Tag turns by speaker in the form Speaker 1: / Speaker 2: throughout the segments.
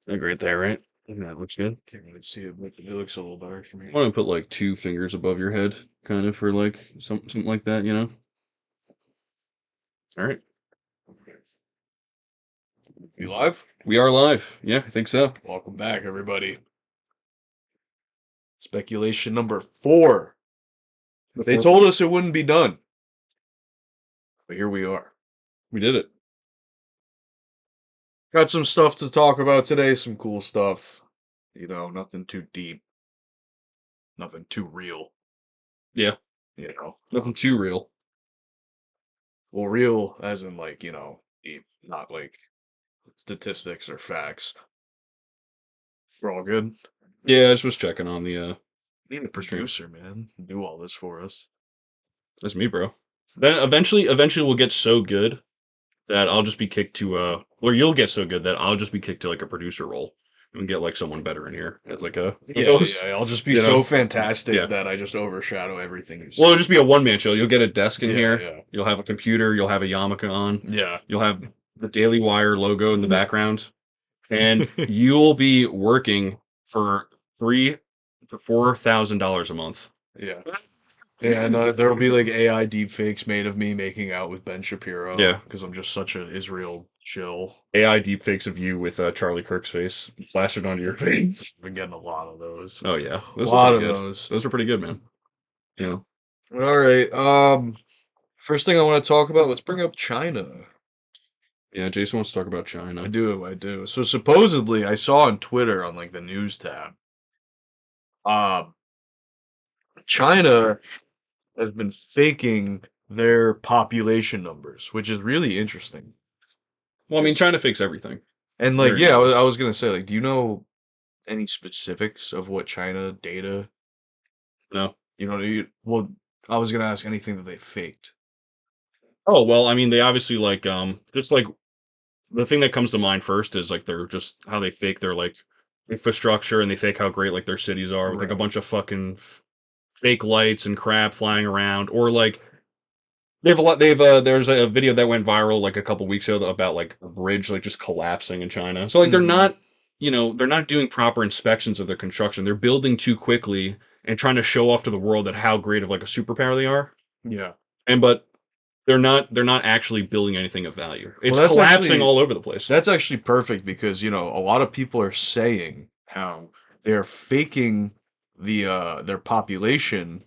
Speaker 1: Like right there, right? I think that looks good.
Speaker 2: Can't really see it, but it looks a little dark for me.
Speaker 1: I want to put like 2 fingers above your head, kind of for like something like that, you know? All right.
Speaker 2: You live?
Speaker 1: We are live. Yeah, I think so.
Speaker 2: Welcome back, everybody. Speculation number 4. They told us it wouldn't be done. But here we are.
Speaker 1: We did it.
Speaker 2: Got some stuff to talk about today, some cool stuff. You know, nothing too deep. Nothing too real.
Speaker 1: Yeah,
Speaker 2: You know.
Speaker 1: nothing too real.
Speaker 2: Well, real as in like, deep, not like statistics or facts. We're all good.
Speaker 1: Yeah, I just was checking on the
Speaker 2: Need a
Speaker 1: stream.
Speaker 2: producer, man. Do all this for us.
Speaker 1: That's me, bro. Then eventually we'll get so good that I'll just be kicked to or you'll get so good that I'll just be kicked to like a producer role and get like someone better in here as like a
Speaker 2: Yeah,
Speaker 1: host.
Speaker 2: yeah. I'll just be
Speaker 1: You
Speaker 2: so
Speaker 1: know?
Speaker 2: fantastic
Speaker 1: Yeah.
Speaker 2: that I just overshadow everything you
Speaker 1: Well,
Speaker 2: say.
Speaker 1: it'll just be a one man show. You'll get a desk in
Speaker 2: Yeah,
Speaker 1: here.
Speaker 2: yeah.
Speaker 1: You'll have a computer. You'll have a yarmulke on.
Speaker 2: Yeah.
Speaker 1: You'll have the Daily Wire logo in the background, and you'll be working for $3,000 to $4,000 a month.
Speaker 2: Yeah. Yeah, and there'll be like AI deepfakes made of me making out with Ben Shapiro
Speaker 1: Yeah,
Speaker 2: because I'm just such an Israel chill.
Speaker 1: AI deepfakes of you with Charlie Kirk's face plastered onto your face.
Speaker 2: Been getting a lot of those.
Speaker 1: Oh yeah,
Speaker 2: A
Speaker 1: those are
Speaker 2: lot
Speaker 1: pretty
Speaker 2: of
Speaker 1: good.
Speaker 2: those.
Speaker 1: Those are pretty good, man. You know.
Speaker 2: All right. First thing I want to talk about, let's bring up China.
Speaker 1: Yeah, Jason wants to talk about
Speaker 2: I
Speaker 1: China.
Speaker 2: do, I do. So supposedly, I saw on Twitter on like the news tab, uh, China has been faking their population numbers, which is really interesting.
Speaker 1: Well, I mean, China fakes everything.
Speaker 2: And
Speaker 1: They
Speaker 2: like,
Speaker 1: already
Speaker 2: yeah,
Speaker 1: know that.
Speaker 2: I was gonna say, like, do you know any specifics of what China data?
Speaker 1: No.
Speaker 2: Well, I was gonna ask anything that they faked.
Speaker 1: Oh well, I mean, they obviously like just like the thing that comes to mind first is like they're just how they fake their like infrastructure and they fake how great like their cities are with like a
Speaker 2: Right.
Speaker 1: bunch of fucking fake lights and crap flying around or like they have a lot they've there's a video that went viral like a couple weeks ago about like a bridge like just collapsing in China. So like they're
Speaker 2: Hmm.
Speaker 1: not they're not doing proper inspections of their construction. They're building too quickly and trying to show off to the world that how great of like a superpower they are.
Speaker 2: Yeah.
Speaker 1: And but they're not actually building anything of value.
Speaker 2: Well,
Speaker 1: It's collapsing all over the place.
Speaker 2: that's actually perfect because a lot of people are saying how they're faking their population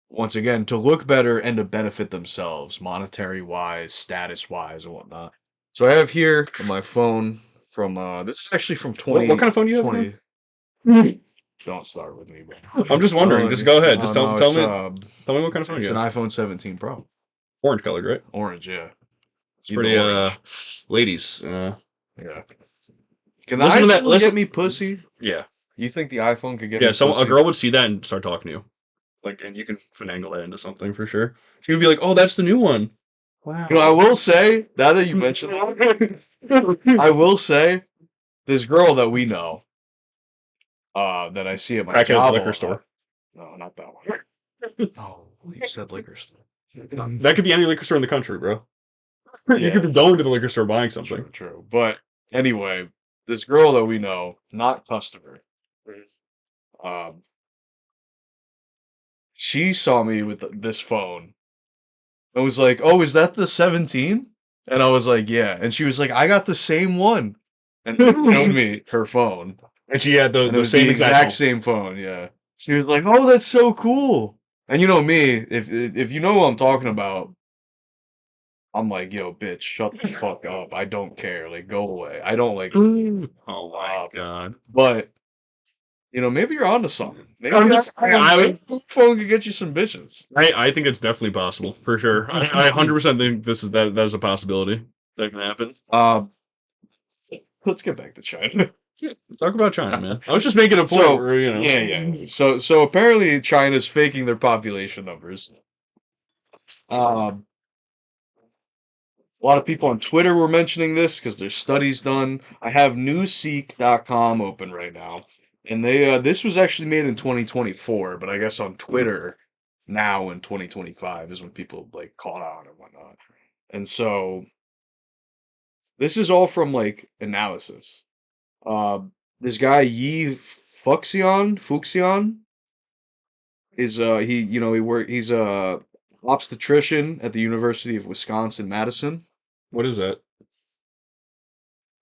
Speaker 2: once again to look better and to benefit themselves, monetary wise, status wise, and whatnot. So I have here on my phone from this is actually from
Speaker 1: What kind of phone do you have again?
Speaker 2: 2020. Don't start with me, bro.
Speaker 1: I'm just wondering. Just go ahead. Just
Speaker 2: No,
Speaker 1: tell
Speaker 2: no,
Speaker 1: tell
Speaker 2: it's
Speaker 1: me tell me what kind of phone
Speaker 2: it's
Speaker 1: you
Speaker 2: an
Speaker 1: have.
Speaker 2: iPhone 17 Pro,
Speaker 1: Orange colored, right?
Speaker 2: orange. Yeah,
Speaker 1: It's
Speaker 2: need the
Speaker 1: pretty
Speaker 2: orange.
Speaker 1: ladies.
Speaker 2: Yeah. Can the
Speaker 1: Listen to that.
Speaker 2: iPhone get
Speaker 1: Listen.
Speaker 2: me pussy?
Speaker 1: Yeah.
Speaker 2: You think the iPhone could get
Speaker 1: Yeah,
Speaker 2: me
Speaker 1: so a
Speaker 2: pussy?
Speaker 1: girl would see that and start talking to you. Like and you can finagle that into something for sure. She would be like, "Oh, that's the new one." Wow.
Speaker 2: I will say, now that you mention it, I will say, this girl that we know, that I see at my
Speaker 1: Crackhead
Speaker 2: job
Speaker 1: liquor
Speaker 2: all the time.
Speaker 1: store.
Speaker 2: No, not that one. Oh, you said liquor store.
Speaker 1: That could be any liquor store in the country, bro. You
Speaker 2: Yeah,
Speaker 1: could be going to the liquor store buying something.
Speaker 2: true, true. But anyway, this girl that we know, not customer, um, she saw me with this phone and was like, "Oh, is that the 17?" And I was like, "Yeah." And she was like, "I got the same one," and showed me her phone.
Speaker 1: And she had the
Speaker 2: And it
Speaker 1: the
Speaker 2: was the
Speaker 1: same exact
Speaker 2: exact
Speaker 1: phone.
Speaker 2: same phone, yeah. She was like, "Oh, that's so cool." And you know me, if you know who I'm talking about, I'm like, "Yo, bitch, shut the fuck up. I don't care. Like, go away. I don't like."
Speaker 1: Oh my god.
Speaker 2: But maybe you're onto something. Maybe
Speaker 1: I'm just
Speaker 2: phone could get you some bitches.
Speaker 1: I think it's definitely possible for sure. I 100% think that is a possibility that can happen.
Speaker 2: Uh, let's get back to China.
Speaker 1: Yeah, talk about China, man. I was just making a point
Speaker 2: So
Speaker 1: where
Speaker 2: yeah, yeah. So apparently China's faking their population numbers. Um, A lot of people on Twitter were mentioning this because there's studies done. I have newsseek.com open right now. And this was actually made in 2024, but I guess on Twitter now in 2025 is when people like caught on and whatnot. And so this is all from like analysis. Uh, this guy Yi Fuxian is he's a obstetrician at the University of Wisconsin Madison.
Speaker 1: What is that?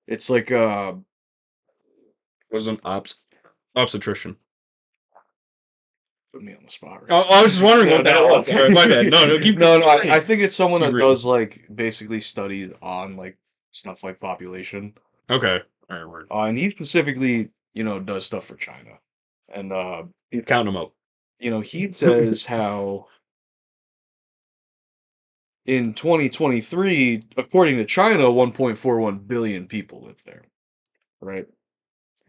Speaker 2: It's like
Speaker 1: What is an obstetrician?
Speaker 2: put me on the spot right
Speaker 1: Oh, I was just wondering
Speaker 2: now.
Speaker 1: what that was.
Speaker 2: Okay.
Speaker 1: Sorry, my bad. No, keep.
Speaker 2: No, I think it's someone
Speaker 1: Keep
Speaker 2: that
Speaker 1: reading.
Speaker 2: does like basically study on like stuff like population.
Speaker 1: Okay. All right, word.
Speaker 2: And he specifically, does stuff for China. And
Speaker 1: Keep counting them up.
Speaker 2: he says how in 2023, according to China, 1.41 billion people live there, right?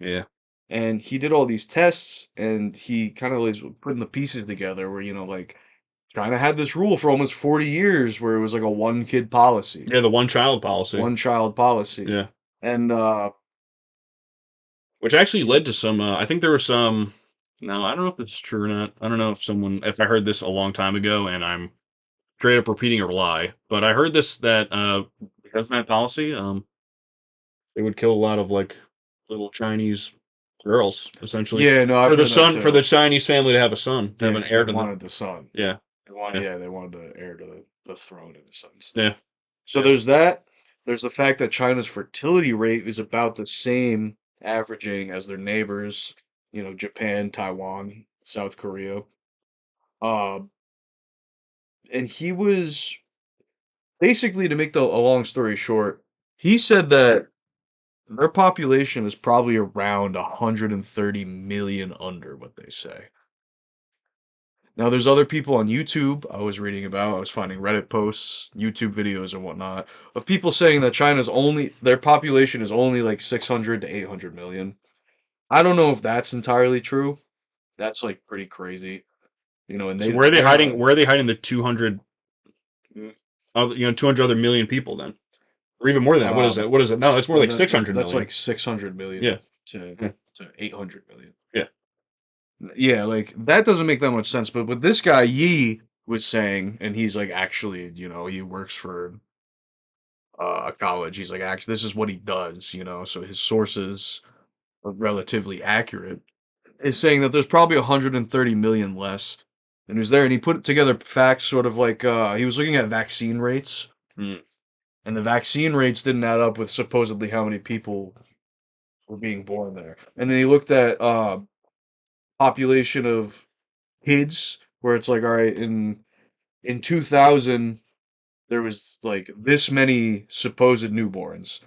Speaker 1: Yeah.
Speaker 2: And he did all these tests, and he kind of was putting the pieces together where, like China had this rule for almost 40 years where it was like a one kid policy,
Speaker 1: Yeah, the one child policy.
Speaker 2: one child policy.
Speaker 1: Yeah.
Speaker 2: And
Speaker 1: Which actually led to some. I think there was some. No, I don't know if this is true or not. I don't know if I heard this a long time ago and I'm straight up repeating a lie. But I heard this that because of that policy, they would kill a lot of like little Chinese girls essentially
Speaker 2: yeah, no, I've
Speaker 1: for the
Speaker 2: heard that
Speaker 1: son
Speaker 2: too.
Speaker 1: for the Chinese family to have a son, to have an
Speaker 2: Yeah,
Speaker 1: heir
Speaker 2: they
Speaker 1: to the.
Speaker 2: wanted the son.
Speaker 1: Yeah.
Speaker 2: They wanted the heir to the throne in a sense.
Speaker 1: Yeah.
Speaker 2: So
Speaker 1: Yeah.
Speaker 2: there's that. There's the fact that China's fertility rate is about the same averaging as their neighbors, Japan, Taiwan, South Korea. Um, and he was basically, to make a long story short, he said that their population is probably around 130 million under what they say. Now, there's other people on YouTube I was reading about. I was finding Reddit posts, YouTube videos, and whatnot of people saying that their population is only like 600 to 800 million. I don't know if that's entirely true. That's like pretty crazy, and
Speaker 1: So where are they
Speaker 2: they're
Speaker 1: hiding?
Speaker 2: not-
Speaker 1: Where are they hiding the 200? 200 other million people then, or even more than that. What is that? What is it? No, it's more like 600
Speaker 2: That's
Speaker 1: million.
Speaker 2: like 600 million
Speaker 1: Yeah.
Speaker 2: to 800 million.
Speaker 1: Yeah.
Speaker 2: Yeah, like that doesn't make that much sense. But what this guy Yi was saying, and he's like actually, he works for a college. He's like, actually, this is what he does, so his sources are relatively accurate. Is saying that there's probably 130 million less. And he was there, and he put together facts, sort of like he was looking at vaccine rates,
Speaker 1: Hmm.
Speaker 2: and the vaccine rates didn't add up with supposedly how many people were being born there. And then he looked at population of kids, where it's like, all right, in 2000 there was like this many supposed newborns,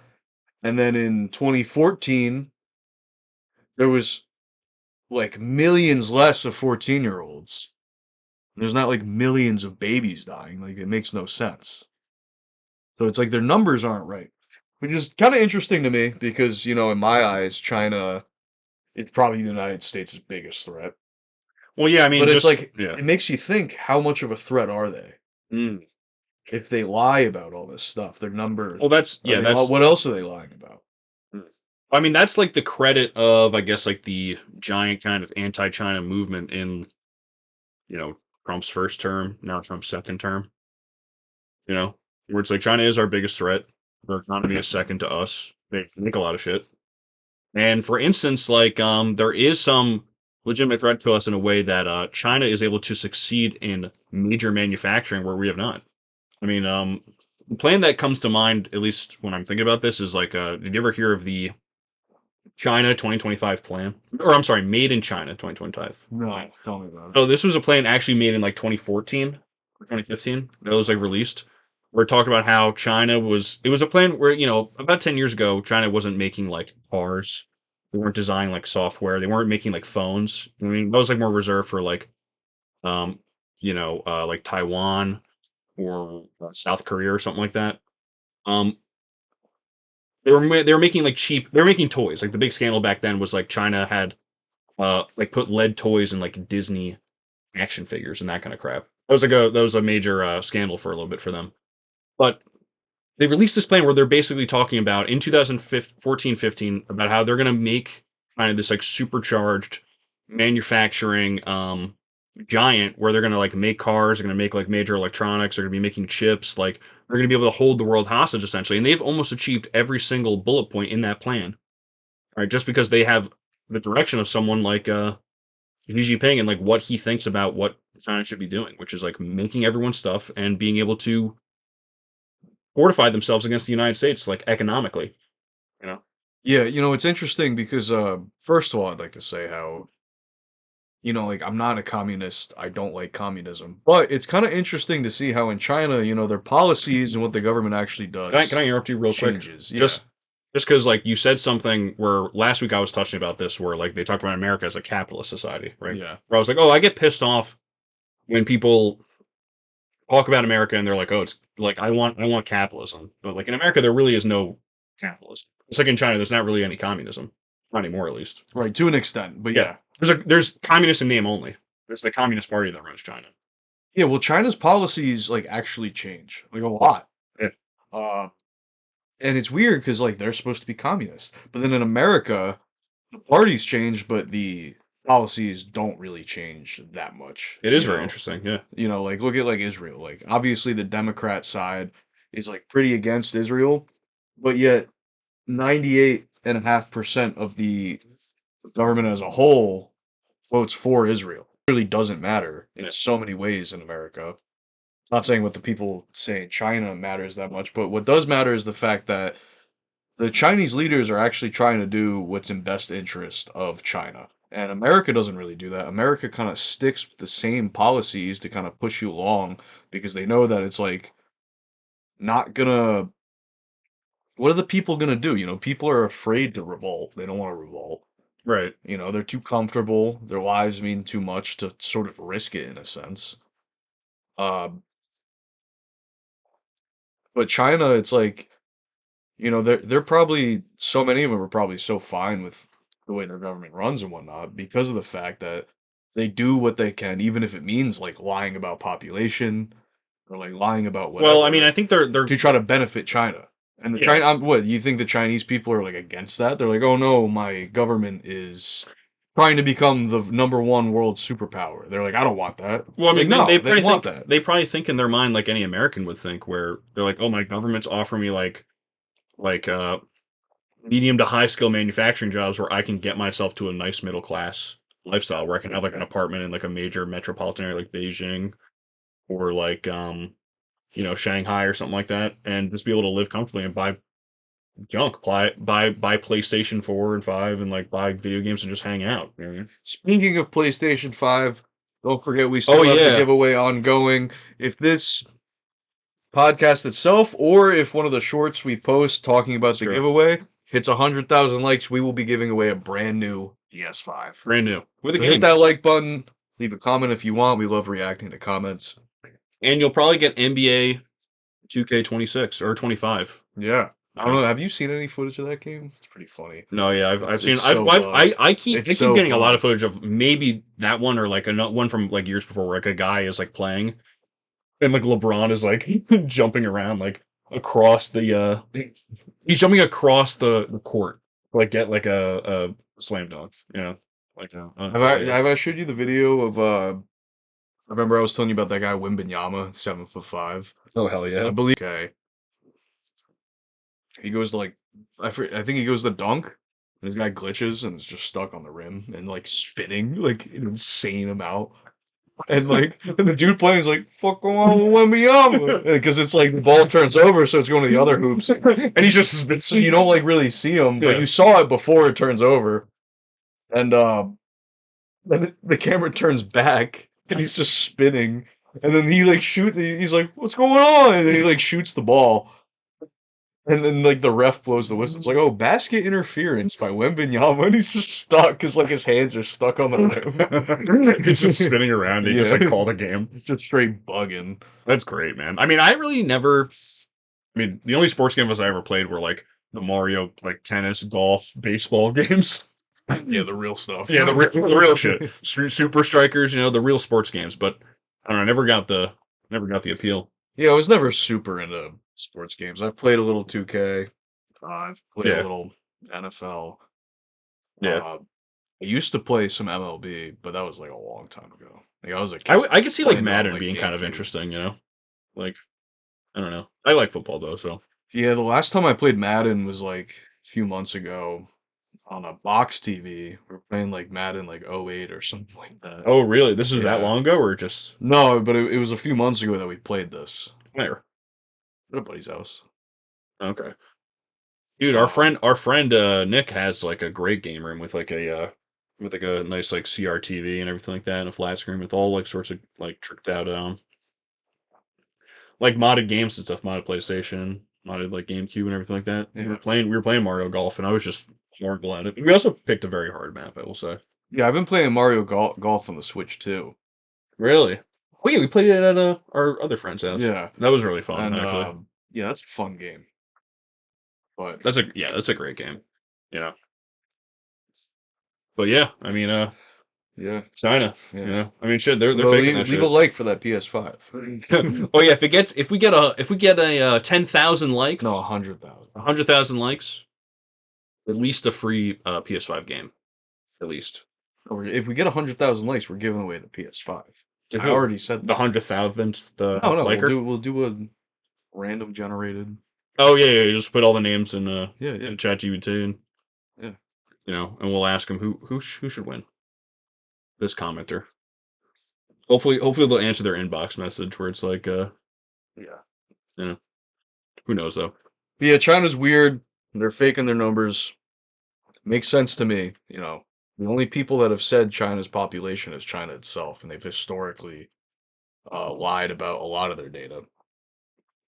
Speaker 2: and then in 2014 there was like millions less of 14-year-olds. There's not like millions of babies dying. Like it makes no sense. So it's like their numbers aren't right, which is kind of interesting to me because in my eyes, China is probably the United States' biggest threat.
Speaker 1: Well, yeah, I mean,
Speaker 2: But it's
Speaker 1: just
Speaker 2: like
Speaker 1: yeah.
Speaker 2: it makes you think, how much of a threat are they
Speaker 1: Mm.
Speaker 2: if they lie about all this stuff? Their numbers.
Speaker 1: Well, that's
Speaker 2: Are they
Speaker 1: that's.
Speaker 2: what else are they lying about?
Speaker 1: I mean, that's like the credit of, I guess, like the giant kind of anti-China movement in, Trump's first term, now Trump's second term. Where it's like China is our biggest threat. Their economy is second to us. They make a lot of shit. And for instance, like there is some legitimate threat to us in a way that China is able to succeed in major manufacturing where we have not. I mean, the plan that comes to mind, at least when I'm thinking about this, is like, did you ever hear of the China 2025 plan? Or I'm sorry, Made in China 2025.
Speaker 2: No, tell me about it.
Speaker 1: So this was a plan actually made in like 2014 or 2015. That was like released. We're talking about how it was a plan where, about 10 years ago, China wasn't making like cars. They weren't designing like software. They weren't making like phones. I mean, that was like more reserved for like, um, like Taiwan or South Korea or something like that. Um, they were making like they were making toys. Like the big scandal back then was like China had like put lead toys in like Disney action figures and that kind of crap. That was a major scandal for a little bit for them. But they released this plan where they're basically talking about in 2014-15 about how they're going to make kind of this like supercharged manufacturing giant where they're going to like make cars, they're going to make like major electronics, they're going to be making chips, like they're going to be able to hold the world hostage essentially. And they've almost achieved every single bullet point in that plan. right? Just because they have the direction of someone like Xi Jinping and like what he thinks about what China should be doing, which is like making everyone stuff and being able to fortify themselves against the United States, like economically. You know,
Speaker 2: Yeah, it's interesting because first of all, I'd like to say how like I'm not a communist. I don't like communism. But it's kind of interesting to see how in China, their policies and what the government actually
Speaker 1: can
Speaker 2: does
Speaker 1: I interrupt you real quick?
Speaker 2: changes. Yeah.
Speaker 1: Just because like you said something where last week I was touching about this, where like they talked about America as a capitalist society, right?
Speaker 2: Yeah.
Speaker 1: Where I was like, oh, I get pissed off when people talk about America and they're like, oh, it's like I want capitalism, but like in America there really is no capitalism. It's like in China, there's not really any communism, not anymore at least.
Speaker 2: Right, to an extent. But
Speaker 1: Yeah,
Speaker 2: yeah.
Speaker 1: there's communist in name only. There's the Communist Party that runs China.
Speaker 2: Yeah, well China's policies like actually change. Like a lot.
Speaker 1: Yeah.
Speaker 2: Uh and it's weird cuz like they're supposed to be communist. But then in America, the parties change, but the policies don't really change that much,
Speaker 1: It is very interesting. Yeah,
Speaker 2: Like look at like Israel. Like obviously the Democrat side is like pretty against Israel, but yet 98.5% of the government as a whole votes for Israel. It really doesn't matter in
Speaker 1: yeah,
Speaker 2: so many ways in America. Not saying what the people say in China matters that much, but what does matter is the fact that the Chinese leaders are actually trying to do what's in best interest of China. And America doesn't really do that. America kind of sticks with the same policies to kind of push you along because they know that it's like not gonna. What are the people gonna do? People are afraid to revolt. They don't want to revolt.
Speaker 1: right.
Speaker 2: They're too comfortable. Their lives mean too much to sort of risk it in a sense. Um, but China, it's like they're probably so many of them are probably so fine with the way their government runs and whatnot because of the fact that they do what they can, even if it means like lying about population or like lying about
Speaker 1: Well, I mean,
Speaker 2: whatever
Speaker 1: I think they're
Speaker 2: to try to benefit China. And the
Speaker 1: yeah.
Speaker 2: China, what you think the Chinese people are like against that? They're like, oh no, my government is trying to become the number one world superpower. They're like, I don't want that.
Speaker 1: Well, I
Speaker 2: Like,
Speaker 1: mean,
Speaker 2: no, they want that.
Speaker 1: they probably think in their mind like any American would think, where they're like, oh, my government's offering me like medium to high skill manufacturing jobs where I can get myself to a nice middle class lifestyle where I can have like an apartment in like a major metropolitan area like Beijing or like Shanghai or something like that, and just be able to live comfortably and buy junk, buy PlayStation 4 and 5 and like buy video games and just hang out. You know what I mean?
Speaker 2: Speaking of PlayStation 5, don't forget we
Speaker 1: Oh
Speaker 2: still have the
Speaker 1: yeah.
Speaker 2: giveaway ongoing. If this podcast itself or if one of the shorts we post talking about
Speaker 1: That's
Speaker 2: the
Speaker 1: true.
Speaker 2: giveaway hits 100,000 likes, we will be giving away a brand new PS5.
Speaker 1: Brand new. With a
Speaker 2: So hit
Speaker 1: game.
Speaker 2: that like button, leave a comment if you want. We love reacting to comments.
Speaker 1: And you'll probably get NBA 2K26 or 25.
Speaker 2: Yeah. I don't know. Have you seen any footage of that game? It's pretty funny.
Speaker 1: No, yeah, I've seen
Speaker 2: It's
Speaker 1: I've,
Speaker 2: so
Speaker 1: I've
Speaker 2: bugged.
Speaker 1: I keep
Speaker 2: It's
Speaker 1: I keep
Speaker 2: so
Speaker 1: getting a lot of
Speaker 2: bugged.
Speaker 1: footage of maybe that one or like another one from like years before where like a guy is like playing and like LeBron is like jumping around like across the he's jumping across the court to, like get like a slam dunk, like
Speaker 2: Have I showed you the video of I remember I was telling you about that guy Wimbenyama, 7'5".
Speaker 1: oh hell
Speaker 2: I
Speaker 1: yeah.
Speaker 2: believe okay. He goes to like I think he goes to dunk, and this guy glitches and is just stuck on the rim and like spinning like an insane amount. And like and the dude playing is like, fuck going on with Wembyama? Because it's like the ball turns over, so it's going to the other hoops.
Speaker 1: And he's just
Speaker 2: So you don't like really see him, but
Speaker 1: Yeah.
Speaker 2: you saw it before it turns over. And then the camera turns back and he's just spinning. And then he like he's like, what's going on? And then he like shoots the ball. And then like the ref blows the whistle. It's like, oh, basket interference by Wembenyama, and he's just stuck because like his hands are stuck on the rim.
Speaker 1: He's just spinning around. He just like called a game.
Speaker 2: It's just straight bugging.
Speaker 1: That's great, man. I mean, I really never. I mean, the only sports games I ever played were like the Mario, like tennis, golf, baseball games.
Speaker 2: Yeah, the real stuff.
Speaker 1: Yeah, the real shit. Super Strikers, the real sports games. But I don't know. I never got the appeal.
Speaker 2: Yeah, I was never super into sports games. I played a little 2K. I've played
Speaker 1: Yeah.
Speaker 2: a little NFL.
Speaker 1: Yeah.
Speaker 2: I used to play some MLB, but that was like a long time ago. Like I was a kid.
Speaker 1: I could see like
Speaker 2: playing it on,
Speaker 1: Madden
Speaker 2: like,
Speaker 1: being kind of
Speaker 2: GameCube.
Speaker 1: interesting. Like I don't know. I like football though, so
Speaker 2: Yeah, the last time I played Madden was like a few months ago. on a box TV. We're playing like Madden like '08 or something like that.
Speaker 1: Oh, really? This is that
Speaker 2: Yeah.
Speaker 1: long ago, or just
Speaker 2: No, but it was a few months ago that we played this
Speaker 1: where?
Speaker 2: at a buddy's house.
Speaker 1: Okay, dude. Our
Speaker 2: Um,
Speaker 1: friend, Nick has like a great game room with like a nice like CRTV and everything like that, and a flat screen with all like sorts of like tricked out like modded games and stuff, modded PlayStation, modded like GameCube and everything like that.
Speaker 2: yeah.
Speaker 1: We were playing Mario Golf, and I was just horrible at it. We also picked a very hard map, I will say.
Speaker 2: Yeah, I've been playing Mario Golf on the Switch too.
Speaker 1: Really? Oh yeah, we played it at our other friend's house.
Speaker 2: Yeah,
Speaker 1: That was really fun,
Speaker 2: and
Speaker 1: actually.
Speaker 2: yeah, that's a fun game. But
Speaker 1: That's a great game. You know. But yeah, I mean,
Speaker 2: yeah,
Speaker 1: China. You
Speaker 2: yeah.
Speaker 1: know, I mean, shit, they're
Speaker 2: Well,
Speaker 1: faking that
Speaker 2: leave a
Speaker 1: shit.
Speaker 2: like for that PS5.
Speaker 1: Oh yeah, if we get a 10,000 like,
Speaker 2: No, 100,000.
Speaker 1: 100,000 likes, at least a free PS5 game, at least.
Speaker 2: Or if we get 100,000 likes, we're giving away the PS5.
Speaker 1: To
Speaker 2: I
Speaker 1: who?
Speaker 2: already said
Speaker 1: The
Speaker 2: that.
Speaker 1: 100,000th
Speaker 2: No, no,
Speaker 1: liker.
Speaker 2: we'll do a random generated.
Speaker 1: Oh yeah, yeah. You just put all the names
Speaker 2: Yeah, yeah,
Speaker 1: in ChatGPT, and
Speaker 2: yeah.
Speaker 1: you know, and we'll ask them who should win. This commenter. Hopefully they'll answer their inbox message where it's like,
Speaker 2: Yeah.
Speaker 1: you know, who knows though.
Speaker 2: But yeah, China's weird. They're faking their numbers. Makes sense to me. You know, the only people that have said China's population is China itself, and they've historically lied about a lot of their data.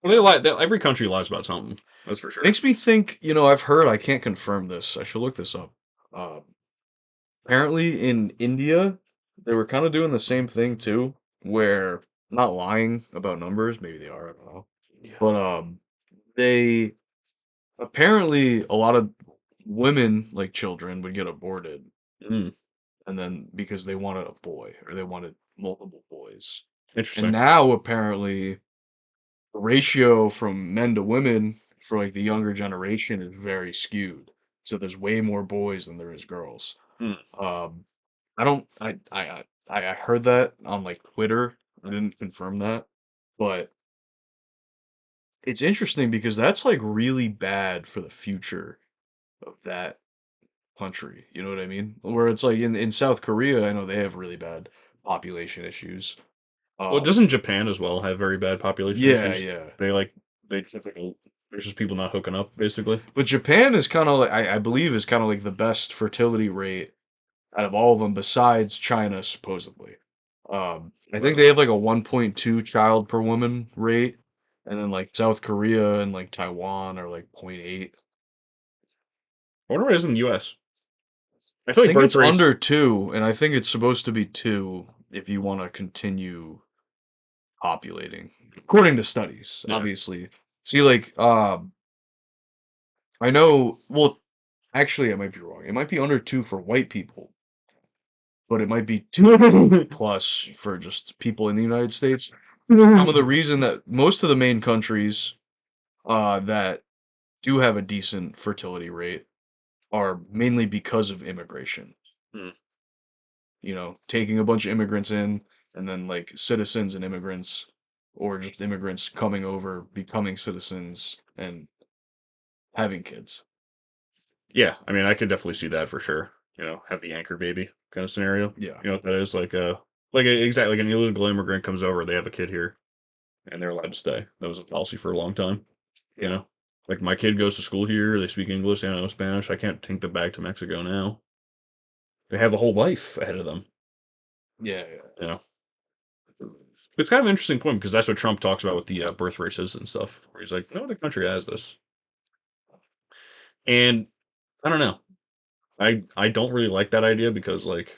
Speaker 1: Well, they lie. Every country lies about something. That's for sure.
Speaker 2: Makes me think, you know, I've heard, I can't confirm this. I should look this up. Um, Apparently in India, they were kind of doing the same thing too, where not lying about numbers, maybe they are, I don't know.
Speaker 1: Yeah.
Speaker 2: But they apparently a lot of women, like children, would get aborted,
Speaker 1: Mm,
Speaker 2: and then because they wanted a boy or they wanted multiple boys. And
Speaker 1: interesting.
Speaker 2: now apparently the ratio from men to women for like the younger generation is very skewed. So there's way more boys than there is girls.
Speaker 1: Mm.
Speaker 2: Um, I don't. I heard that on like Twitter. I didn't confirm that, but it's interesting because that's like really bad for the future of that country. You know what I mean? Where it's like in South Korea, I know they have really bad population issues.
Speaker 1: Well,
Speaker 2: Um,
Speaker 1: doesn't Japan as well have very bad population
Speaker 2: yeah,
Speaker 1: issues?
Speaker 2: yeah.
Speaker 1: They like they typical. There's just people not hooking up, basically.
Speaker 2: But Japan is kind of like I believe is kind of like the best fertility rate out of all of them besides China supposedly. I think they have like a 1.2 child per woman rate, and then like South Korea and like Taiwan are like zero point 0.8.
Speaker 1: I wonder what it is in the U.S. I
Speaker 2: I
Speaker 1: feel like
Speaker 2: think
Speaker 1: birth
Speaker 2: it's
Speaker 1: rates.
Speaker 2: under 2, and I think it's supposed to be 2 if you want to continue populating, according to studies,
Speaker 1: Yeah.
Speaker 2: obviously. See, like, I know, well, actually, I might be wrong. It might be under 2 for white people, but it might be 2 plus for just people in the United States. Some of the reason that most of the main countries that do have a decent fertility rate are mainly because of immigration.
Speaker 1: Hmm.
Speaker 2: You know, taking a bunch of immigrants in, and then like citizens and immigrants, or just immigrants coming over, becoming citizens, and having kids.
Speaker 1: Yeah, I mean, I could definitely see that for sure. You know, have the anchor baby kind of scenario.
Speaker 2: Yeah.
Speaker 1: You know what that is? Exactly like an illegal immigrant comes over, they have a kid here, and they're allowed to stay. That was a policy for a long time. You
Speaker 2: Yeah.
Speaker 1: know, like my kid goes to school here, they speak English, they know Spanish. I can't take them back to Mexico now. They have a whole life ahead of them.
Speaker 2: Yeah, yeah.
Speaker 1: You know, it's kind of an interesting point because that's what Trump talks about with the birth races and stuff. Where he's like, no other country has this, and I don't know. I don't really like that idea because like,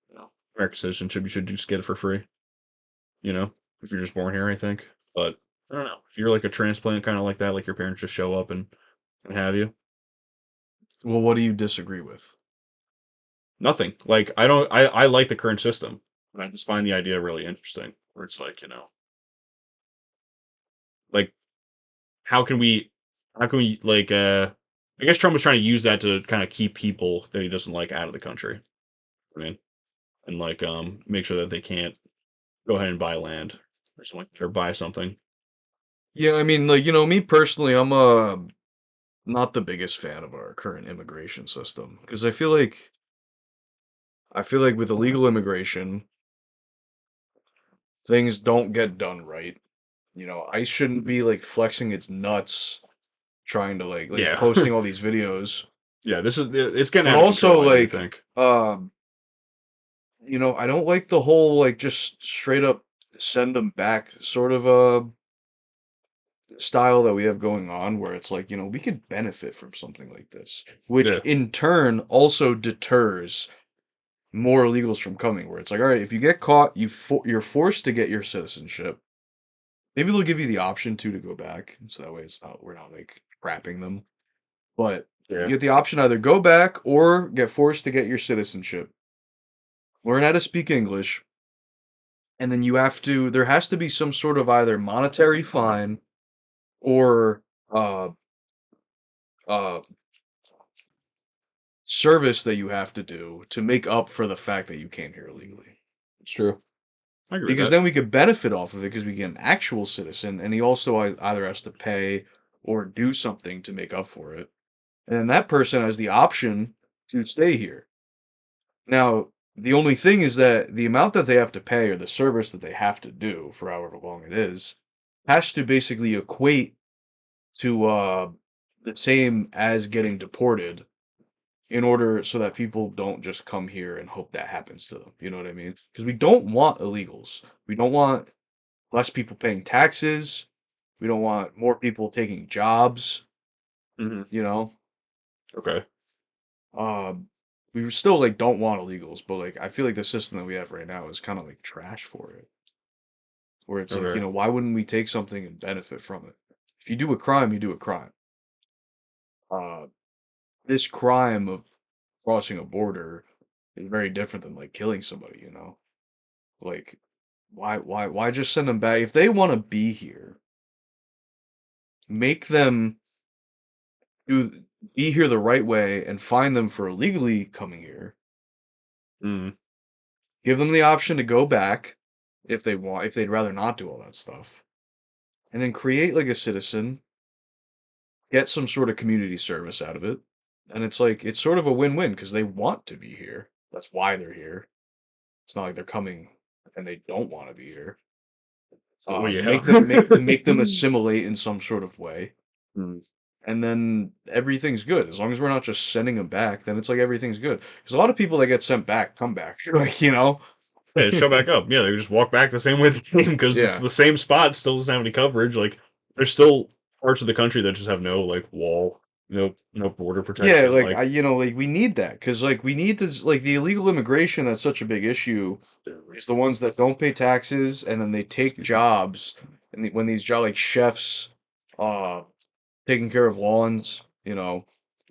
Speaker 1: you know, American citizenship, you should just get it for free. You know, if you're just born here, I think. But I don't know. If you're like a transplant, kind of like that, like your parents just show up and have you.
Speaker 2: Well, what do you disagree with?
Speaker 1: Nothing. Like I don't. I like the current system. And I just find the idea really interesting. Where it's like, you know, like how can we like I guess Trump was trying to use that to kind of keep people that he doesn't like out of the country. I mean, and like make sure that they can't go ahead and buy land or something or buy something.
Speaker 2: Yeah, I mean, like, you know, me personally, I'm not the biggest fan of our current immigration system because I feel like with illegal immigration, things don't get done right. ICE shouldn't be like flexing its nuts trying to like
Speaker 1: Yeah.
Speaker 2: posting all these videos.
Speaker 1: Yeah, it's getting
Speaker 2: But
Speaker 1: out of
Speaker 2: also
Speaker 1: control, I do
Speaker 2: like
Speaker 1: think.
Speaker 2: um I don't like the whole like just straight up send them back sort of style that we have going on where it's like, we could benefit from something like this, which
Speaker 1: Yeah.
Speaker 2: in turn also deters more illegals from coming where it's like, all right, if you get caught, you're forced to get your citizenship. Maybe they'll give you the option to go back, so that way we're not like trapping them. But you
Speaker 1: Yeah.
Speaker 2: get the option either go back or get forced to get your citizenship. Learn how to speak English, and then there has to be some sort of either monetary fine or uh uh service that you have to do to make up for the fact that you came here illegally.
Speaker 1: It's true. I agree with
Speaker 2: Because
Speaker 1: that.
Speaker 2: then we could benefit off of it because we get an actual citizen, and he also either has to pay or do something to make up for it. And then that person has the option to stay here. Now, the only thing is that the amount that they have to pay or the service that they have to do for however long it is has to basically equate to the same as getting deported in order so that people don't just come here and hope that happens to them. You know what I mean? Because we don't want illegals. We don't want less people paying taxes. We don't want more people taking jobs,
Speaker 1: Hmm.
Speaker 2: you know?
Speaker 1: Okay.
Speaker 2: Um, we still like don't want illegals, but like I feel like the system that we have right now is kind of like trash for it. Where it's like,
Speaker 1: Okay.
Speaker 2: why wouldn't we take something and benefit from it? If you do a crime, you do a crime. Uh, this crime of crossing a border is very different than like killing somebody. Like, why just send them back? If they want to be here, make them do be here the right way and fine them for illegally coming here.
Speaker 1: Mm.
Speaker 2: Give them the option to go back if they want, if they'd rather not do all that stuff. And then create like a citizen, get some sort of community service out of it. And it's like it's sort of a win-win because they want to be here. That's why they're here. It's not like they're coming and they don't want to be here.
Speaker 1: Well, yeah.
Speaker 2: Make them assimilate in some sort of way.
Speaker 1: Mm.
Speaker 2: And then everything's good. As long as we're not just sending them back, then it's like everything's good. Because a lot of people that get sent back come back. Like.
Speaker 1: Yeah, show back up. Yeah, they just walk back the same way they came because it's
Speaker 2: Yeah.
Speaker 1: the same spot, still doesn't have any coverage. Like, there's still parts of the country that just have no like wall, no border
Speaker 2: Yeah,
Speaker 1: protection.
Speaker 2: like
Speaker 1: Like,
Speaker 2: like we need that because like we need this like the illegal immigration that's such a big issue is the ones that don't pay taxes and then they take jobs and when these jobs like chefs, uh, taking care of lawns,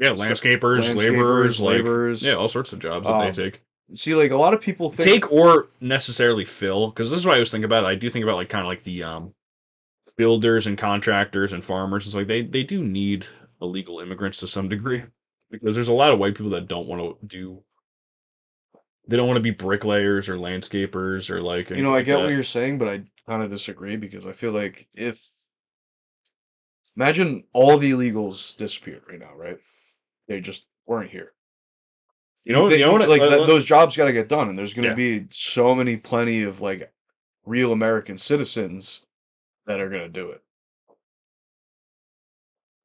Speaker 1: yeah,
Speaker 2: so,
Speaker 1: landscapers, laborers,
Speaker 2: landscapers,
Speaker 1: like, yeah,
Speaker 2: laborers.
Speaker 1: all sorts of jobs that they
Speaker 2: Um,
Speaker 1: take.
Speaker 2: See, like a lot of people think,
Speaker 1: Take or necessarily fill, because this is what I was thinking about. I do think about like kind of like the builders and contractors and farmers. It's like they do need illegal immigrants to some degree because there's a lot of white people that don't want to do. They don't want to be bricklayers or landscapers or like anything
Speaker 2: I
Speaker 1: like
Speaker 2: get what
Speaker 1: that.
Speaker 2: you're saying, but I kind of disagree because I feel like if imagine all the illegals disappeared right now, right? They just weren't here.
Speaker 1: You know,
Speaker 2: You
Speaker 1: what?
Speaker 2: like that those jobs got to get done, and there's going to
Speaker 1: Yeah,
Speaker 2: be so many plenty of like real American citizens that are going to do it.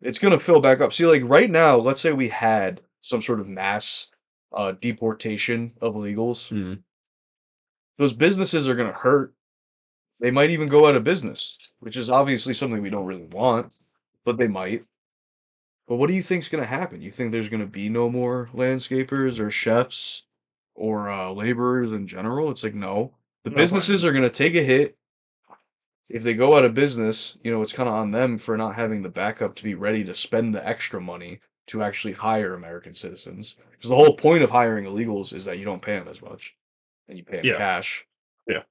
Speaker 2: It's going to fill back up. See, like right now, let's say we had some sort of mass deportation of illegals.
Speaker 1: mm,
Speaker 2: Those businesses are going to hurt. They might even go out of business, which is obviously something we don't really want, but they might. But what do you think's going to happen? You think there's going to be no more landscapers or chefs or laborers in general? It's like no. The
Speaker 1: no, probably
Speaker 2: businesses
Speaker 1: not.
Speaker 2: are going to take a hit. If they go out of business, it's kind of on them for not having the backup to be ready to spend the extra money to actually hire American citizens. Because the whole point of hiring illegals is that you don't pay them as much and you pay them
Speaker 1: Yeah,
Speaker 2: cash.
Speaker 1: yeah,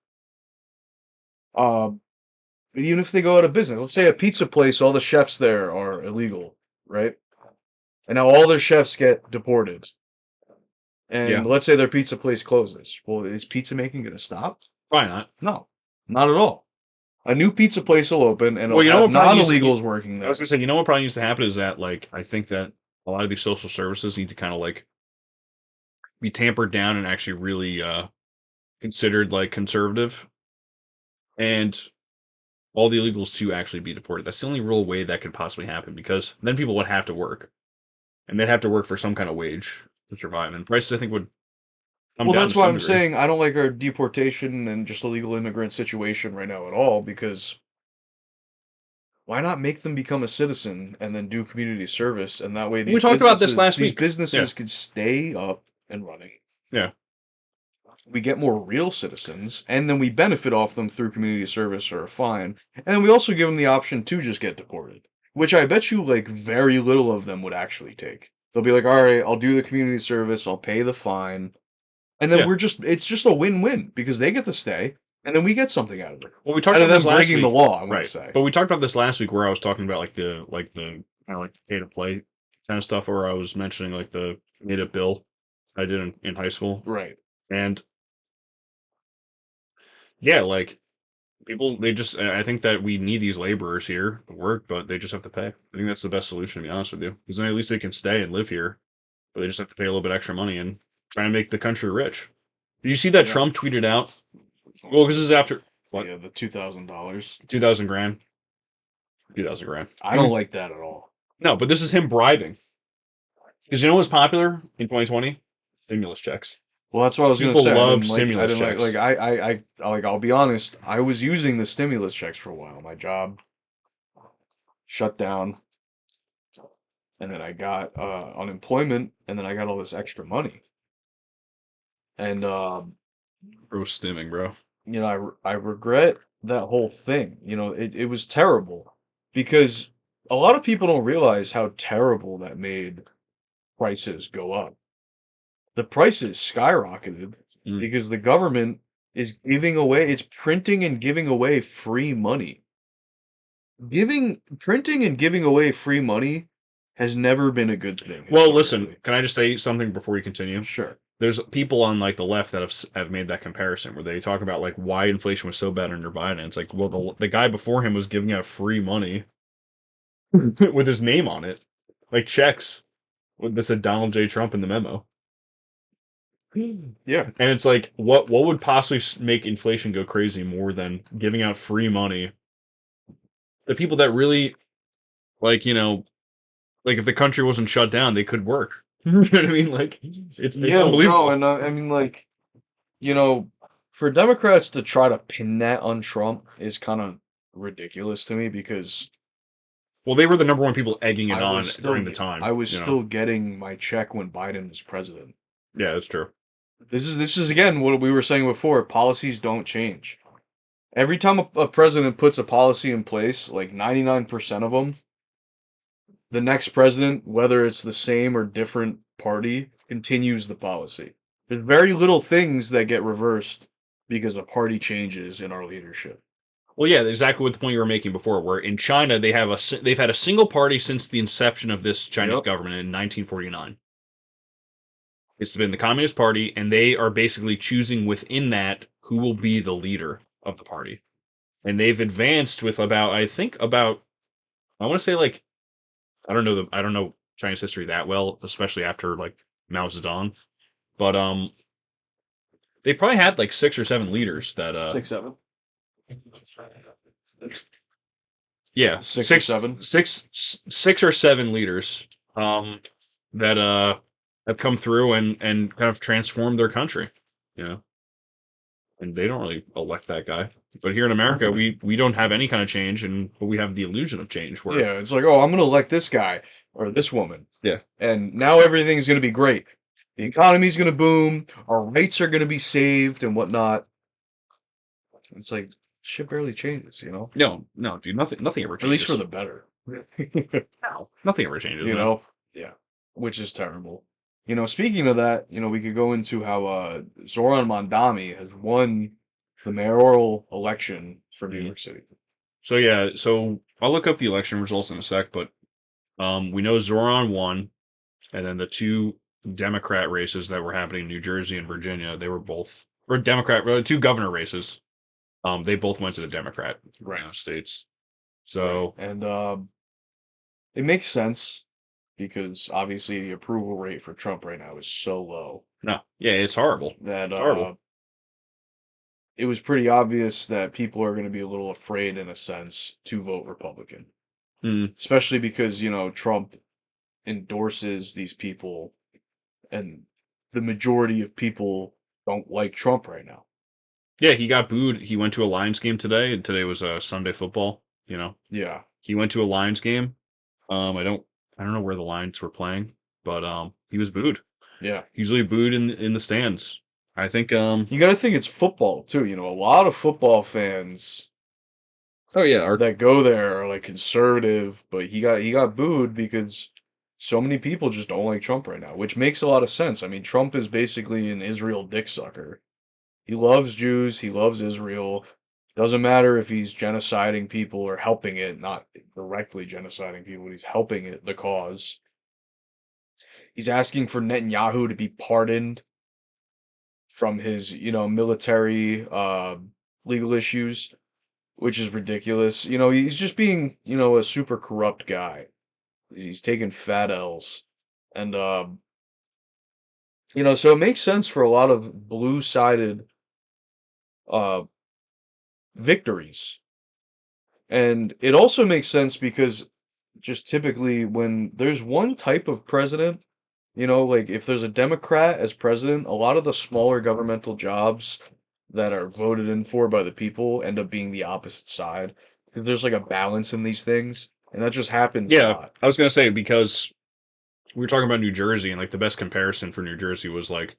Speaker 2: Um, but even if they go out of business, let's say a pizza place, all the chefs there are illegal, right? And now all their chefs get deported. And
Speaker 1: yeah.
Speaker 2: let's say their pizza place closes. Well, is pizza making going to stop?
Speaker 1: Probably not.
Speaker 2: No, not at all. A new pizza place will open, and
Speaker 1: Well,
Speaker 2: it'll
Speaker 1: you know
Speaker 2: have
Speaker 1: what probably needs to,
Speaker 2: non-illegals working
Speaker 1: I
Speaker 2: there.
Speaker 1: was gonna say, you know what probably needs to happen is that like I think that a lot of these social services need to kind of like be tampered down and actually really considered like conservative, and all the illegals to actually be deported. That's the only real way that could possibly happen because then people would have to work and they'd have to work for some kind of wage to survive, and prices I think would come
Speaker 2: Well,
Speaker 1: down
Speaker 2: that's
Speaker 1: to
Speaker 2: why
Speaker 1: some
Speaker 2: I'm
Speaker 1: degree.
Speaker 2: saying I don't like our deportation and just illegal immigrant situation right now at all, because why not make them become a citizen and then do community service, and that way
Speaker 1: We talked about this last
Speaker 2: these
Speaker 1: week. Yeah,
Speaker 2: businesses could stay up and running.
Speaker 1: yeah,
Speaker 2: We get more real citizens, and then we benefit off them through community service or a fine, and then we also give them the option to just get deported, which I bet you like very little of them would actually take. They'll be like, all right, I'll do the community service, I'll pay the fine, and then
Speaker 1: yeah.
Speaker 2: we're just it's just a win-win because they get to stay, and then we get something out of it.
Speaker 1: Well, we talked
Speaker 2: Out of
Speaker 1: about this
Speaker 2: them
Speaker 1: last
Speaker 2: breaking the
Speaker 1: week,
Speaker 2: law, I want to
Speaker 1: right?
Speaker 2: say.
Speaker 1: But we talked about this last week where I was talking about like the kind of like the pay to play kind of stuff, where I was mentioning like the made up bill I did in high school,
Speaker 2: Right.
Speaker 1: and yeah, like people they just I think that we need these laborers here to work, but they just have to pay. I think that's the best solution, to be honest with you, because then at least they can stay and live here, but they just have to pay a little bit extra money and try to make the country rich. Did you see that
Speaker 2: Yeah.
Speaker 1: Trump tweeted out? Well, because this is after what
Speaker 2: Yeah, the $2,000.
Speaker 1: 2,000 grand, 2,000 grand.
Speaker 2: I don't like that at all.
Speaker 1: No, but this is him bribing. Because you know what's popular in 2020? Stimulus checks.
Speaker 2: Well, that's what I was gonna
Speaker 1: People
Speaker 2: say.
Speaker 1: love
Speaker 2: I
Speaker 1: stimulus
Speaker 2: didn't
Speaker 1: checks.
Speaker 2: like I'll be honest, I was using the stimulus checks for a while. My job shut down, and then I got unemployment, and then I got all this extra money. And
Speaker 1: Bro, stimming, bro.
Speaker 2: you know, I regret that whole thing. You know, it was terrible because a lot of people don't realize how terrible that made prices go up. The prices skyrocketed
Speaker 1: Mm.
Speaker 2: because the government is giving away, it's printing and giving away free money. Printing and giving away free money has never been a good thing
Speaker 1: Well, listen,
Speaker 2: historically.
Speaker 1: can I just say something before you continue?
Speaker 2: Sure.
Speaker 1: There's people on like the left that have made that comparison where they talk about like why inflation was so bad under Biden. It's like, well, the guy before him was giving out free money with his name on it, like checks that said Donald J. Trump in the memo.
Speaker 2: Yeah.
Speaker 1: And it's like, what would possibly make inflation go crazy more than giving out free money? The people that really like, like if the country wasn't shut down, they could work. You know what I mean? Like it's
Speaker 2: Yeah, no,
Speaker 1: unbelievable.
Speaker 2: and I mean, like, you know, for Democrats to try to pin that on Trump is kind of ridiculous to me because
Speaker 1: Well, they were the number one people egging it on during the
Speaker 2: I
Speaker 1: time.
Speaker 2: was still getting my check when Biden was president.
Speaker 1: Yeah, that's true.
Speaker 2: This is again what we were saying before. Policies don't change. Every time a president puts a policy in place, like 99% of them, the next president, whether it's the same or different party, continues the policy. There's very little things that get reversed because of party changes in our leadership.
Speaker 1: Well, yeah, exactly what the point you were making before. Where in China they've had a single party since the inception of this Chinese
Speaker 2: Yep.
Speaker 1: government in 1949. It's been the Communist Party, and they are basically choosing within that who will be the leader of the party. And they've advanced with about I want to say like I don't know Chinese history that well, especially after like Mao Zedong, but they've probably had like 6 or 7 leaders that
Speaker 2: 6, 7.
Speaker 1: yeah,
Speaker 2: 6 or 7.
Speaker 1: 6 or 7 leaders that have come through and kind of transformed their country, you know. And they don't really elect that guy. But here in America, we don't have any kind of change, but we have the illusion of change. Where
Speaker 2: Yeah, it's like, oh, I'm going to elect this guy or this woman.
Speaker 1: yeah,
Speaker 2: And now everything's going to be great. The economy's going to boom. Our rates are going to be saved and whatnot. It's like, shit barely changes, you know?
Speaker 1: no, dude, nothing ever
Speaker 2: Or at least for
Speaker 1: changes.
Speaker 2: the better.
Speaker 1: No, nothing ever changes,
Speaker 2: You
Speaker 1: man.
Speaker 2: know? Yeah. Which is terrible. You know, speaking of that, you know, we could go into how Zoran Mondani has won the mayoral election for New
Speaker 1: Mhm.
Speaker 2: York City.
Speaker 1: So yeah, so I'll look up the election results in a sec, but we know Zoran won, and then the 2 Democrat races that were happening in New Jersey and Virginia, they were both or Democrat, 2 governor races. They both went to the Democrat
Speaker 2: Right.
Speaker 1: states.
Speaker 2: Right.
Speaker 1: So
Speaker 2: And it makes sense because obviously the approval rate for Trump right now is so low
Speaker 1: no, yeah, it's horrible.
Speaker 2: that
Speaker 1: It's horrible.
Speaker 2: it was pretty obvious that people are going to be a little afraid in a sense to vote Republican,
Speaker 1: Mm.
Speaker 2: especially because, Trump endorses these people and the majority of people don't like Trump right now.
Speaker 1: Yeah, he got booed. He went to a Lions game today, and today was Sunday football.
Speaker 2: Yeah.
Speaker 1: He went to a Lions game. I don't know where the Lions were playing, but he was booed.
Speaker 2: Yeah.
Speaker 1: Usually booed in the stands. I think
Speaker 2: You got to think it's football too, a lot of football fans
Speaker 1: oh yeah, our
Speaker 2: that go there are like conservative, but he got booed because so many people just don't like Trump right now, which makes a lot of sense. I mean, Trump is basically an Israel dick sucker. He loves Jews, he loves Israel. Doesn't matter if he's genociding people or helping it, not directly genociding people, but he's helping it, the cause. He's asking for Netanyahu to be pardoned from his, military legal issues, which is ridiculous. He's just being, a super corrupt guy. He's taking fat L's. And so it makes sense for a lot of blue-sided uh victories. And it also makes sense because just typically when there's one type of president, like if there's a Democrat as president, a lot of the smaller governmental jobs that are voted in for by the people end up being the opposite side. 'Cause there's like a balance in these things, and that just happens a
Speaker 1: yeah.
Speaker 2: lot.
Speaker 1: I was gonna say because we were talking about New Jersey, and like the best comparison for New Jersey was like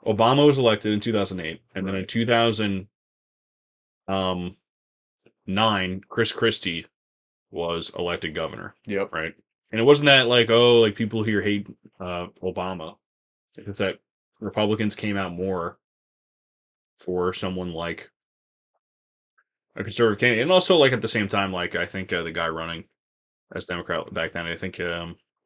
Speaker 1: Obama was elected in 2008, and then in
Speaker 2: Right.
Speaker 1: 2009, Chris Christie was elected governor,
Speaker 2: Yep.
Speaker 1: right? And it wasn't that like, oh, like people here hate Obama. It's that Republicans came out more for someone like a conservative candidate, and also like at the same time, like I think the guy running as Democrat back then, I think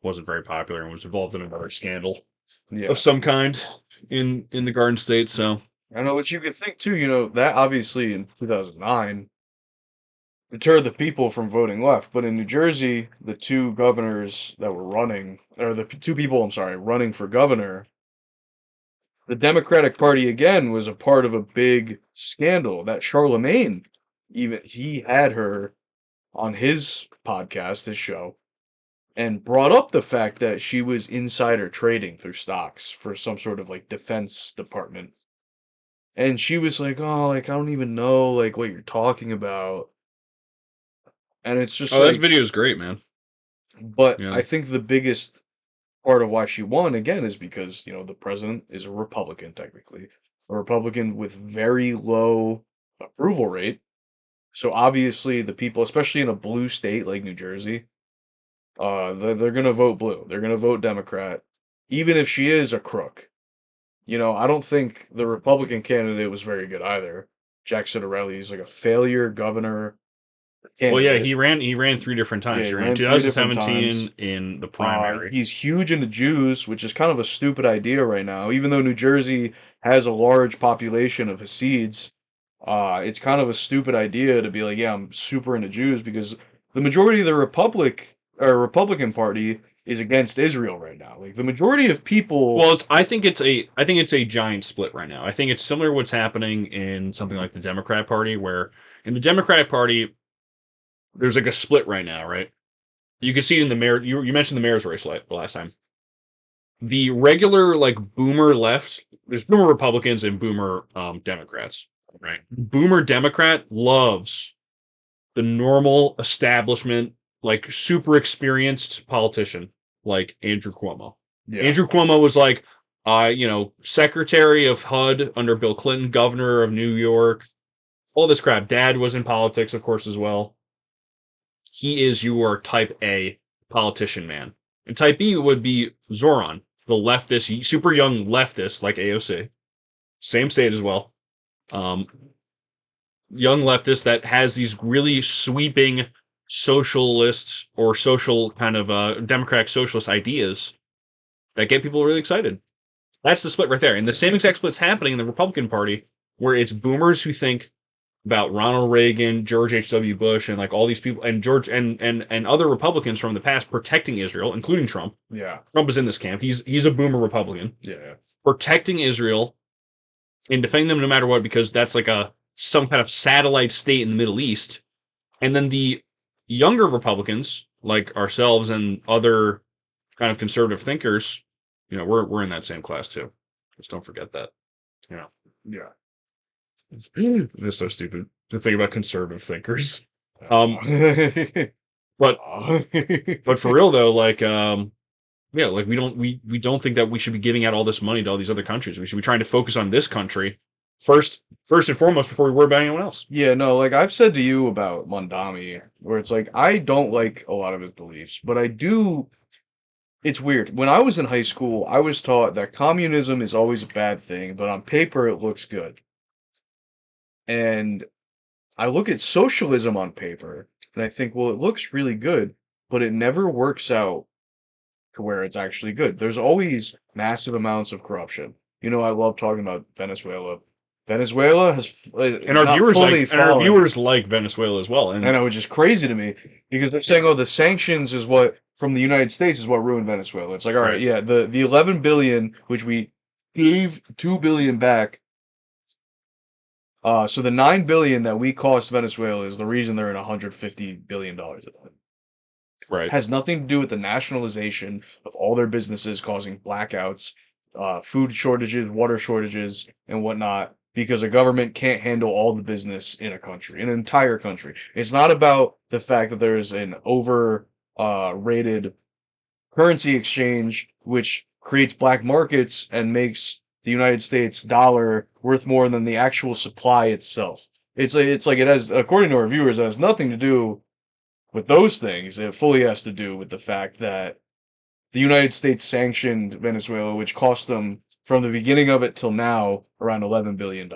Speaker 1: wasn't very popular and was involved in another scandal of
Speaker 2: Yeah.
Speaker 1: some kind in the Garden State. So
Speaker 2: I know, but you could think too, that obviously in 2009 deterred the people from voting left. But in New Jersey, the two governors that were running, or the two people, I'm sorry, running for governor, the Democratic Party again was a part of a big scandal that Charlemagne, even he had her on his podcast, his show, and brought up the fact that she was insider trading through stocks for some sort of like defense department. And she was like, "Oh, like I don't even know like what you're talking about." And it's just
Speaker 1: oh, that
Speaker 2: like,
Speaker 1: video is great, man.
Speaker 2: but
Speaker 1: You
Speaker 2: I
Speaker 1: know,
Speaker 2: think the biggest part of why she won again is because, the president is a Republican technically, a Republican with very low approval rate. So obviously the people, especially in a blue state like New Jersey, they're gonna vote blue. They're gonna vote Democrat, even if she is a crook. I don't think the Republican candidate was very good either. Jack Ciattarelli is like a failure governor
Speaker 1: well, yeah,
Speaker 2: candidate.
Speaker 1: he ran 3 different
Speaker 2: Yeah,
Speaker 1: times.
Speaker 2: he
Speaker 1: He ran in
Speaker 2: ran 3 different times.
Speaker 1: 2017 in the primary.
Speaker 2: He's huge into Jews, which is kind of a stupid idea right now. Even though New Jersey has a large population of Hasids, it's kind of a stupid idea to be like, yeah, I'm super into Jews because the majority of the Republican Party is against Israel right now. Like the majority of people,
Speaker 1: Well, I think it's a giant split right now. I think it's similar to what's happening in something like the Democrat Party, where in the Democrat Party there's like a split right now, right? You can see it in the mayor. You mentioned the mayor's race last time. The regular like boomer left, there's boomer Republicans and boomer Democrats, right? Boomer Democrat loves the normal establishment, like super experienced politician like Andrew Cuomo.
Speaker 2: yeah,
Speaker 1: Andrew Cuomo was like, Secretary of HUD under Bill Clinton, Governor of New York, all this crap. Dad was in politics, of course, as well. He is your type A politician man. And type B would be Zoran, the leftist, super young leftist like AOC. Same state as well. Um, Young leftist that has these really sweeping socialist or social kind of democratic socialist ideas that get people really excited. That's the split right there. And the same exact split's happening in the Republican Party, where it's boomers who think about Ronald Reagan, George H.W. Bush, and like all these people, and George and other Republicans from the past protecting Israel, including Trump.
Speaker 2: Yeah.
Speaker 1: Trump is in this camp. He's a boomer Republican.
Speaker 2: Yeah.
Speaker 1: Protecting Israel and defending them no matter what, because that's like some kind of satellite state in the Middle East. And then the younger Republicans, like ourselves and other kind of conservative thinkers, we're in that same class too. Just don't forget that.
Speaker 2: Yeah.
Speaker 1: It's so stupid. Just think about conservative thinkers.
Speaker 2: But
Speaker 1: But for real though, like like we don't think that we should be giving out all this money to all these other countries. We should be trying to focus on this country first and foremost before we worry about anyone else.
Speaker 2: Yeah, no, like I've said to you about Mondami, where it's like I don't like a lot of his beliefs, but I do. It's weird. When I was in high school, I was taught that communism is always a bad thing, but on paper it looks good. And I look at socialism on paper and I think, well, it looks really good, but it never works out to where it's actually good. There's always massive amounts of corruption. I love talking about Venezuela. Venezuela has
Speaker 1: And our
Speaker 2: not
Speaker 1: viewers
Speaker 2: fully fallen.
Speaker 1: like Venezuela as well. And
Speaker 2: I know, which is crazy to me because they're saying, "Oh, the sanctions is what from the United States is what ruined Venezuela." It's like, all right,
Speaker 1: Right.
Speaker 2: yeah, the 11 billion which we gave 2 billion back. So the 9 billion that we cost Venezuela is the reason they're in 150 billion dollars.
Speaker 1: right.
Speaker 2: Has nothing to do with the nationalization of all their businesses causing blackouts, food shortages, water shortages, and whatnot, because a government can't handle all the business in a country, an entire country. It's not about the fact that there's an over rated currency exchange which creates black markets and makes the United States dollar worth more than the actual supply itself. It's like it has, according to our viewers, it has nothing to do with those things. It fully has to do with the fact that the United States sanctioned Venezuela, which cost them from the beginning of it till now around $11 billion.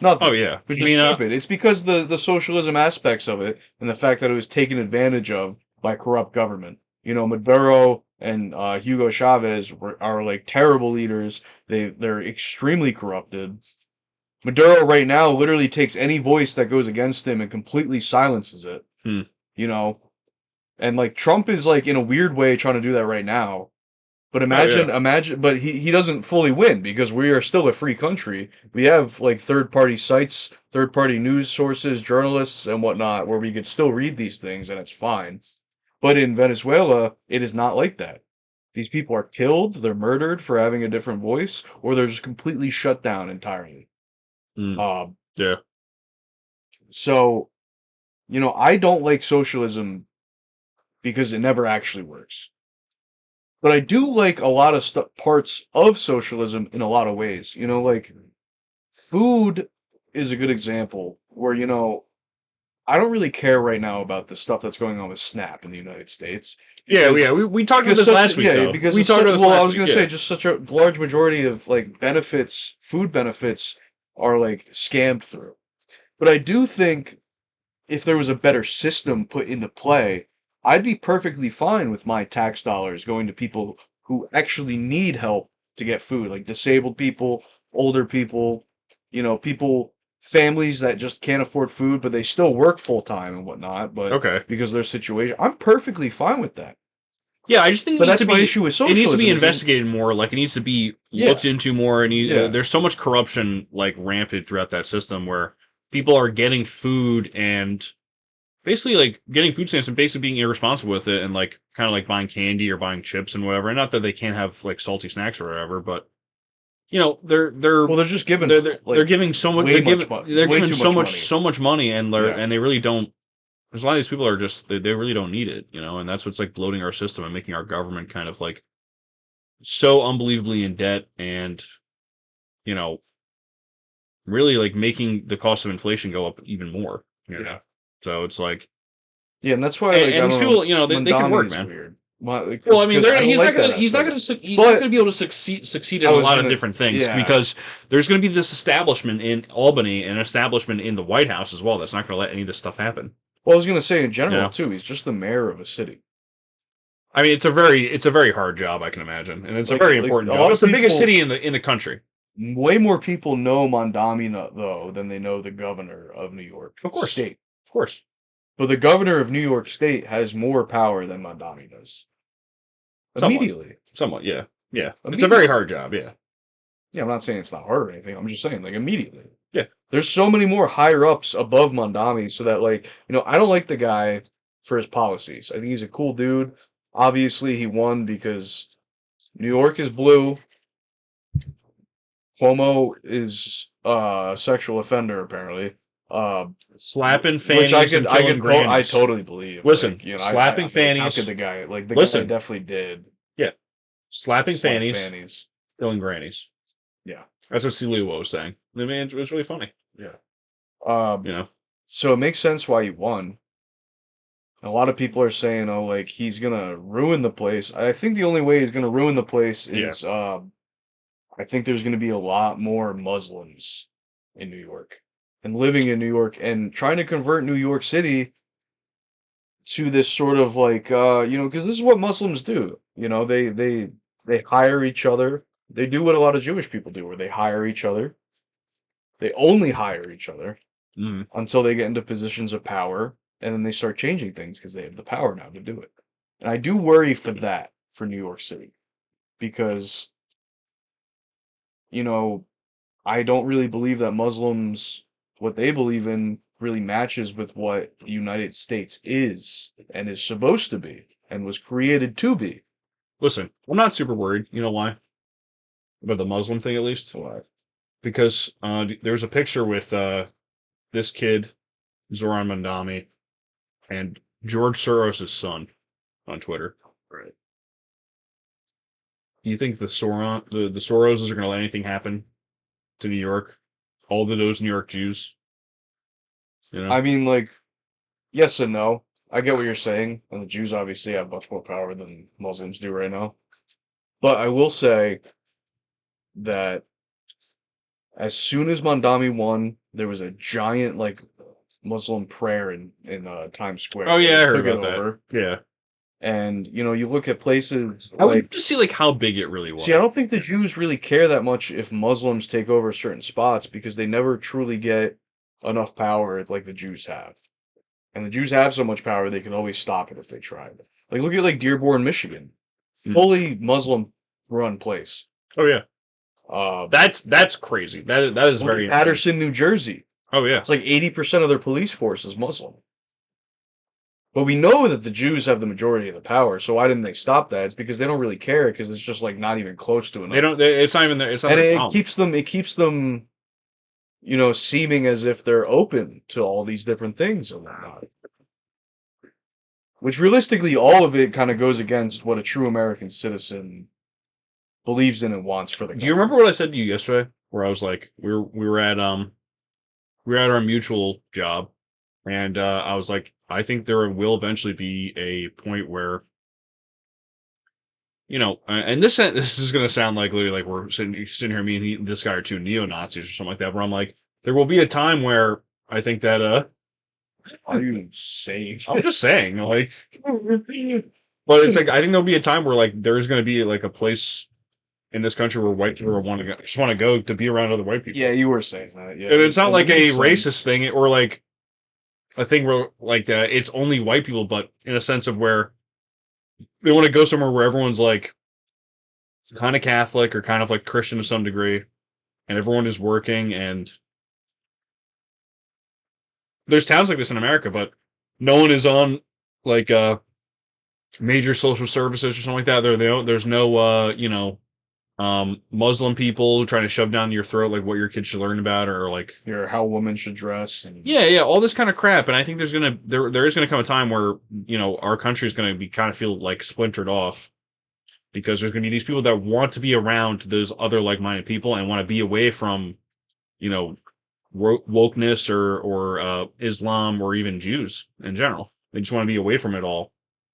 Speaker 2: Nothing.
Speaker 1: Oh yeah.
Speaker 2: Which
Speaker 1: I
Speaker 2: is
Speaker 1: mean,
Speaker 2: stupid. It's because the socialism aspects of it and the fact that it was taken advantage of by corrupt government. Maduro and Hugo Chavez are like terrible leaders. They're extremely corrupted. Maduro right now literally takes any voice that goes against him and completely silences it.
Speaker 1: Hmm.
Speaker 2: And like Trump is like in a weird way trying to do that right now. But imagine, but he doesn't fully win because we are still a free country. We have like third-party sites, third-party news sources, journalists, and whatnot, where we could still read these things and it's fine. But in Venezuela, it is not like that. These people are killed, they're murdered for having a different voice, or they're just completely shut down entirely.
Speaker 1: Yeah.
Speaker 2: So, I don't like socialism because it never actually works. But I do like a lot of parts of socialism in a lot of ways. Like food is a good example where, I don't really care right now about the stuff that's going on with SNAP in the United States.
Speaker 1: Yeah, we talked about this last week.
Speaker 2: Yeah,
Speaker 1: though.
Speaker 2: because
Speaker 1: we talked about this last
Speaker 2: I was going to
Speaker 1: week,
Speaker 2: say just such a large majority of like benefits, food benefits are like scammed through. But I do think if there was a better system put into play, I'd be perfectly fine with my tax dollars going to people who actually need help to get food, like disabled people, older people, families that just can't afford food, but they still work full time and whatnot, but
Speaker 1: Okay.
Speaker 2: because of their situation, I'm perfectly fine with that.
Speaker 1: Yeah, I just think
Speaker 2: But that's my issue with
Speaker 1: it needs to
Speaker 2: socialism,
Speaker 1: be
Speaker 2: is it-
Speaker 1: investigated more. Like it needs to be
Speaker 2: Yeah.
Speaker 1: looked into more. And
Speaker 2: Yeah.
Speaker 1: there's so much corruption like rampant throughout that system where people are getting food and basically like getting food stamps and basically being irresponsible with it and like kind of like buying candy or buying chips and whatever. And not that they can't have like salty snacks or whatever, but they're
Speaker 2: Well, they're just giving
Speaker 1: they're giving so much
Speaker 2: way
Speaker 1: they're
Speaker 2: much
Speaker 1: giving,
Speaker 2: mo-
Speaker 1: they're
Speaker 2: way
Speaker 1: giving
Speaker 2: too
Speaker 1: so
Speaker 2: much
Speaker 1: much
Speaker 2: money.
Speaker 1: so much money and
Speaker 2: Yeah.
Speaker 1: and they really don't. There's a lot of these people are just they really don't need it, and that's what's like bloating our system and making our government kind of like so unbelievably in debt and really like making the cost of inflation go up even more.
Speaker 2: Yeah.
Speaker 1: So it's like
Speaker 2: Yeah, and that's why
Speaker 1: and,
Speaker 2: like,
Speaker 1: and
Speaker 2: I
Speaker 1: these
Speaker 2: don't
Speaker 1: people,
Speaker 2: know,
Speaker 1: they can work,
Speaker 2: Mondami's
Speaker 1: man.
Speaker 2: weird.
Speaker 1: Well, I mean, he's not gonna he's not
Speaker 2: But-
Speaker 1: gonna be able to succeed in
Speaker 2: I
Speaker 1: a
Speaker 2: was
Speaker 1: lot of
Speaker 2: gonna-
Speaker 1: different things
Speaker 2: yeah.
Speaker 1: because there's gonna be this establishment in Albany and an establishment in the White House as well that's not gonna let any of this stuff happen.
Speaker 2: Well, I was gonna say in general
Speaker 1: Yeah.
Speaker 2: too, he's just the mayor of a city.
Speaker 1: I mean, it's a very hard job, I can imagine, and it's a very
Speaker 2: Like,
Speaker 1: important
Speaker 2: a lot
Speaker 1: job.
Speaker 2: of
Speaker 1: It's the biggest
Speaker 2: people-
Speaker 1: city in the country.
Speaker 2: way more people know Mondami though than they know the governor of New York
Speaker 1: Of course,
Speaker 2: State.
Speaker 1: of course,
Speaker 2: But the governor of New York State has more power than Mondami does.
Speaker 1: somewhat,
Speaker 2: Immediately.
Speaker 1: somewhat, yeah, yeah. It's a very
Speaker 2: Immediately.
Speaker 1: hard job, yeah,
Speaker 2: Yeah, I'm not saying it's not hard or anything. I'm just saying, like, immediately.
Speaker 1: yeah.
Speaker 2: There's so many more higher ups above Mondami, so that, like, I don't like the guy for his policies. I think he's a cool dude. Obviously, he won because New York is blue. Cuomo is a sexual offender, apparently. Uh,
Speaker 1: Slapping
Speaker 2: which
Speaker 1: fannies and killing
Speaker 2: I
Speaker 1: grannies.
Speaker 2: totally believe.
Speaker 1: Listen,
Speaker 2: Like,
Speaker 1: slapping
Speaker 2: like, how could
Speaker 1: fannies.
Speaker 2: the guy, like, the guy
Speaker 1: Listen,
Speaker 2: definitely did
Speaker 1: yeah, slapping
Speaker 2: slap
Speaker 1: fannies,
Speaker 2: fannies.
Speaker 1: killing grannies.
Speaker 2: Yeah,
Speaker 1: That's what Celia was saying. I mean, it was really funny.
Speaker 2: yeah.
Speaker 1: You know,
Speaker 2: So it makes sense why he won. A lot of people are saying, "Oh, like he's gonna ruin the place." I think the only way he's gonna ruin the place
Speaker 1: Yeah.
Speaker 2: is, I think there's gonna be a lot more Muslims in New York and living in New York and trying to convert New York City to this sort of like, because this is what Muslims do. They hire each other. They do what a lot of Jewish people do, where they hire each other. They only hire each other
Speaker 1: mm.
Speaker 2: until they get into positions of power, and then they start changing things because they have the power now to do it. And I do worry for that for New York City because, you know, I don't really believe that Muslims, what they believe in, really matches with what the United States is and is supposed to be and was created to be.
Speaker 1: Listen, I'm not super worried. You know why? About the Muslim thing, at least,
Speaker 2: What?
Speaker 1: because there's a picture with this kid, Zoran Mandami, and George Soros' son on Twitter.
Speaker 2: Right.
Speaker 1: Do you think the Soroses are going to let anything happen to New York? All of those New York Jews, you know?
Speaker 2: I mean, like, yes and no. I get what you're saying, and the Jews obviously have much more power than Muslims do right now. But I will say that as soon as Mondami won, there was a giant like Muslim prayer in Times Square.
Speaker 1: Oh yeah, I heard
Speaker 2: Took it
Speaker 1: about that.
Speaker 2: over,
Speaker 1: Yeah,
Speaker 2: and you look at places
Speaker 1: I would
Speaker 2: like.
Speaker 1: just see like how big it really was.
Speaker 2: See, I don't think the Jews really care that much if Muslims take over certain spots because they never truly get enough power like the Jews have. And the Jews have so much power they can always stop it if they tried. Like look at like Dearborn, Michigan. Fully Muslim run place.
Speaker 1: Oh yeah,
Speaker 2: Uh
Speaker 1: that's crazy. That is
Speaker 2: look
Speaker 1: very
Speaker 2: at Patterson, New Jersey.
Speaker 1: Oh yeah,
Speaker 2: It's like 80% of their police force is Muslim. But we know that the Jews have the majority of the power, so why didn't they stop that? It's because they don't really care because it's just like not even close to enough.
Speaker 1: they don't. It's not even. It's not
Speaker 2: And
Speaker 1: their
Speaker 2: it
Speaker 1: problem.
Speaker 2: keeps them seeming as if they're open to all these different things and whatnot. Which realistically, all of it kind of goes against what a true American citizen believes in and wants for the
Speaker 1: Do you remember what I said to you yesterday? Where I was like, we were at our mutual job, and I was like, I think there will eventually be a point where, and this is going to sound like literally like we're sitting here, me and this guy are two neo Nazis or something like that. Where I'm like, there will be a time where I think that
Speaker 2: Are you insane?
Speaker 1: I'm just saying, like, but it's like I think there'll be a time where like there is going to be like a place in this country where white people just want to go to be around other white people.
Speaker 2: Yeah, you were saying that. Yeah,
Speaker 1: And it's not like a
Speaker 2: makes
Speaker 1: racist
Speaker 2: sense.
Speaker 1: thing or like a thing where like it's only white people, but in a sense of where they want to go somewhere where everyone's like kind of Catholic or kind of like Christian to some degree, and everyone is working. And there's towns like this in America, but no one is on like major social services or something like that. There's no Muslim people trying to shove down your throat like what your kids should learn about or like
Speaker 2: How women should dress and
Speaker 1: yeah, all this kind of crap. And I think there is gonna come a time where our country is gonna be kind of feel like splintered off because there's gonna be these people that want to be around those other like-minded people and want to be away from you know wokeness or Islam or even Jews in general. They just want to be away from it all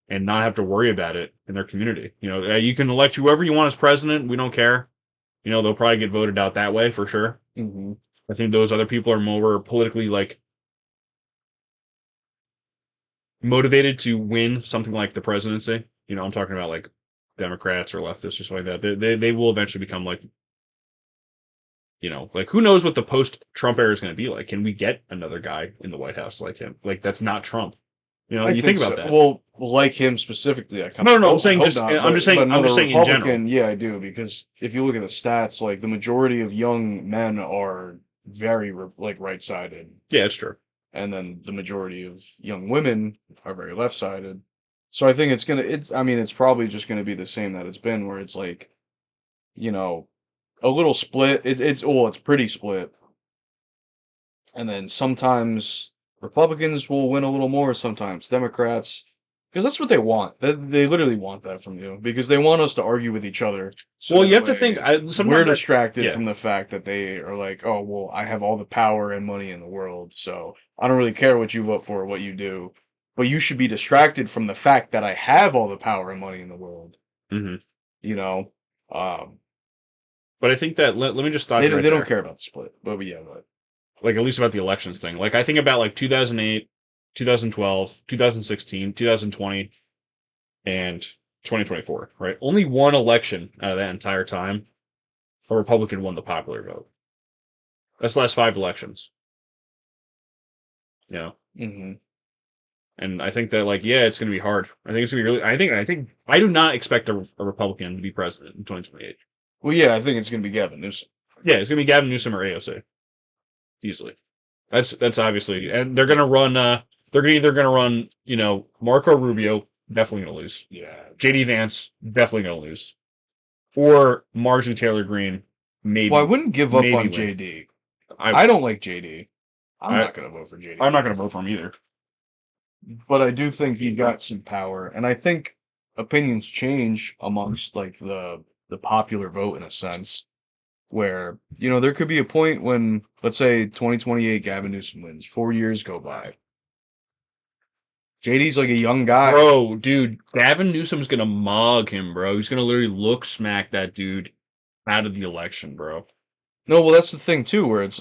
Speaker 1: and not have to worry about it in their community. You can elect whoever you want as president. We don't care. They'll probably get voted out that way for sure.
Speaker 2: Mhm.
Speaker 1: I think those other people are more politically like motivated to win something like the presidency. I'm talking about like Democrats or leftists or something like that. They will eventually become like like who knows what the post-Trump era is going to be like? Can we get another guy in the White House like him? Like that's not Trump.
Speaker 2: I
Speaker 1: You think
Speaker 2: think
Speaker 1: about
Speaker 2: so.
Speaker 1: that.
Speaker 2: Well, like him specifically, I kind
Speaker 1: No,
Speaker 2: of
Speaker 1: no, no. I'm
Speaker 2: hope, I
Speaker 1: saying
Speaker 2: hope
Speaker 1: just.
Speaker 2: not.
Speaker 1: I'm just
Speaker 2: But
Speaker 1: saying. I'm
Speaker 2: another
Speaker 1: just saying in general.
Speaker 2: Republican, yeah, I do, because if you look at the stats, like the majority of young men are very like right-sided,
Speaker 1: Yeah, it's true.
Speaker 2: and then the majority of young women are very left-sided. So I think I mean, it's probably just gonna be the same that it's been, where it's like, you know, a little split. It's pretty split, and then sometimes Republicans will win a little more, sometimes Democrats, because that's what they want. They literally want that from you because they want us to argue with each other. So
Speaker 1: Well, you
Speaker 2: that
Speaker 1: have to think.
Speaker 2: way we're
Speaker 1: Sometimes
Speaker 2: distracted
Speaker 1: yeah.
Speaker 2: from the fact that they are like, oh, well, I have all the power and money in the world, so I don't really care what you vote for or what you do. But you should be distracted from the fact that I have all the power and money in the world.
Speaker 1: Hmm.
Speaker 2: You know, um,
Speaker 1: But I think that let me just stop you right
Speaker 2: they don't
Speaker 1: there.
Speaker 2: care about the split. But yeah, but
Speaker 1: Like at least about the elections thing. Like I think about like 2008, 2012, 2016, 2020, and 2024. Right? Only one election out of that entire time, a Republican won the popular vote. That's the last 5 elections. You know.
Speaker 2: hmm
Speaker 1: And I think that like yeah, it's gonna be hard. I think it's gonna be really. I think I do not expect a Republican to be president in 2028.
Speaker 2: Well, yeah, I think it's gonna be Gavin Newsom.
Speaker 1: Yeah, it's gonna be Gavin Newsom or AOC easily. That's obviously, and they're gonna run. They're either gonna run. Marco Rubio definitely gonna lose.
Speaker 2: Yeah.
Speaker 1: JD Vance definitely gonna lose, or Marjorie Taylor Greene maybe.
Speaker 2: Well, I wouldn't give up
Speaker 1: maybe
Speaker 2: on
Speaker 1: win.
Speaker 2: JD.
Speaker 1: I
Speaker 2: I don't like JD. I'm
Speaker 1: I
Speaker 2: not gonna vote for JD.
Speaker 1: I'm not gonna vote for him either.
Speaker 2: But I do think he's got some power, and I think opinions change amongst like the popular vote in a sense, where there could be a point when, let's say, 2028 Gavin Newsom wins, 4 years go by. JD's like a young guy.
Speaker 1: Bro, dude, Gavin Newsom's gonna mog him, bro. He's gonna literally look smack that dude out of the election, bro.
Speaker 2: No, well, that's the thing too, where it's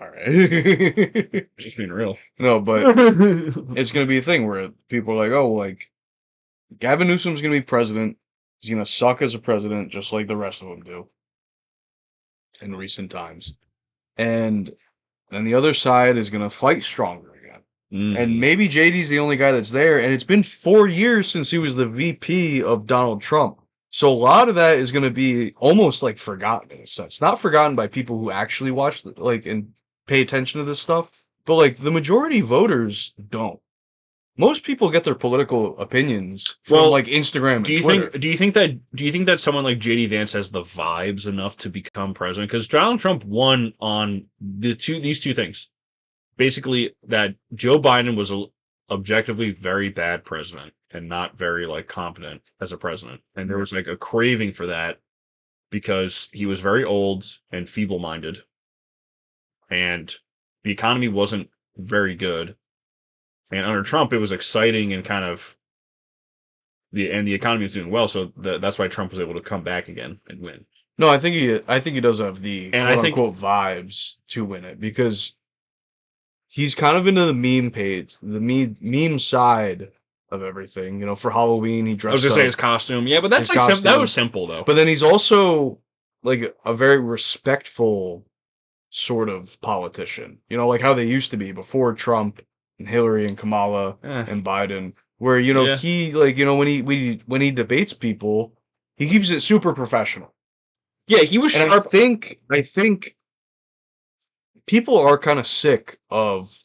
Speaker 2: all right.
Speaker 1: Just being real.
Speaker 2: No, but it's gonna be a thing where people are like, oh, like Gavin Newsom's gonna be president. He's gonna suck as a president, just like the rest of them do in recent times. And then the other side is gonna fight stronger again. And maybe JD's the only guy that's there. And it's been 4 years since he was the VP of Donald Trump. So a lot of that is going to be almost like forgotten in a sense. Not forgotten by people who actually watch and pay attention to this stuff, but like the majority voters don't. Most people get their political opinions from like Instagram and Twitter.
Speaker 1: Do you think that someone like JD Vance has the vibes enough to become president? Because Donald Trump won on these two things. Basically, that Joe Biden was a objectively very bad president and not very like competent as a president, and there was like a craving for that because he was very old and feeble-minded, and the economy wasn't very good. And under Trump, it was exciting and kind of the economy was doing well, so that's why Trump was able to come back again and win.
Speaker 2: No, I think he does have the
Speaker 1: And
Speaker 2: quote unquote vibes to win it because he's kind of into the meme page, the meme side of everything. For Halloween he dressed
Speaker 1: I was gonna say his costume, yeah, but that's like that was simple though.
Speaker 2: But then he's also like a very respectful sort of politician. Like how they used to be before Trump and Hillary and Kamala and Biden, where he like when he debates people, he keeps it super professional.
Speaker 1: Yeah, he was sharp.
Speaker 2: I think people are kind of sick of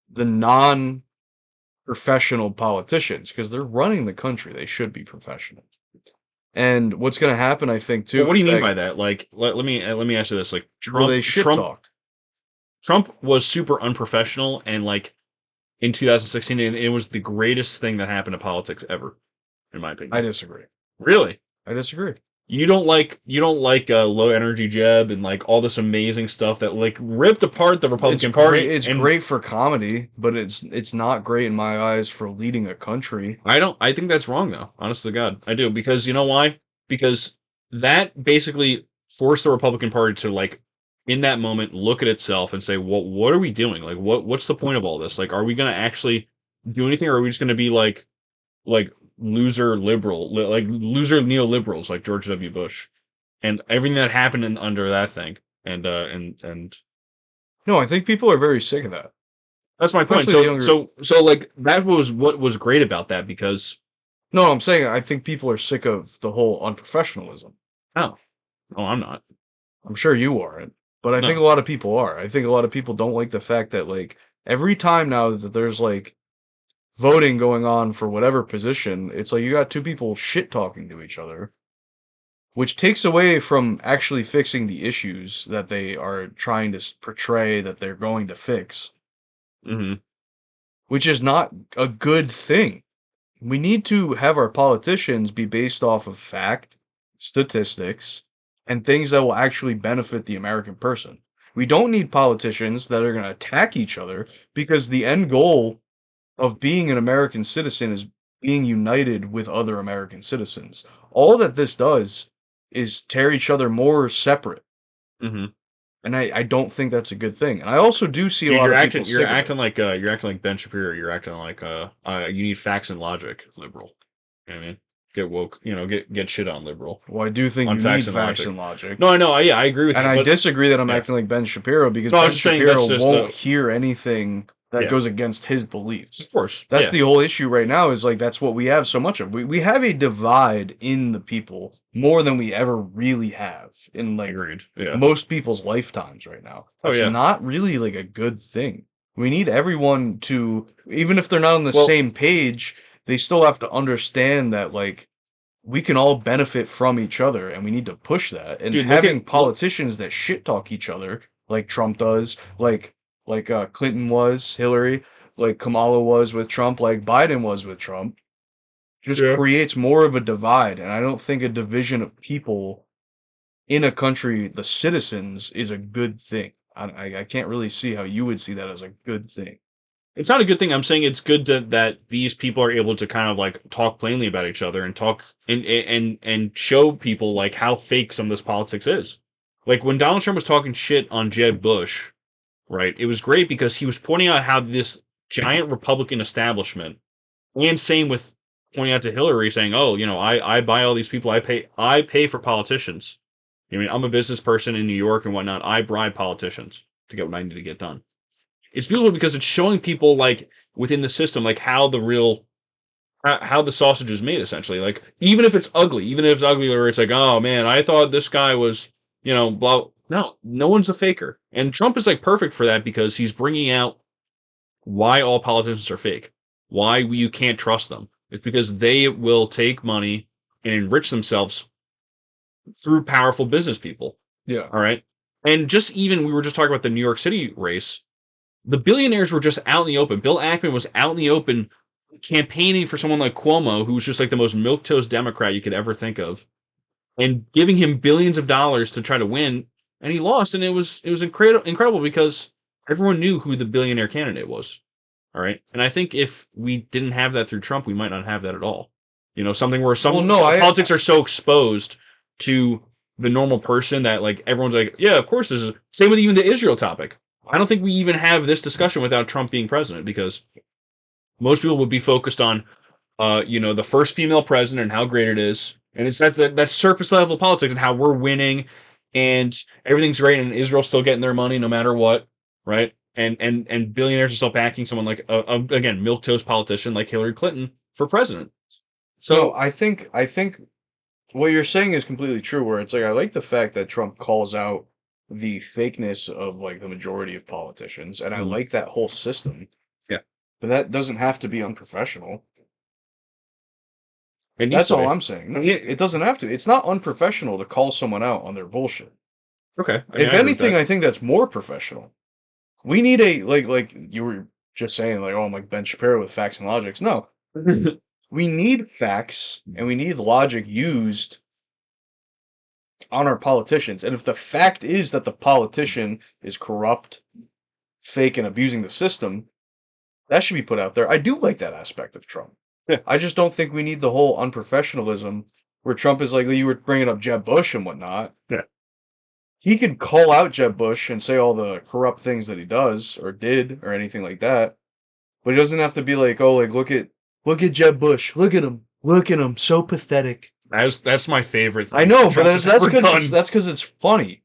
Speaker 2: the non-professional politicians because they're running the country. They should be professional. And what's going to happen, I think, too.
Speaker 1: Well, what do you mean by that? Like, let me ask you this: like, Trump was super unprofessional, and like in 2016, it was the greatest thing that happened to politics ever, in my opinion.
Speaker 2: I disagree.
Speaker 1: Really?
Speaker 2: I disagree.
Speaker 1: You don't like Low Energy Jeb and like all this amazing stuff that like ripped apart the Republican Party.
Speaker 2: It's great for comedy, but it's not great in my eyes for leading a country.
Speaker 1: I think that's wrong though. Honest to God, I do, because you know why? Because that basically forced the Republican Party to like in that moment look at itself and say, what are we doing? Like what's the point of all this? Like, are we going to actually do anything, or are we just going to be like loser neoliberals like George W. Bush? and everything that happened under that thing, and
Speaker 2: No, I think people are very sick of that,
Speaker 1: that's my point.
Speaker 2: especially the
Speaker 1: So
Speaker 2: younger.
Speaker 1: so like that was what was great about that because
Speaker 2: No, I'm saying I think people are sick of the whole unprofessionalism.
Speaker 1: oh I'm not
Speaker 2: I'm sure you aren't, but I think a
Speaker 1: no
Speaker 2: lot of people are. I think a lot of people don't like the fact that like every time now that there's like voting going on for whatever position, it's like you got two people shit talking to each other, which takes away from actually fixing the issues that they are trying to portray that they're going to fix,
Speaker 1: hmm
Speaker 2: which is not a good thing. We need to have our politicians be based off of fact, statistics, and things that will actually benefit the American person. We don't need politicians that are going to attack each other because the end goal of being an American citizen is being united with other American citizens. All that this does is tear each other more separate.
Speaker 1: hmm
Speaker 2: And I don't think that's a good thing. And I also do see a lot of people
Speaker 1: you're
Speaker 2: sick of it.
Speaker 1: acting like Ben Shapiro. You're acting like you need facts and logic, liberal. You know what I mean? Get woke. You know, get shit on liberal
Speaker 2: Well, I do think
Speaker 1: on
Speaker 2: you need
Speaker 1: facts and
Speaker 2: facts
Speaker 1: logic.
Speaker 2: and logic.
Speaker 1: No, I know. Yeah, I agree with
Speaker 2: And
Speaker 1: you.
Speaker 2: I
Speaker 1: But
Speaker 2: disagree that I'm
Speaker 1: yeah,
Speaker 2: acting like Ben Shapiro because
Speaker 1: no, I
Speaker 2: Ben
Speaker 1: was just saying
Speaker 2: Shapiro
Speaker 1: that's just
Speaker 2: won't
Speaker 1: the
Speaker 2: hear anything that
Speaker 1: yeah,
Speaker 2: goes against his beliefs.
Speaker 1: of course,
Speaker 2: That's
Speaker 1: yeah,
Speaker 2: the whole issue right now is like that's what we have so much of. We have a divide in the people more than we ever really have in like
Speaker 1: agreed. Yeah.
Speaker 2: most people's lifetimes right now.
Speaker 1: Oh
Speaker 2: That's
Speaker 1: yeah.
Speaker 2: not really like a good thing. We need everyone to, even if they're not on the
Speaker 1: Well,
Speaker 2: same page, they still have to understand that like we can all benefit from each other and we need to push that. And
Speaker 1: dude,
Speaker 2: having politicians that shit talk each other like Trump does, like Clinton was, Hillary, like Kamala was with Trump, like Biden was with Trump, just
Speaker 1: yeah.
Speaker 2: creates more of a divide. And I don't think a division of people in a country, the citizens, is a good thing. I can't really see how you would see that as a good thing.
Speaker 1: It's not a good thing. I'm saying it's good that these people are able to kind of like talk plainly about each other and talk and show people like how fake some of this politics is. Like when Donald Trump was talking shit on Jeb Bush, right? It was great because he was pointing out how this giant Republican establishment, and same with pointing out to Hillary, saying, "Oh, you know, I buy all these people. I pay for politicians. I mean, I'm a business person in New York and whatnot. I bribe politicians to get what I need to get done." It's beautiful because it's showing people like within the system like how the real how the sausage is made essentially. Like even if it's ugly, even if it's ugly or it's like, oh man, I thought this guy was, you know, blah. No, no one's a faker, and Trump is like perfect for that because he's bringing out why all politicians are fake, why you can't trust them. It's because they will take money and enrich themselves through powerful business people.
Speaker 2: Yeah.
Speaker 1: All right, and just even we were just talking about the New York City race. The billionaires were just out in the open. Bill Ackman was out in the open campaigning for someone like Cuomo, who was just like the most milquetoast Democrat you could ever think of, and giving him billions of dollars to try to win, and he lost. And it was incredible because everyone knew who the billionaire candidate was. All right, and I think if we didn't have that through Trump, we might not have that at all. You know, something where
Speaker 2: Well, no,
Speaker 1: some politics are so exposed to the normal person that like everyone's like, yeah, of course this is same with even the Israel topic. I don't think we even have this discussion without Trump being president because most people would be focused on, you know, the first female president and how great it is, and it's that surface level politics and how we're winning, and everything's great, and Israel's still getting their money no matter what, right? And billionaires are still backing someone like again milquetoast politician like Hillary Clinton for president.
Speaker 2: No,
Speaker 1: So
Speaker 2: I think what you're saying is completely true. Where it's like I like the fact that Trump calls out the fakeness of like the majority of politicians, and I
Speaker 1: Mhm.
Speaker 2: like that whole system.
Speaker 1: Yeah,
Speaker 2: But that doesn't have to be unprofessional.
Speaker 1: it needs
Speaker 2: That's
Speaker 1: to
Speaker 2: all
Speaker 1: be.
Speaker 2: I'm saying. No,
Speaker 1: Yeah,
Speaker 2: it doesn't have to. It's not unprofessional to call someone out on their bullshit.
Speaker 1: okay, I mean,
Speaker 2: If
Speaker 1: I agree with
Speaker 2: anything,
Speaker 1: that.
Speaker 2: I think that's more professional. We need a like you were just saying like oh I'm like Ben Shapiro with facts and logics. No, we need facts and we need logic used on our politicians. And if the fact is that the politician is corrupt, fake, and abusing the system, that should be put out there. I do like that aspect of Trump.
Speaker 1: Yeah.
Speaker 2: I just don't think we need the whole unprofessionalism where Trump is like, you were bringing up Jeb Bush and whatnot.
Speaker 1: Yeah.
Speaker 2: He could call out Jeb Bush and say all the corrupt things that he does or did or anything like that. But he doesn't have to be like, oh, like look at Jeb Bush, look at him, so pathetic.
Speaker 1: That's my favorite thing.
Speaker 2: I know, but
Speaker 1: Trump has ever done.
Speaker 2: that's because it's funny.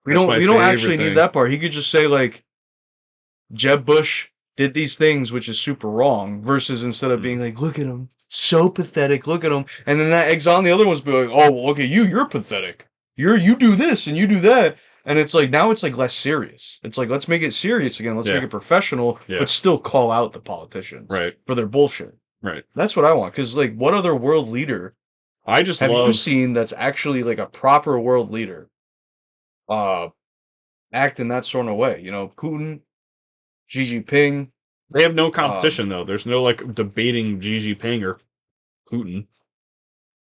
Speaker 1: That's my
Speaker 2: We don't
Speaker 1: favorite
Speaker 2: actually need
Speaker 1: thing.
Speaker 2: that part. He could just say like Jeb Bush did these things, which is super wrong, versus instead of being like, look at him, so pathetic, look at him, and then that eggs on the other ones be like, oh, well, look at you, you're pathetic. You do this and you do that. And it's like now it's like less serious. It's like let's make it serious again. Let's
Speaker 1: Yeah.
Speaker 2: make it professional,
Speaker 1: Yeah.
Speaker 2: but still call out the politicians
Speaker 1: Right.
Speaker 2: for their bullshit.
Speaker 1: Right.
Speaker 2: That's what I want. Because like, what other world leader
Speaker 1: I just
Speaker 2: have you
Speaker 1: love.
Speaker 2: seen that's actually like a proper world leader? Act in that sort of way. You know, Putin, Xi Jinping.
Speaker 1: They have no competition though. There's no like debating Xi Jinping or Putin.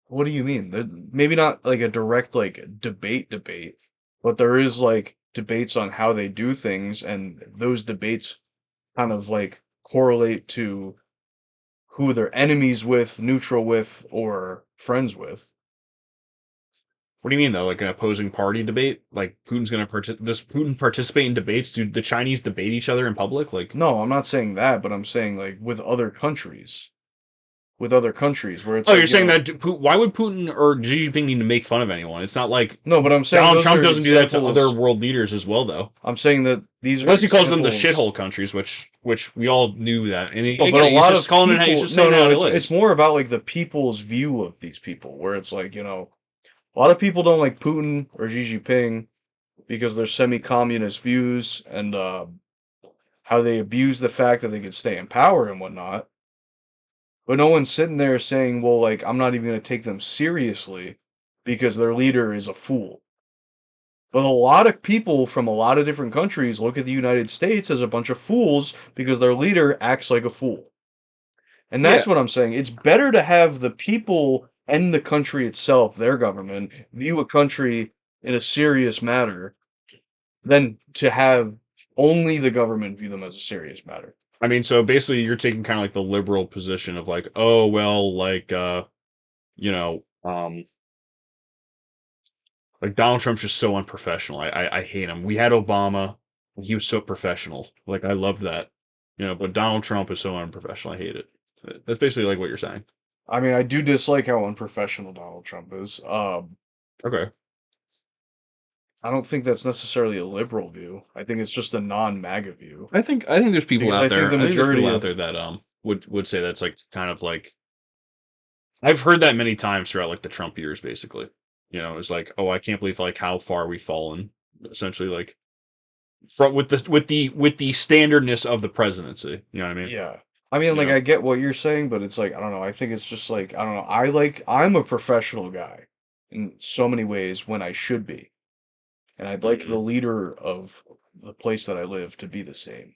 Speaker 2: What do you mean? Maybe not like a direct like debate, but there is like debates on how they do things, and those debates kind of like correlate to who they're enemies with, neutral with, or friends with.
Speaker 1: What do you mean though? Like an opposing party debate? Like Putin's gonna does Putin participate in debates? Do the Chinese debate each other in public? Like,
Speaker 2: No, I'm not saying that, but I'm saying like with other countries. With other countries where it's
Speaker 1: oh,
Speaker 2: like,
Speaker 1: you're saying
Speaker 2: know,
Speaker 1: that? Why would Putin or Xi Jinping need to make fun of anyone? It's not like
Speaker 2: no, but I'm saying
Speaker 1: Donald
Speaker 2: those
Speaker 1: Trump
Speaker 2: are
Speaker 1: doesn't do that to
Speaker 2: examples-
Speaker 1: other world leaders as well, though.
Speaker 2: I'm saying that these are
Speaker 1: Unless he calls them the
Speaker 2: examples-
Speaker 1: shithole countries, which we all knew that. And
Speaker 2: But
Speaker 1: again,
Speaker 2: a
Speaker 1: he's
Speaker 2: lot
Speaker 1: just
Speaker 2: of
Speaker 1: calling
Speaker 2: people,
Speaker 1: it. He's just saying
Speaker 2: no,
Speaker 1: how it
Speaker 2: it's
Speaker 1: is.
Speaker 2: more about like the people's view of these people, where it's like, you know, a lot of people don't like Putin or Xi Jinping because they're semi-communist views and how they abuse the fact that they could stay in power and whatnot. But no one's sitting there saying, well, like, I'm not even going to take them seriously because their leader is a fool. But a lot of people from a lot of different countries look at the United States as a bunch of fools because their leader acts like a fool. And that's what I'm saying. It's better to have the people and the country itself, their government, view a country in a serious matter than to have only the government view them as a serious matter.
Speaker 1: I mean, so basically, you're taking kind of like the liberal position of like, oh well, like you know, like Donald Trump's just so unprofessional. I hate him. We had Obama. He was so professional. Like I loved that. You know, but Donald Trump is so unprofessional. I hate it. That's basically like what you're saying.
Speaker 2: I mean, I do dislike how unprofessional Donald Trump is.
Speaker 1: Okay.
Speaker 2: I don't think that's necessarily a liberal view. I think it's just a non-MAGA view.
Speaker 1: I think there's people
Speaker 2: Because
Speaker 1: out
Speaker 2: I
Speaker 1: there.
Speaker 2: think the
Speaker 1: I think there's
Speaker 2: majority
Speaker 1: people out
Speaker 2: of-
Speaker 1: there that would say that's like kind of like I've heard that many times throughout like the Trump years, basically. You know, it's like, oh, I can't believe like how far we've fallen. Essentially, like from with the standardness of the presidency. You know what I mean?
Speaker 2: Yeah. I mean, like,
Speaker 1: Yeah.
Speaker 2: I get what you're saying, but it's like, I don't know. I think it's just like, I don't know. I'm a professional guy in so many ways when I should be. And I'd like the leader of the place that I live to be the same.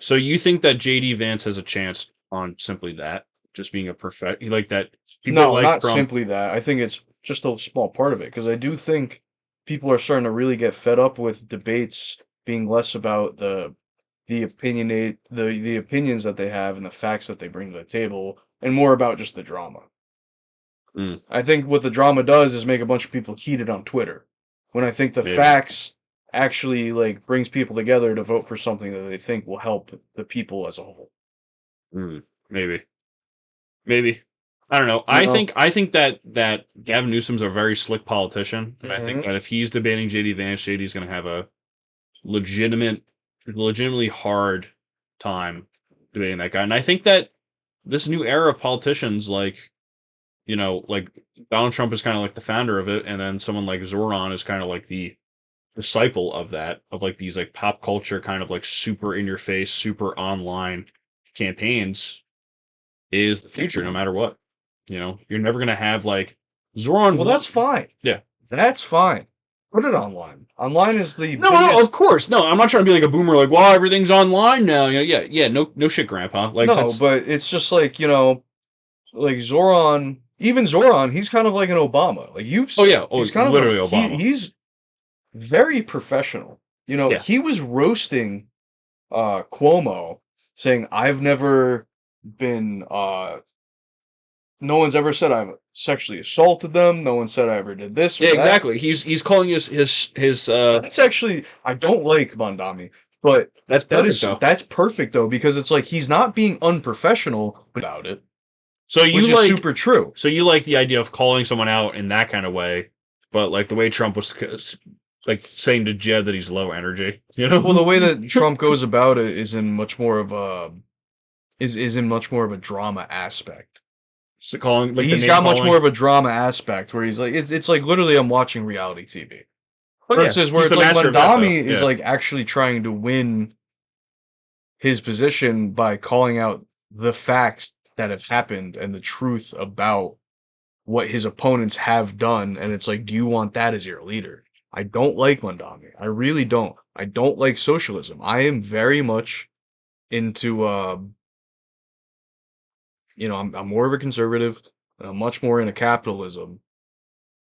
Speaker 1: So you think that JD Vance has a chance on simply that, just being a like that? People
Speaker 2: No,
Speaker 1: like
Speaker 2: not
Speaker 1: from
Speaker 2: simply that. I think it's just a small part of it because I do think people are starting to really get fed up with debates being less about the opinions that they have and the facts that they bring to the table, and more about just the drama.
Speaker 1: Mm.
Speaker 2: I think what the drama does is make a bunch of people heated on Twitter. When I think the
Speaker 1: Maybe.
Speaker 2: facts actually like brings people together to vote for something that they think will help the people as a whole.
Speaker 1: Maybe. I don't know.
Speaker 2: You know?
Speaker 1: I think that Gavin Newsom's a very slick politician, and I think
Speaker 2: Mhm.
Speaker 1: that if he's debating JD Vance, JD's going to have a legitimately hard time debating that guy. And I think that this new era of politicians, like, you know, like Donald Trump is kind of like the founder of it, and then someone like Zoran is kind of like the disciple of that, of like these like pop culture kind of like super in your face, super online campaigns is the future no matter what. You know, you're never going to have like Zoran.
Speaker 2: Well, that's fine.
Speaker 1: Yeah.
Speaker 2: That's fine. Put it online. Online is the
Speaker 1: No, of course. No, I'm not trying to be like a boomer, like, well, everything's online now. You know, yeah, no shit, grandpa. Like,
Speaker 2: no,
Speaker 1: that's,
Speaker 2: but it's just like, you know, like Zoran, even Zoran, he's kind of like an Obama. Like you've
Speaker 1: oh yeah,
Speaker 2: he's kind
Speaker 1: literally
Speaker 2: of
Speaker 1: Obama.
Speaker 2: he's very professional. You know,
Speaker 1: Yeah.
Speaker 2: he was roasting Cuomo, saying, I've never been no one's ever said I've sexually assaulted them. No one said I ever did this. Or
Speaker 1: Yeah,
Speaker 2: that."
Speaker 1: exactly. He's calling his
Speaker 2: That's actually I don't like Mondami, but
Speaker 1: that's perfect though.
Speaker 2: that's perfect though because it's like he's not being unprofessional about it.
Speaker 1: So you
Speaker 2: which is
Speaker 1: like
Speaker 2: super true.
Speaker 1: so you like the idea of calling someone out in that kind of way, but like the way Trump was like saying to Jeb that he's low energy, you know?
Speaker 2: Well, the way that Trump goes about it is in much more of a is in much more of a drama aspect.
Speaker 1: So calling like the
Speaker 2: He's
Speaker 1: name
Speaker 2: got much
Speaker 1: calling.
Speaker 2: more of a drama aspect where he's like it's like literally I'm watching reality TV.
Speaker 1: Oh, yeah.
Speaker 2: Versus where
Speaker 1: He's
Speaker 2: it's
Speaker 1: the
Speaker 2: like
Speaker 1: master of that, though.
Speaker 2: Mandami is
Speaker 1: Yeah.
Speaker 2: like actually trying to win his position by calling out the facts that have happened and the truth about what his opponents have done. And it's like, do you want that as your leader? I don't like Mandami. I really don't. I don't like socialism. I am very much into I'm more of a conservative and I'm much more into capitalism.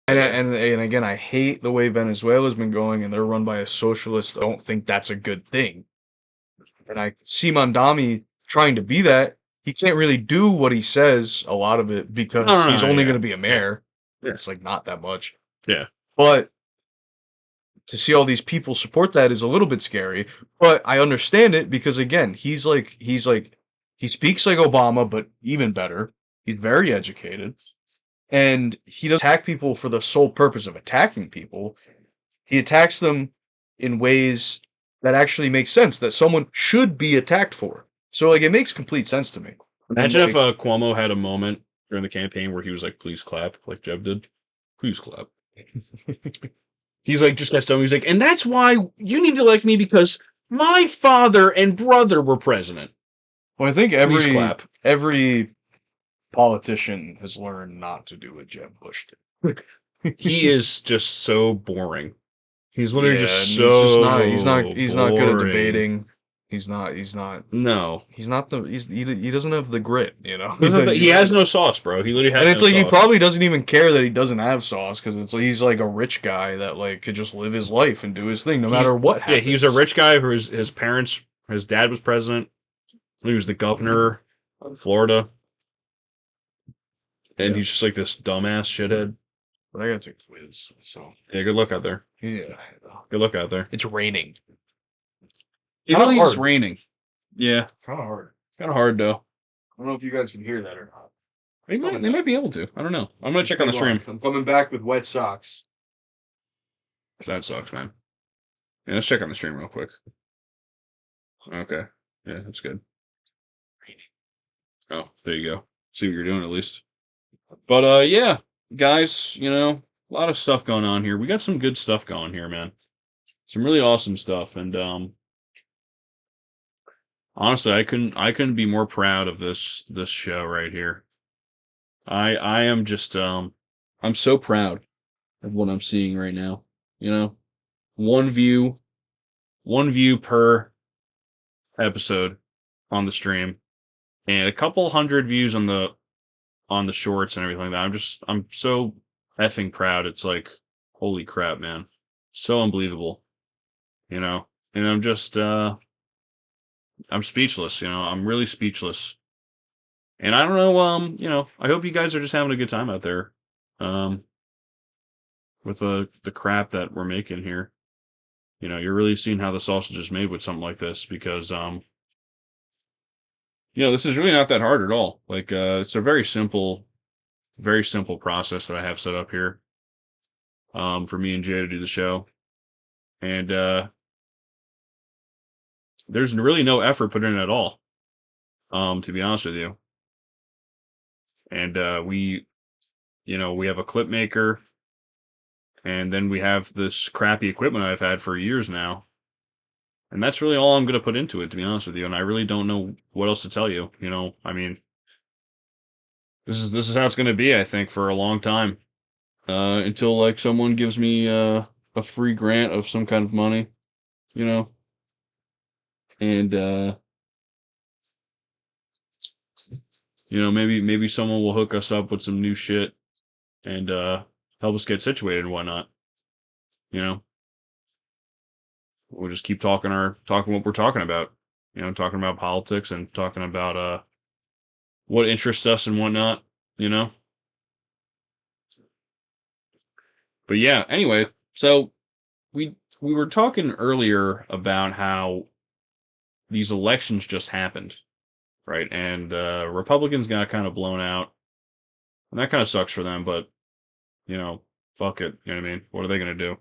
Speaker 2: And again, I hate the way Venezuela's been going, and they're run by a socialist. I don't think that's a good thing. And I see Mandami trying to be that. He can't really do what he says, a lot of it, because
Speaker 1: No,
Speaker 2: he's only
Speaker 1: yeah.
Speaker 2: going to be a mayor.
Speaker 1: Yeah.
Speaker 2: It's like not that much.
Speaker 1: Yeah.
Speaker 2: But to see all these people support that is a little bit scary. But I understand it because again, he speaks like Obama, but even better. He's very educated. And he doesn't attack people for the sole purpose of attacking people. He attacks them in ways that actually make sense, that someone should be attacked for. So, like, it makes complete sense to me.
Speaker 1: Imagine
Speaker 2: And,
Speaker 1: if Cuomo had a moment during the campaign where he was like, "Please clap," like Jeb did. Please clap. He's like, just got stoned. He's like, and that's why you need to elect me because my father and brother were president.
Speaker 2: well, I think
Speaker 1: Please clap.
Speaker 2: every politician has learned not to do what Jeb Bush did.
Speaker 1: He is just so boring. He's literally
Speaker 2: Yeah,
Speaker 1: just
Speaker 2: and
Speaker 1: so.
Speaker 2: he's not good at
Speaker 1: boring.
Speaker 2: debating. He's not
Speaker 1: No.
Speaker 2: he doesn't have the grit, you know.
Speaker 1: He has no sauce, bro. He literally has
Speaker 2: And it's
Speaker 1: no
Speaker 2: like
Speaker 1: sauce.
Speaker 2: he probably doesn't even care that he doesn't have sauce because it's like he's like a rich guy that like could just live his life and do his thing no matter what happens.
Speaker 1: Yeah, he's a rich guy who his parents, his dad was president. He was the governor of Florida. And he's just like this dumbass shithead.
Speaker 2: But I gotta take the quiz, so
Speaker 1: Yeah, good luck out there.
Speaker 2: yeah.
Speaker 1: Good luck out there.
Speaker 2: It's raining.
Speaker 1: It
Speaker 2: Kinda
Speaker 1: really is
Speaker 2: hard.
Speaker 1: raining. Yeah.
Speaker 2: Kind of hard.
Speaker 1: Kind of hard, though.
Speaker 2: I don't know if you guys can hear that or not.
Speaker 1: They might be able to. I don't know. I'm going to check on the stream.
Speaker 2: I'm coming back with wet socks.
Speaker 1: That sucks, man. Yeah, let's check on the stream real quick. Okay. Yeah, that's good. Oh, there you go. See what you're doing at least. But, yeah, guys, you know, a lot of stuff going on here. We got some good stuff going here, man. Some really awesome stuff. And, honestly, I couldn't be more proud of this show right here. I am just I'm so proud of what I'm seeing right now. You know, one view per episode on the stream, and a couple hundred views on the shorts and everything like that. I'm so effing proud. It's like, holy crap, man, so unbelievable. You know, and I'm just I'm speechless. You know, I'm really speechless. And I don't know, you know, I hope you guys are just having a good time out there. With the crap that we're making here. You know, you're really seeing how the sausage is made with something like this because you know, this is really not that hard at all. Like it's a very simple process that I have set up here. For me and Jay to do the show. And there's really no effort put in at all. To be honest with you. And we have a clip maker, and then we have this crappy equipment I've had for years now. And that's really all I'm going to put into it, to be honest with you. And I really don't know what else to tell you. You know, I mean, this is how it's going to be, I think, for a long time. Until like someone gives me a free grant of some kind of money, you know. And you know, maybe someone will hook us up with some new shit and help us get situated and whatnot. You know, we'll just keep talking what we're talking about. You know, talking about politics and talking about what interests us and whatnot. You know. But yeah, anyway, so we were talking earlier about how these elections just happened, right? And Republicans got kind of blown out, and that kind of sucks for them. But fuck it. You know what I mean? What are they gonna do?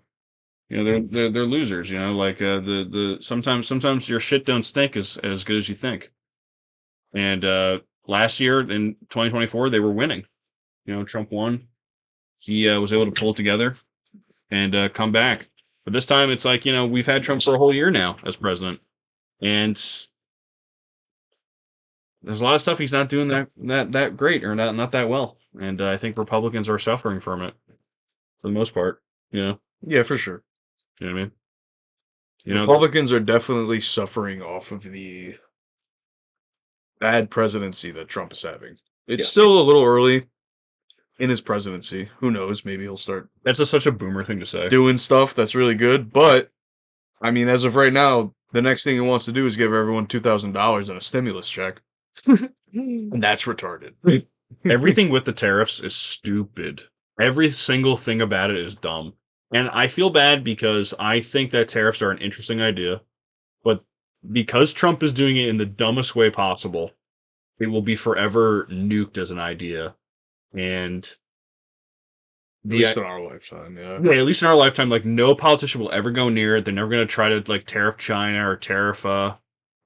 Speaker 1: They're losers. Like the sometimes your shit don't stink as good as you think. And last year in 2024, they were winning. Trump won. He was able to pull it together and come back. But this time, it's like we've had Trump for a whole year now as president, and there's a lot of stuff he's not doing that great or not that well. And I think Republicans are suffering from it for the most part.
Speaker 2: Yeah, for sure.
Speaker 1: You know what I mean?
Speaker 2: Republicans are definitely suffering off of the bad presidency that Trump is having. It's
Speaker 1: Yes.
Speaker 2: still a little early in his presidency. Who knows? Maybe he'll start
Speaker 1: That's such a boomer thing to say.
Speaker 2: doing stuff that's really good. But, I mean, as of right now, the next thing he wants to do is give everyone $2,000 and a stimulus check. And that's retarded.
Speaker 1: Everything with the tariffs is stupid. Every single thing about it is dumb. And I feel bad because I think that tariffs are an interesting idea. But because Trump is doing it in the dumbest way possible, it will be forever nuked as an idea. And
Speaker 2: At least in our lifetime, yeah.
Speaker 1: at least in our lifetime, like no politician will ever go near it. They're never going to try to like tariff China or tariff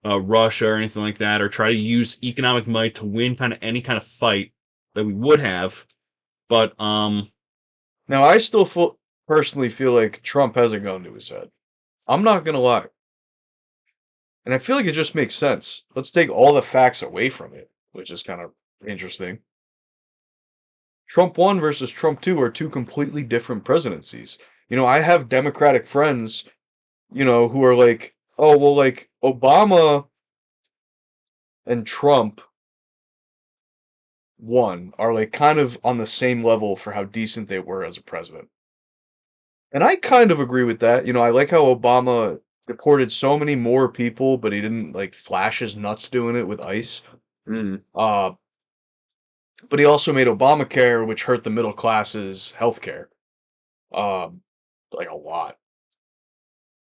Speaker 1: Russia or anything like that, or try to use economic might to win kind of any kind of fight that we would have. But
Speaker 2: now I still personally feel like Trump has a gun to his head. I'm not gonna lie, and I feel like it just makes sense. Let's take all the facts away from it, which is kind of interesting. Trump 1 versus Trump 2 are two completely different presidencies. I have Democratic friends, who are like, oh, well, like, Obama and Trump 1 are, like, kind of on the same level for how decent they were as a president. And I kind of agree with that. I like how Obama deported so many more people, but he didn't, like, flash his nuts doing it with ICE. But he also made Obamacare, which hurt the middle class's healthcare, like a lot.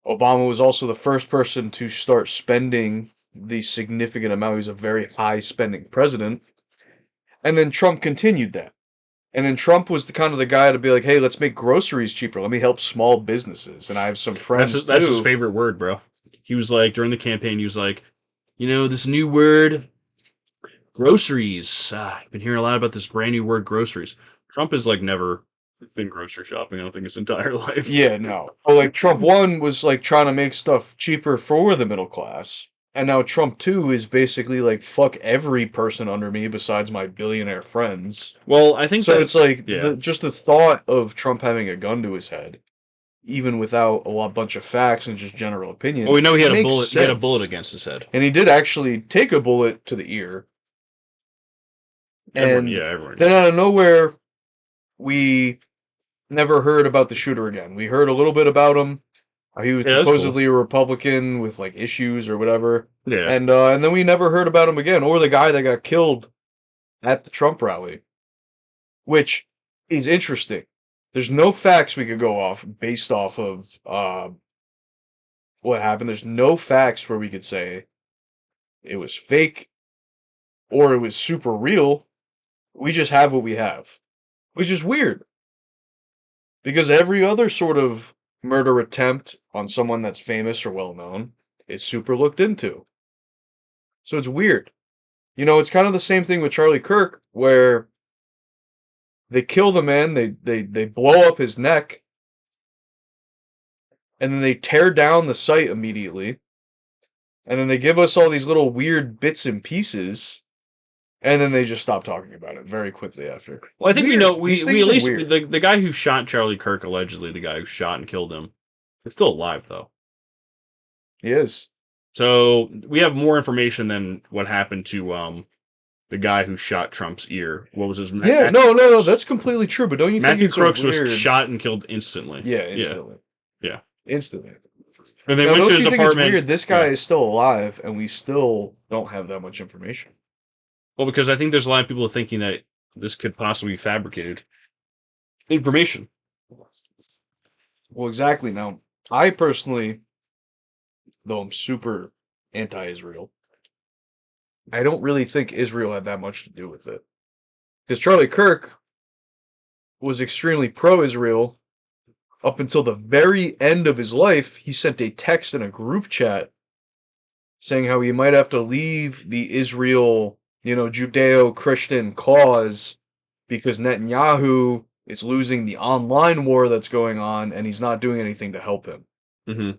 Speaker 2: Obama was also the first person to start spending the significant amount. He was a very high spending president, and then Trump continued that. And then Trump was the kind of the guy to be like, "Hey, let's make groceries cheaper. Let me help small businesses." And I have some friends
Speaker 1: that's his
Speaker 2: too.
Speaker 1: favorite word, bro. He was like during the campaign, he was like, this new word, groceries. I've been hearing a lot about this brand new word, groceries. Trump has like never been grocery shopping, I don't think, his entire life.
Speaker 2: Yeah, no. But like Trump 1 was like trying to make stuff cheaper for the middle class. And now Trump 2 is basically like fuck every person under me besides my billionaire friends.
Speaker 1: Well, I think
Speaker 2: So
Speaker 1: that,
Speaker 2: it's like
Speaker 1: yeah.
Speaker 2: just the thought of Trump having a gun to his head, even without bunch of facts and just general opinion.
Speaker 1: Well, we know he had a
Speaker 2: makes
Speaker 1: bullet. He had a
Speaker 2: sense.
Speaker 1: bullet against his head.
Speaker 2: And he did actually take a bullet to the ear.
Speaker 1: Everyone.
Speaker 2: Then out of nowhere, we never heard about the shooter again. We heard a little bit about him. He was supposedly a Republican with like issues or whatever.
Speaker 1: Yeah.
Speaker 2: And then we never heard about him again, or the guy that got killed at the Trump rally, which is interesting. There's no facts we could go off based off of what happened. There's no facts where we could say it was fake or it was super real. We just have what we have, which is weird. Because every other sort of murder attempt on someone that's famous or well known is super looked into. So it's weird. It's kind of the same thing with Charlie Kirk, where they kill the man, they blow up his neck, and then they tear down the site immediately, and then they give us all these little weird bits and pieces, and then they just stop talking about it very quickly after.
Speaker 1: Well, I think
Speaker 2: weird.
Speaker 1: we at least the guy who shot Charlie Kirk, allegedly the guy who shot and killed him, is still alive though.
Speaker 2: He is.
Speaker 1: So we have more information than what happened to the guy who shot Trump's ear. What was his name?
Speaker 2: Yeah, no, that's completely true. But don't you
Speaker 1: Matthew
Speaker 2: think
Speaker 1: Crooks was shot and killed instantly?
Speaker 2: Yeah, instantly.
Speaker 1: Yeah.
Speaker 2: Instantly.
Speaker 1: And they went to his apartment.
Speaker 2: It's weird? This guy is still alive, and we still don't have that much information.
Speaker 1: Well, because I think there's a lot of people thinking that this could possibly be fabricated information.
Speaker 2: Well, exactly. Now, I personally, though I'm super anti-Israel, I don't really think Israel had that much to do with it. Because Charlie Kirk was extremely pro-Israel up until the very end of his life. He sent a text in a group chat saying how he might have to leave the Israel, Judeo-Christian cause because Netanyahu is losing the online war that's going on and he's not doing anything to help him.
Speaker 1: Mm-hmm.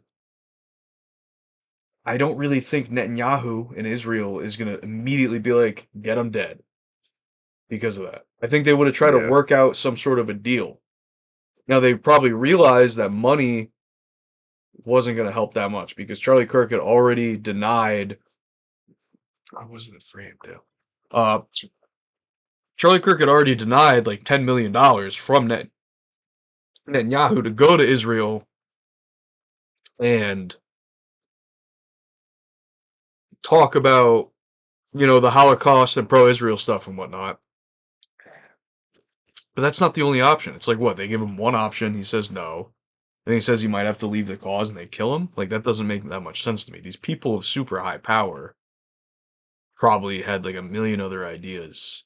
Speaker 2: I don't really think Netanyahu in Israel is going to immediately be like, get him dead because of that. I think they would have tried to
Speaker 1: Yeah.
Speaker 2: work out some sort of a deal. Now, they probably realized that money wasn't going to help that much because Charlie Kirk had already denied. I wasn't it framed, yeah. Charlie Kirk had already denied like $10 million from Netanyahu to go to Israel and talk about, the Holocaust and pro-Israel stuff and whatnot. But that's not the only option. It's like, what? They give him one option, he says no. And he says he might have to leave the cause and they kill him? Like, that doesn't make that much sense to me. These people of super high power probably had like a million other ideas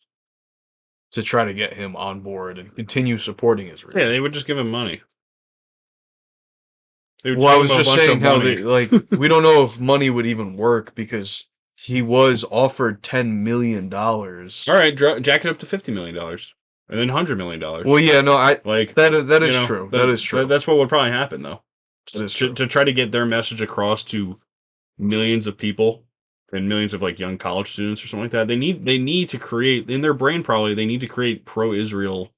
Speaker 2: to try to get him on board and continue supporting Israel.
Speaker 1: Yeah, they would just give him money.
Speaker 2: Well, I was just saying how we don't know if money would even work because he was offered $10 million.
Speaker 1: All right, jack it up to $50 million, and then $100 million.
Speaker 2: Well, yeah, no, that is
Speaker 1: you know,
Speaker 2: true. That is true.
Speaker 1: That's what would probably happen, though.
Speaker 2: That is true.
Speaker 1: To try to get their message across to millions of people and millions of like young college students or something like that. They need to create in their brain probably they need to create pro-Israel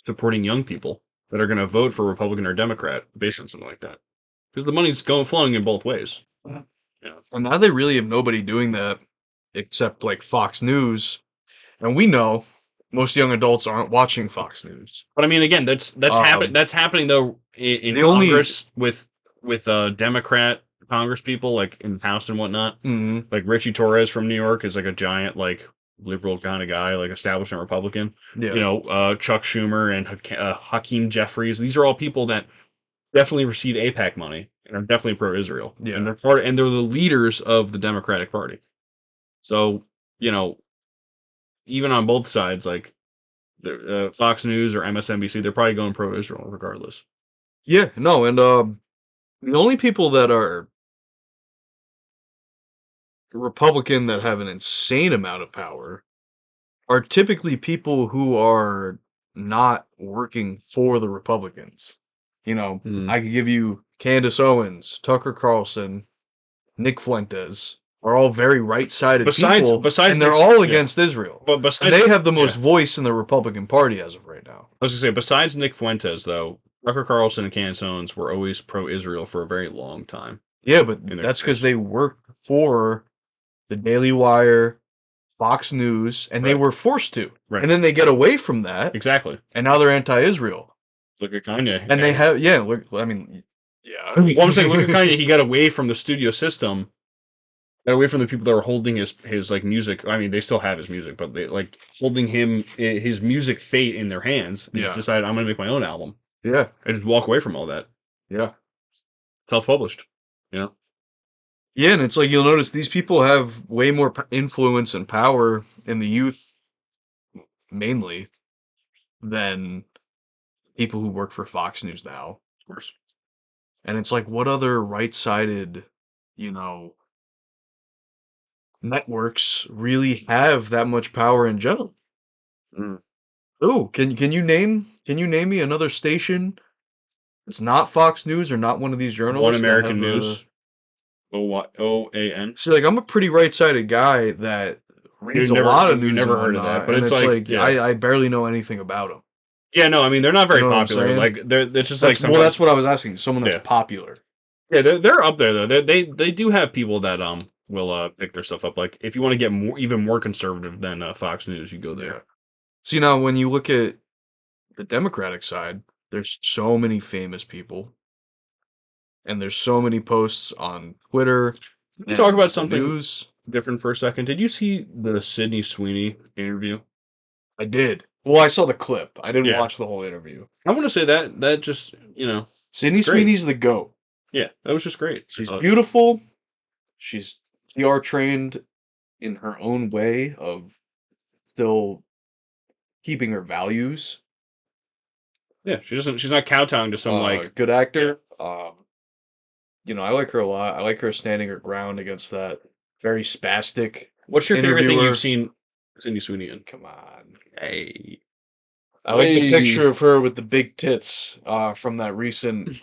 Speaker 1: supporting young people that are going to vote for Republican or Democrat based on something like that. Because the money's flowing in both ways.
Speaker 2: Yeah. And now they really have nobody doing that except like Fox News. And we know most young adults aren't watching Fox News.
Speaker 1: But I mean, again, that's happening. That's happening though in Congress with Democrat Congress people like in the House and whatnot.
Speaker 2: Mm-hmm.
Speaker 1: Like Richie Torres from New York is like a giant like liberal kind of guy, like establishment Republican.
Speaker 2: Yeah.
Speaker 1: Chuck Schumer and Hakeem Jeffries. These are all people that definitely receive AIPAC money and are definitely pro-Israel.
Speaker 2: Yeah.
Speaker 1: And they're the leaders of the Democratic Party. So, even on both sides, like Fox News or MSNBC, they're probably going pro-Israel regardless.
Speaker 2: Yeah, no, and the only people that are Republican that have an insane amount of power are typically people who are not working for the Republicans. I could give you Candace Owens, Tucker Carlson, Nick Fuentes are all very right-sided people, and they're all against Israel.
Speaker 1: But
Speaker 2: and they have the most voice in the Republican Party as of right now.
Speaker 1: I was going to say, besides Nick Fuentes, though, Tucker Carlson and Candace Owens were always pro-Israel for a very long time.
Speaker 2: Yeah, but that's because they worked for the Daily Wire, Fox News, and they were forced to.
Speaker 1: Right.
Speaker 2: And then they get away from that.
Speaker 1: Exactly.
Speaker 2: And now they're anti-Israel.
Speaker 1: Look at Kanye.
Speaker 2: And they have, yeah. Well, I'm
Speaker 1: saying, look at Kanye. He got away from the studio system. Got away from the people that were holding his like music. I mean, they still have his music, but they like holding his music fate in their hands. He just decided, I'm going to make my own album.
Speaker 2: Yeah.
Speaker 1: And just walk away from all that.
Speaker 2: Yeah.
Speaker 1: Self-published.
Speaker 2: Yeah, and it's like you'll notice these people have way more influence and power in the youth, mainly, than people who work for Fox News now.
Speaker 1: Of course.
Speaker 2: And it's like, what other right-sided, networks really have that much power in general? Oh, can you name me another station? It's not Fox News or not one of these journalists.
Speaker 1: One American News. OAN.
Speaker 2: See, like I'm a pretty right-sided guy that reads a lot of news.
Speaker 1: You never heard of that, but it's like
Speaker 2: I barely know anything about them.
Speaker 1: Yeah, no, I mean they're not very popular. Like it's just like
Speaker 2: that's what I was asking. Someone that's popular.
Speaker 1: Yeah, they're up there though. They do have people that will pick their stuff up. Like if you want to get even more conservative than Fox News, you go there.
Speaker 2: Yeah. See, now when you look at the Democratic side, there's so many famous people. And there's so many posts on Twitter.
Speaker 1: Can we talk about something different for a second? Did you see the Sydney Sweeney interview?
Speaker 2: I did. Well, I saw the clip. I didn't watch the whole interview.
Speaker 1: I want to say that just,
Speaker 2: Sydney Sweeney's the GOAT.
Speaker 1: Yeah, that was just great.
Speaker 2: She's beautiful. She's PR trained. in her own way of still keeping her values.
Speaker 1: Yeah, she's not kowtowing to some like.
Speaker 2: Good actor. I like her a lot. I like her standing her ground against that very spastic
Speaker 1: What's your favorite thing
Speaker 2: interviewer.
Speaker 1: you've seen Sydney Sweeney in?
Speaker 2: Come on.
Speaker 1: Hey,
Speaker 2: I like the
Speaker 1: Hey.
Speaker 2: picture of her with the big tits from that recent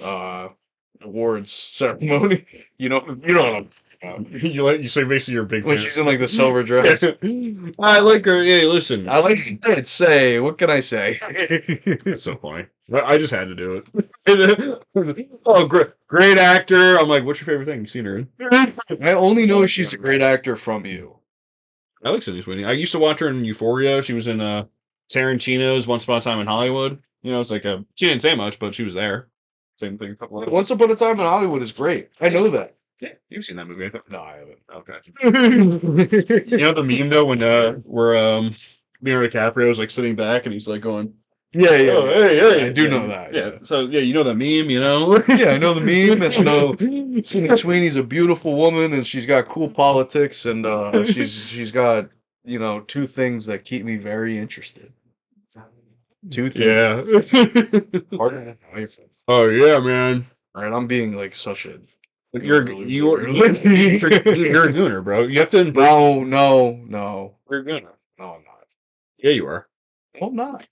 Speaker 2: awards ceremony. You know what I'm
Speaker 1: you say basically you're a big
Speaker 2: when
Speaker 1: fan.
Speaker 2: she's in like the silver dress.
Speaker 1: I like her. Hey, listen,
Speaker 2: I like the tits. Say, what can I say?
Speaker 1: That's so funny. I just had to do it. Oh, great actor. I'm like, what's your favorite thing you've seen her in?
Speaker 2: I only know she's a great actor from you.
Speaker 1: I like Sydney Sweeney. I used to watch her in Euphoria. She was in Tarantino's Once Upon a Time in Hollywood. You know, it's like she didn't say much, but she was there. Same thing.
Speaker 2: Once Upon a Time in Hollywood is great. I know that.
Speaker 1: Yeah, you've seen that movie, I think.
Speaker 2: No, I haven't.
Speaker 1: Okay. You know the meme though when where Leonardo DiCaprio is like sitting back and he's like going,
Speaker 2: Yeah,
Speaker 1: oh, hey,
Speaker 2: I do
Speaker 1: yeah,
Speaker 2: know that.
Speaker 1: Yeah. So yeah, you know the meme, you know.
Speaker 2: Yeah, I know the meme, and I know Sydney Sweeney's a beautiful woman, and she's got cool politics, and she's got two things that keep me very interested. Two things.
Speaker 1: Yeah.
Speaker 2: Pardon?
Speaker 1: Oh yeah, man.
Speaker 2: All right, I'm being like such a.
Speaker 1: You're a gooner, bro. You have to embrace.
Speaker 2: No.
Speaker 1: You're a gooner.
Speaker 2: No, I'm not.
Speaker 1: Yeah, you are.
Speaker 2: No, I'm not.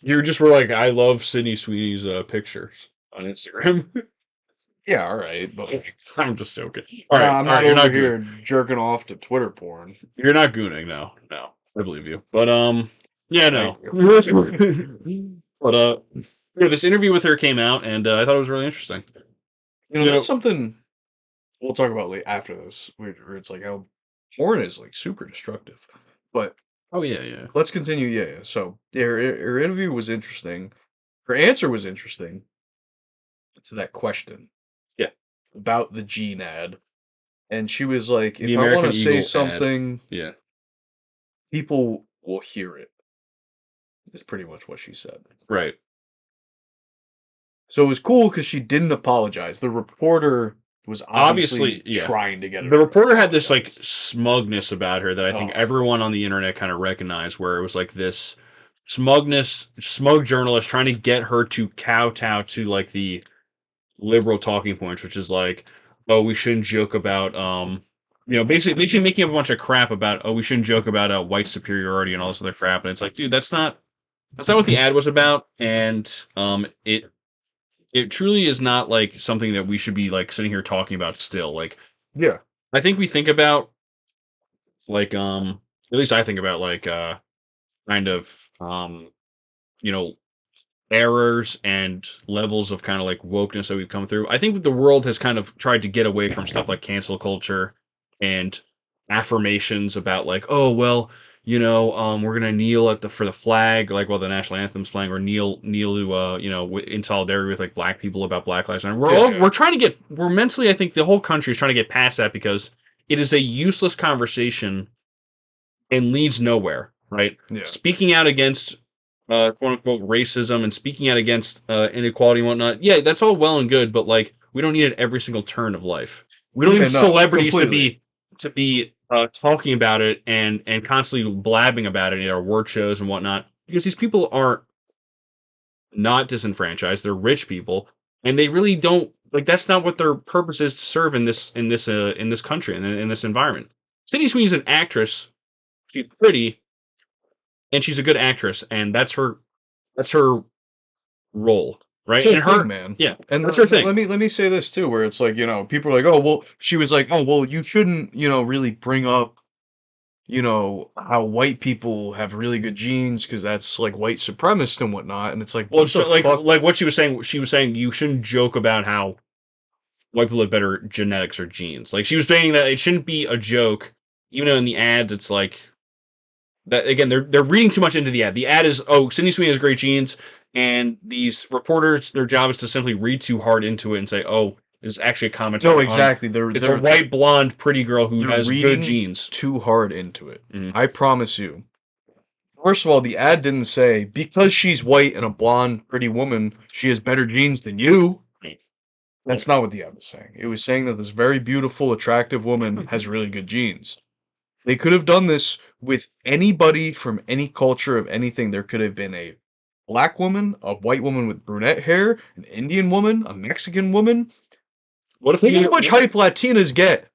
Speaker 1: You just were like, I love Sydney Sweeney's pictures on Instagram.
Speaker 2: Yeah, all right, but
Speaker 1: I'm just joking. All right,
Speaker 2: I'm not
Speaker 1: you're
Speaker 2: over here jerking off to Twitter porn.
Speaker 1: You're not gooning, no. I believe you. But yeah, no. But this interview with her came out, and I thought it was really interesting.
Speaker 2: That's something we'll talk about after this, where it's like how porn is like super destructive. But
Speaker 1: oh yeah.
Speaker 2: Let's continue. Yeah. So her interview was interesting. Her answer was interesting to that question.
Speaker 1: Yeah.
Speaker 2: About the gene ad, and she was like,
Speaker 1: The
Speaker 2: "If I want
Speaker 1: American
Speaker 2: to say
Speaker 1: Eagle ad.
Speaker 2: something,
Speaker 1: Yeah,
Speaker 2: people will hear it." Is pretty much what she said.
Speaker 1: right.
Speaker 2: So it was cool because she didn't apologize. The reporter was obviously trying to get her.
Speaker 1: The reporter had this like smugness about her that I think
Speaker 2: Oh.
Speaker 1: everyone on the internet kind of recognized, where it was like this smug journalist trying to get her to kowtow to like the liberal talking points, which is like, oh, we shouldn't joke about basically making up a bunch of crap about, oh, we shouldn't joke about white superiority and all this other crap. And it's like, dude, that's not what the ad was about, and it truly is not like something that we should be like sitting here talking about still. Like,
Speaker 2: Yeah.
Speaker 1: I think we think about like at least I think about like kind of errors and levels of kind of like wokeness that we've come through. I think the world has kind of tried to get away from stuff like cancel culture and affirmations about like, oh well, we're gonna kneel for the flag, like while the national anthem's playing, or kneel to in solidarity with like black people about Black Lives Matter. We're trying to we're mentally, I think the whole country is trying to get past that because it is a useless conversation and leads nowhere, right?
Speaker 2: Yeah.
Speaker 1: Speaking out against quote unquote racism and speaking out against inequality and whatnot, yeah, that's all well and good, but like we don't need it every single turn of life. We don't need celebrities to be talking about it and constantly blabbing about it in our award shows and whatnot, because these people are not disenfranchised. They're rich people, and they really don't like. That's not what their purpose is to serve in this country and in this environment. Sydney Sweeney's an actress. She's pretty, and she's a good actress, and that's her role. Right,
Speaker 2: and her thing, man.
Speaker 1: Yeah,
Speaker 2: and
Speaker 1: that's her thing.
Speaker 2: Let me say this too, where it's like people are like, oh well, she was like, oh well, you shouldn't really bring up how white people have really good genes because that's like white supremacist and whatnot, and it's like,
Speaker 1: well, so like what she was saying you shouldn't joke about how white people have better genetics or genes. Like she was saying that it shouldn't be a joke, even though in the ads it's like that again. They're reading too much into the ad. The ad is, oh, Sydney Sweeney has great genes. And these reporters, their job is to simply read too hard into it and say, "Oh, it's actually a commentary."
Speaker 2: No, exactly.
Speaker 1: It's a white, blonde, pretty girl who has good genes.
Speaker 2: Too hard into it. Mm-hmm. I promise you. First of all, the ad didn't say because she's white and a blonde, pretty woman, she has better genes than you. That's not what the ad was saying. It was saying that this very beautiful, attractive woman has really good genes. They could have done this with anybody from any culture of anything. There could have been a black woman, a white woman with brunette hair, an Indian woman, a Mexican woman.
Speaker 1: What if
Speaker 2: Think how much hype Latinas get.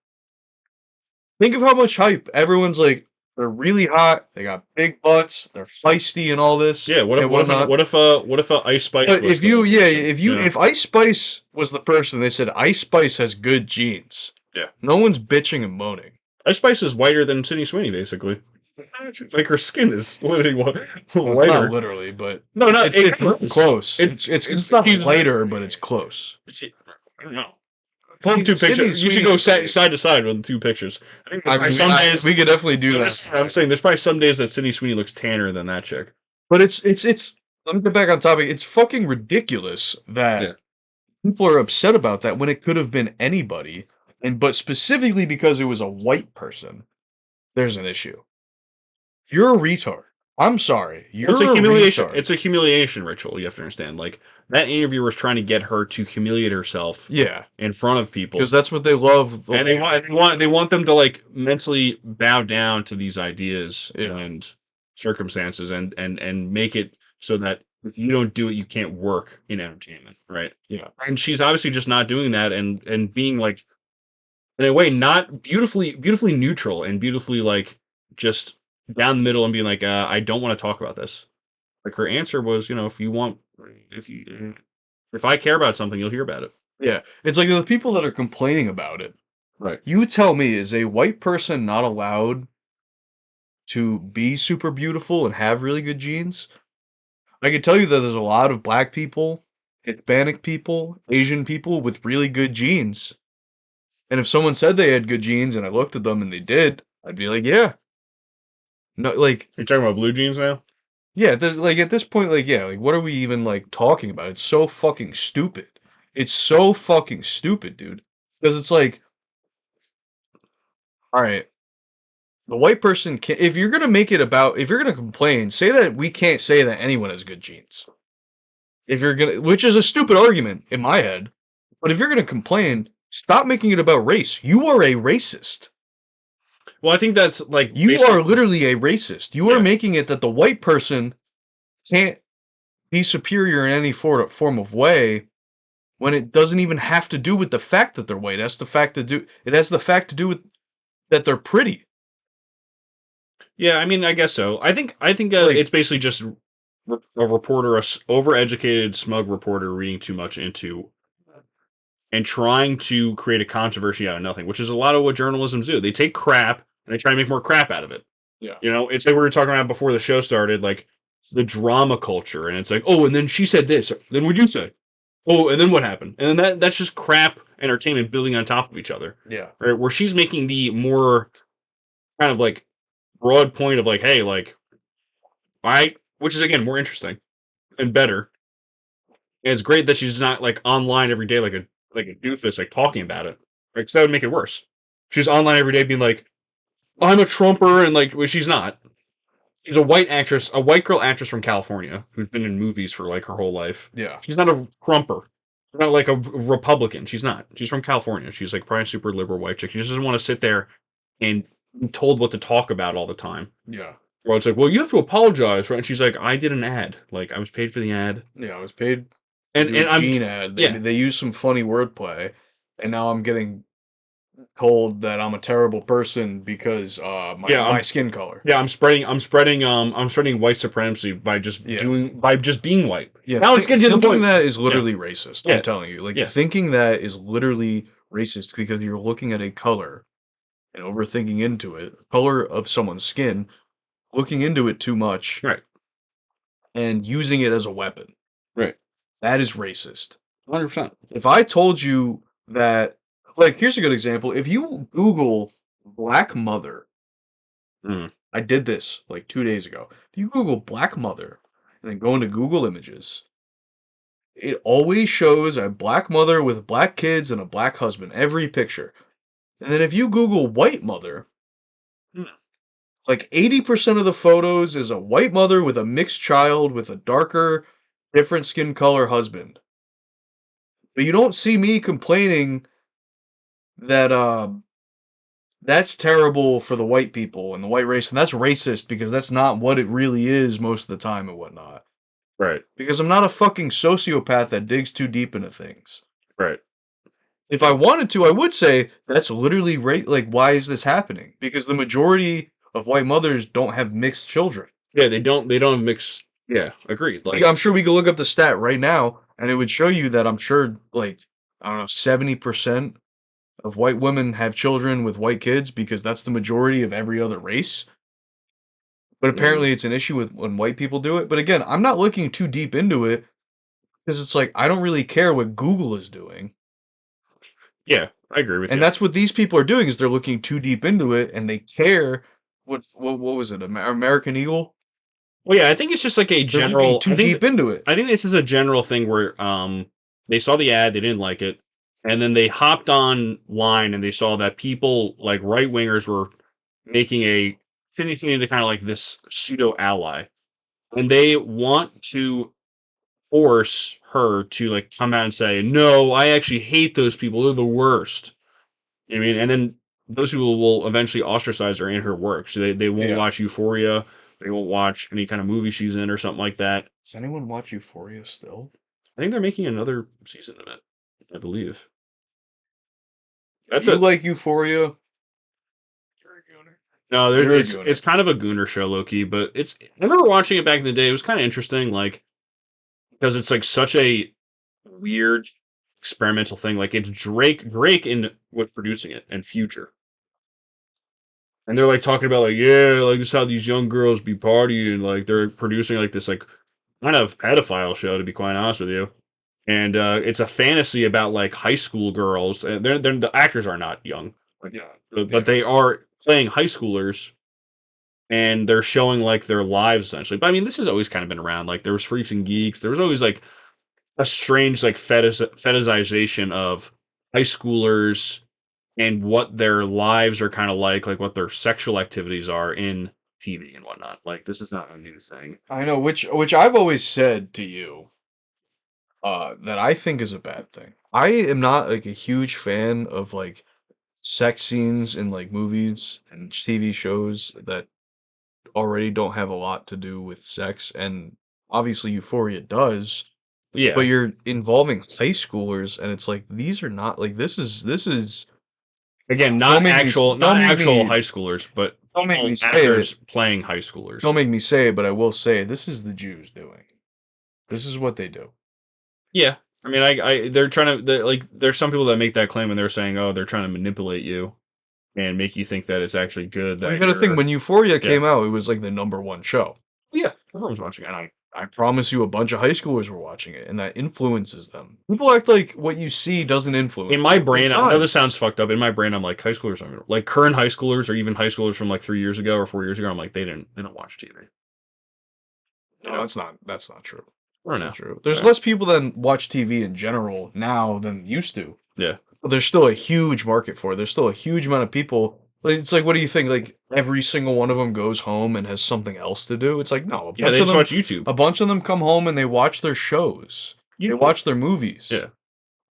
Speaker 2: Think of how much hype everyone's like. They're really hot. They got big butts. They're feisty and all this.
Speaker 1: Yeah, what if
Speaker 2: and
Speaker 1: what if
Speaker 2: whatnot.
Speaker 1: what if Ice Spice was
Speaker 2: If you
Speaker 1: Yeah.
Speaker 2: if Ice Spice was the person, they said Ice Spice has good genes.
Speaker 1: Yeah.
Speaker 2: No one's bitching and moaning.
Speaker 1: Ice Spice is whiter than Sydney Sweeney, basically. Like her skin is literally
Speaker 2: Well,
Speaker 1: whiter.
Speaker 2: not literally, but
Speaker 1: No, no,
Speaker 2: it's close.
Speaker 1: It's not
Speaker 2: lighter, but it's close.
Speaker 1: I don't know. Pull up two
Speaker 2: Sydney
Speaker 1: pictures. You should
Speaker 2: Sweeney
Speaker 1: go
Speaker 2: is
Speaker 1: side to side with the two pictures. I think
Speaker 2: I mean,
Speaker 1: some days
Speaker 2: we could definitely do that.
Speaker 1: I'm saying there's probably some days that Sydney Sweeney looks tanner than that chick.
Speaker 2: But it's. Let me get back on topic. It's fucking ridiculous that
Speaker 1: Yeah.
Speaker 2: people are upset about that when it could have been anybody, but specifically because it was a white person, there's an issue. You're a retard. I'm sorry. You're
Speaker 1: It's a humiliation.
Speaker 2: retard.
Speaker 1: It's a humiliation ritual. You have to understand. Like that interviewer is trying to get her to humiliate herself
Speaker 2: Yeah,
Speaker 1: in front of people,
Speaker 2: because that's what they love.
Speaker 1: and they want them to like mentally bow down to these ideas
Speaker 2: Yeah.
Speaker 1: and circumstances, and make it so that if you don't do it, you can't work in entertainment, right?
Speaker 2: Yeah.
Speaker 1: And she's obviously just not doing that, and being like, in a way, not beautifully neutral and beautifully like just down the middle and being like, I don't want to talk about this. Like her answer was, if I care about something, you'll hear about it.
Speaker 2: Yeah, it's like the people that are complaining about it.
Speaker 1: Right.
Speaker 2: You tell me, is a white person not allowed to be super beautiful and have really good genes? I can tell you that there's a lot of black people, Hispanic people, Asian people with really good genes. And if someone said they had good genes and I looked at them and they did, I'd be like, yeah. No, like,
Speaker 1: You're talking about blue jeans now?
Speaker 2: yeah, like at this point, like, yeah, like, what are we even like talking about? It's so fucking stupid. It's so fucking stupid, dude. Because it's like, all right, the white person can. If you're gonna make it about, if you're gonna complain, say that we can't say that anyone has good genes. If you're gonna, which is a stupid argument in my head, but if you're gonna complain, stop making it about race. You are a racist.
Speaker 1: Well, I think that's like
Speaker 2: You are literally a racist. You are
Speaker 1: Yeah.
Speaker 2: making it that the white person can't be superior in any form of way when it doesn't even have to do with the fact that they're white. It has the fact to do with that they're pretty.
Speaker 1: Yeah, I mean, I guess so. I think
Speaker 2: Like-
Speaker 1: it's basically just a reporter, overeducated, smug reporter reading too much into and trying to create a controversy out of nothing, which is a lot of what journalism do. They take crap and they try to make more crap out of it.
Speaker 2: Yeah.
Speaker 1: It's like we were talking about before the show started, like the drama culture, and it's like, oh, and then she said this, then what'd you say? Oh, and then what happened? And then that's just crap entertainment building on top of each other.
Speaker 2: Yeah.
Speaker 1: Right? Where she's making the more kind of like broad point of like, hey, like which is again more interesting and better. And it's great that she's not like online every day like a doofus like talking about it, right? Because that would make it worse. She's online every day being like, I'm a Trumper, and like, well, she's not. She's a white actress, a white girl actress from California who's been in movies for like her whole life.
Speaker 2: Yeah.
Speaker 1: She's not a Trumper. She's not like a Republican. She's not. She's from California. She's like probably a super liberal white chick. She just doesn't want to sit there and be told what to talk about all the time.
Speaker 2: Yeah.
Speaker 1: Well, it's like, well, you have to apologize, right? And she's like, I did an ad. Like, I was paid for the ad.
Speaker 2: Yeah, I was paid
Speaker 1: And
Speaker 2: to do a
Speaker 1: I'm
Speaker 2: gene ad.
Speaker 1: yeah.
Speaker 2: They used some funny wordplay, and now I'm getting told that I'm a terrible person because my skin color.
Speaker 1: Yeah, I'm spreading white supremacy by just being white.
Speaker 2: Yeah,
Speaker 1: Now it's getting to the
Speaker 2: thinking
Speaker 1: point.
Speaker 2: that is literally racist.
Speaker 1: Yeah.
Speaker 2: I'm telling you, like
Speaker 1: Yeah.
Speaker 2: thinking that is literally racist because you're looking at a color and overthinking into it, color of someone's skin, looking into it too much,
Speaker 1: Right.
Speaker 2: and using it as a weapon.
Speaker 1: Right.
Speaker 2: That is racist.
Speaker 1: 100%.
Speaker 2: If I told you that, like, here's a good example. If you Google Black Mother,
Speaker 1: Mm.
Speaker 2: I did this like 2 days ago. If you Google Black Mother and then go into Google Images, it always shows a black mother with black kids and a black husband, every picture. And then if you Google white mother,
Speaker 1: Hmm.
Speaker 2: like 80% of the photos is a white mother with a mixed child with a darker, different skin color husband. But you don't see me complaining that that's terrible for the white people and the white race, and that's racist because that's not what it really is most of the time and whatnot.
Speaker 1: Right.
Speaker 2: Because I'm not a fucking sociopath that digs too deep into things.
Speaker 1: Right.
Speaker 2: If I wanted to, I would say that's literally like, why is this happening? Because the majority of white mothers don't have mixed children.
Speaker 1: Yeah, they don't mix. Yeah, agreed. Like,
Speaker 2: I'm sure we could look up the stat right now, and it would show you that I'm sure, like, I don't know, 70% of white women have children with white kids because that's the majority of every other race. But apparently, it's an issue with when white people do it. But again, I'm not looking too deep into it because it's like I don't really care what Google is doing.
Speaker 1: yeah, I agree with
Speaker 2: And
Speaker 1: you.
Speaker 2: that's what these people are doing is they're looking too deep into it and they care what was it, American Eagle?
Speaker 1: Well, yeah, I think it's just like a
Speaker 2: They're looking
Speaker 1: general.
Speaker 2: too deep into it.
Speaker 1: I think this is a general thing where they saw the ad, they didn't like it, and then they hopped online and they saw that people like right wingers were making a Sydney Sweeney into kind of like this pseudo ally, and they want to force her to like come out and say, "No, I actually hate those people. They're the worst." You know what I mean, and then those people will eventually ostracize her in her work. So they won't
Speaker 2: Yeah.
Speaker 1: watch Euphoria. They won't watch any kind of movie she's in or something like that.
Speaker 2: Does anyone watch Euphoria still?
Speaker 1: I think they're making another season of it. I believe. That's
Speaker 2: You
Speaker 1: it.
Speaker 2: like Euphoria?
Speaker 1: No,
Speaker 2: You're a
Speaker 1: it's
Speaker 2: gooner.
Speaker 1: it's kind of a gooner show, Loki. But it's I remember watching it back in the day. It was kind of interesting, like because it's like such a weird experimental thing. Like it's Drake in what's producing it and Future, and they're like talking about like yeah, like this is how these young girls be partying. Like they're producing like this like kind of pedophile show, to be quite honest with you. And it's a fantasy about like high school girls. And they're the actors are not young, like, yeah, but
Speaker 2: Yeah.
Speaker 1: they are playing high schoolers, and they're showing like their lives essentially. But I mean, this has always kind of been around. Like there was Freaks and Geeks. There was always like a strange like fetishization of high schoolers and what their lives are kind of like what their sexual activities are in TV and whatnot. Like this is not a new thing.
Speaker 2: I know, which I've always said to you, that I think is a bad thing. I am not like a huge fan of like sex scenes in like movies and TV shows that already don't have a lot to do with sex, and obviously Euphoria does, but
Speaker 1: Yeah.
Speaker 2: you're involving high schoolers, and it's like these are not like this is
Speaker 1: Again,
Speaker 2: don't make me
Speaker 1: not actual high schoolers, but
Speaker 2: don't make me say
Speaker 1: actors
Speaker 2: it.
Speaker 1: playing high schoolers.
Speaker 2: Don't make me say it, but I will say this is the Jews doing. This is what they do.
Speaker 1: Yeah, I mean, they're trying to like. There's some people that make that claim and they're saying, oh, they're trying to manipulate you and make you think that it's actually good. That
Speaker 2: You gotta think
Speaker 1: you're-
Speaker 2: when Euphoria came out, it was like the #1 show.
Speaker 1: yeah, everyone's watching it.
Speaker 2: And I promise you a bunch of high schoolers were watching it, and that influences them. People act like what you see doesn't influence
Speaker 1: In my
Speaker 2: them.
Speaker 1: brain,
Speaker 2: It
Speaker 1: I know this
Speaker 2: does.
Speaker 1: sounds fucked up. In my brain, I'm like high schoolers, like current high schoolers, or even high schoolers from like 3 years ago or 4 years ago. I'm like they don't watch TV.
Speaker 2: No, that's not true.
Speaker 1: I don't
Speaker 2: That's
Speaker 1: know.
Speaker 2: not true. There's
Speaker 1: Yeah.
Speaker 2: less people that watch TV in general now than used to.
Speaker 1: Yeah.
Speaker 2: But there's still a huge market for it. There's still a huge amount of people. Like, it's like, what do you think? Like every single one of them goes home and has something else to do. It's like no,
Speaker 1: Yeah, they just watch YouTube.
Speaker 2: a bunch of them come home and they watch their shows. They
Speaker 1: YouTube.
Speaker 2: watch their movies.
Speaker 1: Yeah.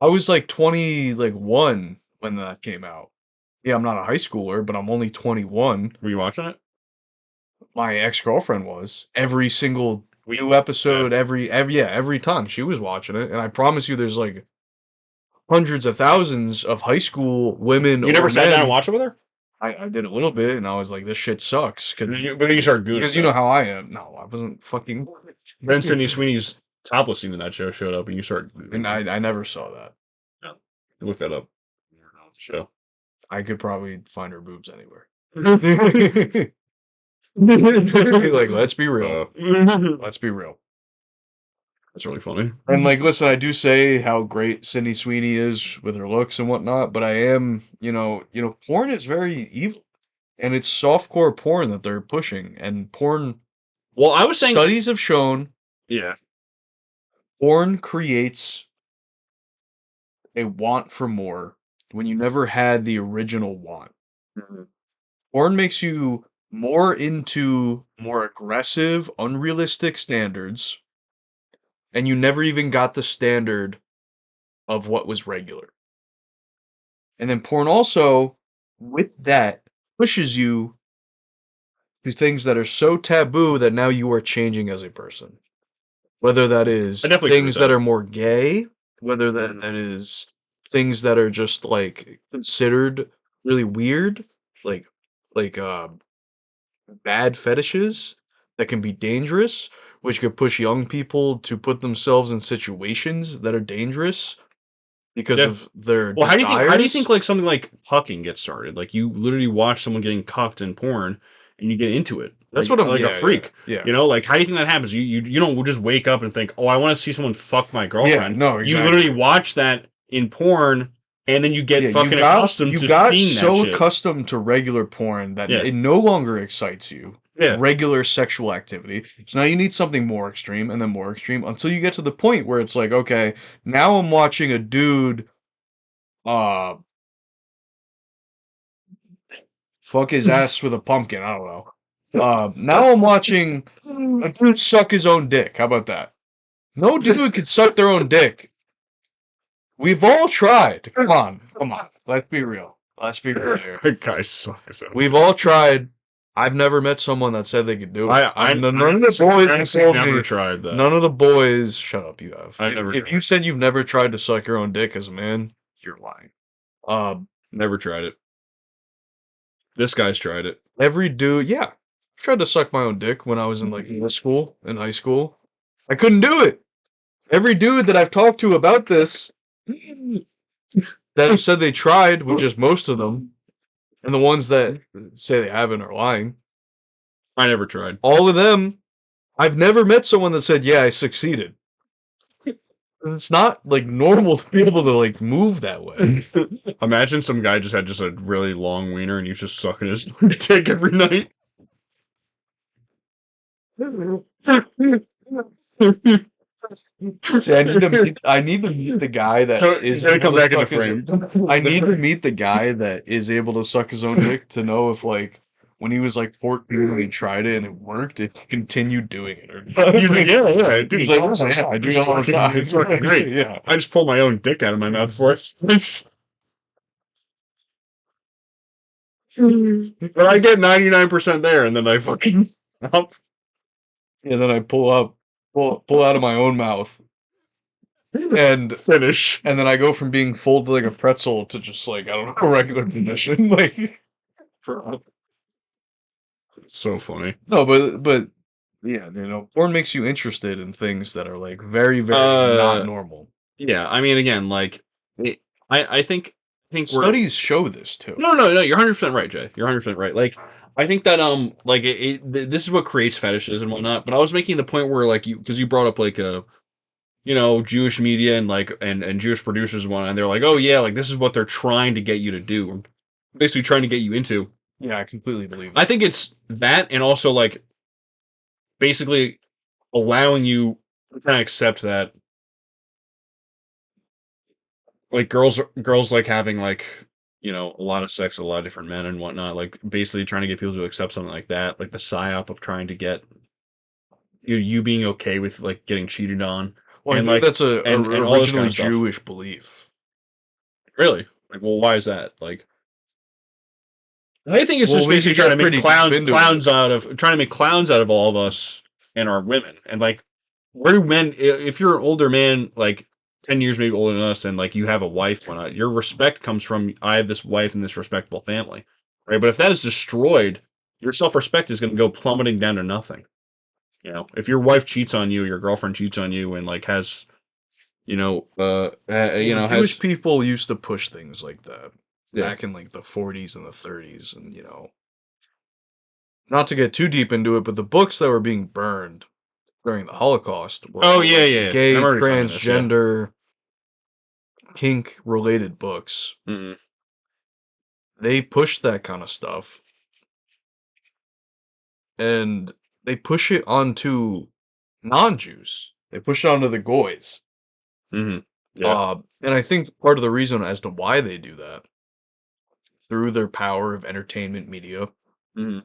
Speaker 2: I was like 21 when that came out. Yeah, I'm not a high schooler, but I'm only 21.
Speaker 1: Were you watching it?
Speaker 2: My ex-girlfriend was. Every single new episode, every time she was watching it, and I promise you there's like hundreds of thousands of high school women.
Speaker 1: You never
Speaker 2: or
Speaker 1: sat down
Speaker 2: men.
Speaker 1: and watched it with her?
Speaker 2: I did a little bit, and I was like, this shit sucks.
Speaker 1: But you started gooning.
Speaker 2: Because you know how I am. No, I wasn't fucking.
Speaker 1: Then Sydney Sweeney's topless scene in that show showed up, and you started.
Speaker 2: And I never saw that.
Speaker 1: Look that up. Show.
Speaker 2: I could probably find her boobs anywhere. Like, let's be real. Let's be real.
Speaker 1: That's really funny.
Speaker 2: And like, listen, I do say how great Sydney Sweeney is with her looks and whatnot, but I am, porn is very evil, and it's softcore porn that they're pushing, and porn.
Speaker 1: Well, I was saying
Speaker 2: Studies have shown
Speaker 1: yeah.
Speaker 2: porn creates a want for more when you never had the original want. Porn makes you more into more aggressive, unrealistic standards, and you never even got the standard of what was regular. And then porn also, with that, pushes you to things that are so taboo that now you are changing as a person. Whether that is
Speaker 1: I definitely agree with
Speaker 2: things that
Speaker 1: that.
Speaker 2: are more gay, whether that is things that are just like considered really weird, like like bad fetishes that can be dangerous, which could push young people to put themselves in situations that are dangerous because
Speaker 1: Yeah.
Speaker 2: of their
Speaker 1: Well, how do you think
Speaker 2: desires.
Speaker 1: like something like cucking gets started? Like you literally watch someone getting cucked in porn and you get into it.
Speaker 2: That's what I'm.
Speaker 1: Like a
Speaker 2: Yeah, yeah,
Speaker 1: freak.
Speaker 2: yeah,
Speaker 1: You know, like how do you think that happens? You don't just wake up and think, "Oh, I want to see someone fuck my
Speaker 2: yeah.
Speaker 1: girlfriend."
Speaker 2: No,
Speaker 1: You literally
Speaker 2: exactly.
Speaker 1: watch that in porn and then you get
Speaker 2: Yeah,
Speaker 1: fucking accustomed
Speaker 2: you
Speaker 1: to
Speaker 2: got
Speaker 1: seeing that
Speaker 2: so
Speaker 1: shit.
Speaker 2: accustomed to regular porn that
Speaker 1: Yeah.
Speaker 2: it no longer excites you.
Speaker 1: Yeah.
Speaker 2: Regular sexual activity. So now you need something more extreme and then more extreme until you get to the point where it's like, okay, now I'm watching a dude uh fuck his ass with a pumpkin. I don't know. Now I'm watching a dude suck his own dick. How about that? No dude can suck their own dick. We've all tried. Come on, come on. Let's be real. Let's be real here.
Speaker 1: That guy sucks.
Speaker 2: We've all tried. I've never met someone that said they could do it. None of the boys have told
Speaker 1: never
Speaker 2: me.
Speaker 1: tried that.
Speaker 2: None of the boys. Shut up, you have.
Speaker 1: I
Speaker 2: If,
Speaker 1: never
Speaker 2: if you said you've never tried to suck your own dick as a man, you're lying.
Speaker 1: never tried it. This guy's tried it.
Speaker 2: Every dude, yeah, I've tried to suck my own dick when I was in like middle school and high school. I couldn't do it. Every dude that I've talked to about this that have said they tried, which is most of them, and the ones that say they haven't are lying.
Speaker 1: I never tried.
Speaker 2: All of them, I've never met someone that said, "Yeah, I succeeded." It's not like normal to be able to like move that way.
Speaker 1: Imagine some guy just had just a really long wiener and he's just sucking his dick every night.
Speaker 2: See, I need to meet the guy that is
Speaker 1: He's gonna
Speaker 2: able
Speaker 1: come
Speaker 2: to
Speaker 1: back into
Speaker 2: suck his.
Speaker 1: frame.
Speaker 2: I need to meet the guy that is able to suck his own dick to know if like when he was like 14 and he tried it and it worked, if he continued doing it or not.
Speaker 1: He's like, yeah, dude.
Speaker 2: He's like, "Oh, yeah, I do it all the time."
Speaker 1: It's fucking great.
Speaker 2: Yeah.
Speaker 1: I just pulled my own dick out of my mouth for it. But I get 99% there, and then I fucking stop.
Speaker 2: And then I pull out of my own mouth. And
Speaker 1: Finish.
Speaker 2: then I go from being folded like a pretzel to just like, I don't know, a regular condition. Like
Speaker 1: So funny.
Speaker 2: no, but yeah, porn makes you interested in things that are like very, very not normal.
Speaker 1: Yeah, I mean, again, like, I think we're
Speaker 2: Studies show this too.
Speaker 1: no. You're 100% right, Jay. You're 100% right. Like, I think that like this is what creates fetishes and whatnot. But I was making the point where like because you brought up like Jewish media and like and Jewish producers and whatnot, and they're like, oh yeah, like this is what they're trying to get you to do, basically trying to get you into.
Speaker 2: Yeah, I completely believe
Speaker 1: I
Speaker 2: that.
Speaker 1: think it's that, and also like basically allowing you to kind of accept that like girls like having like a lot of sex with a lot of different men and whatnot, like basically trying to get people to accept something like that, like the psyop of trying to get you being okay with like getting cheated on.
Speaker 2: Well, I
Speaker 1: And
Speaker 2: think
Speaker 1: like
Speaker 2: that's a
Speaker 1: and all this kind
Speaker 2: originally
Speaker 1: of stuff.
Speaker 2: Jewish belief.
Speaker 1: Really? Like, well, why is that? Like, I think it's
Speaker 2: Well,
Speaker 1: just
Speaker 2: we
Speaker 1: basically
Speaker 2: could
Speaker 1: trying to
Speaker 2: get
Speaker 1: make
Speaker 2: pretty deep into
Speaker 1: trying to make clowns out of all of us and our women. And like, where do men? If you're an older man, like 10 years maybe older than us, and like you have a wife, whatnot, your respect comes from I have this wife and this respectable family, right? But if that is destroyed, your self respect is going to go plummeting down to nothing. If your wife cheats on you, your girlfriend cheats on you, and like has,
Speaker 2: Well, Jewish
Speaker 1: has
Speaker 2: people used to push things like that
Speaker 1: yeah.
Speaker 2: back in like the 40s and the 30s, and not to get too deep into it, but the books that were being burned during the Holocaust were
Speaker 1: Oh
Speaker 2: all,
Speaker 1: yeah,
Speaker 2: like,
Speaker 1: yeah.
Speaker 2: gay,
Speaker 1: I'm already telling you this, yeah.
Speaker 2: transgender, kink related books.
Speaker 1: Mm-mm.
Speaker 2: They push that kind of stuff, and they push it onto non-Jews. They push it onto the goys.
Speaker 1: Mm-hmm. Yeah.
Speaker 2: And I think part of the reason as to why they do that through their power of entertainment media
Speaker 1: Mm-hmm.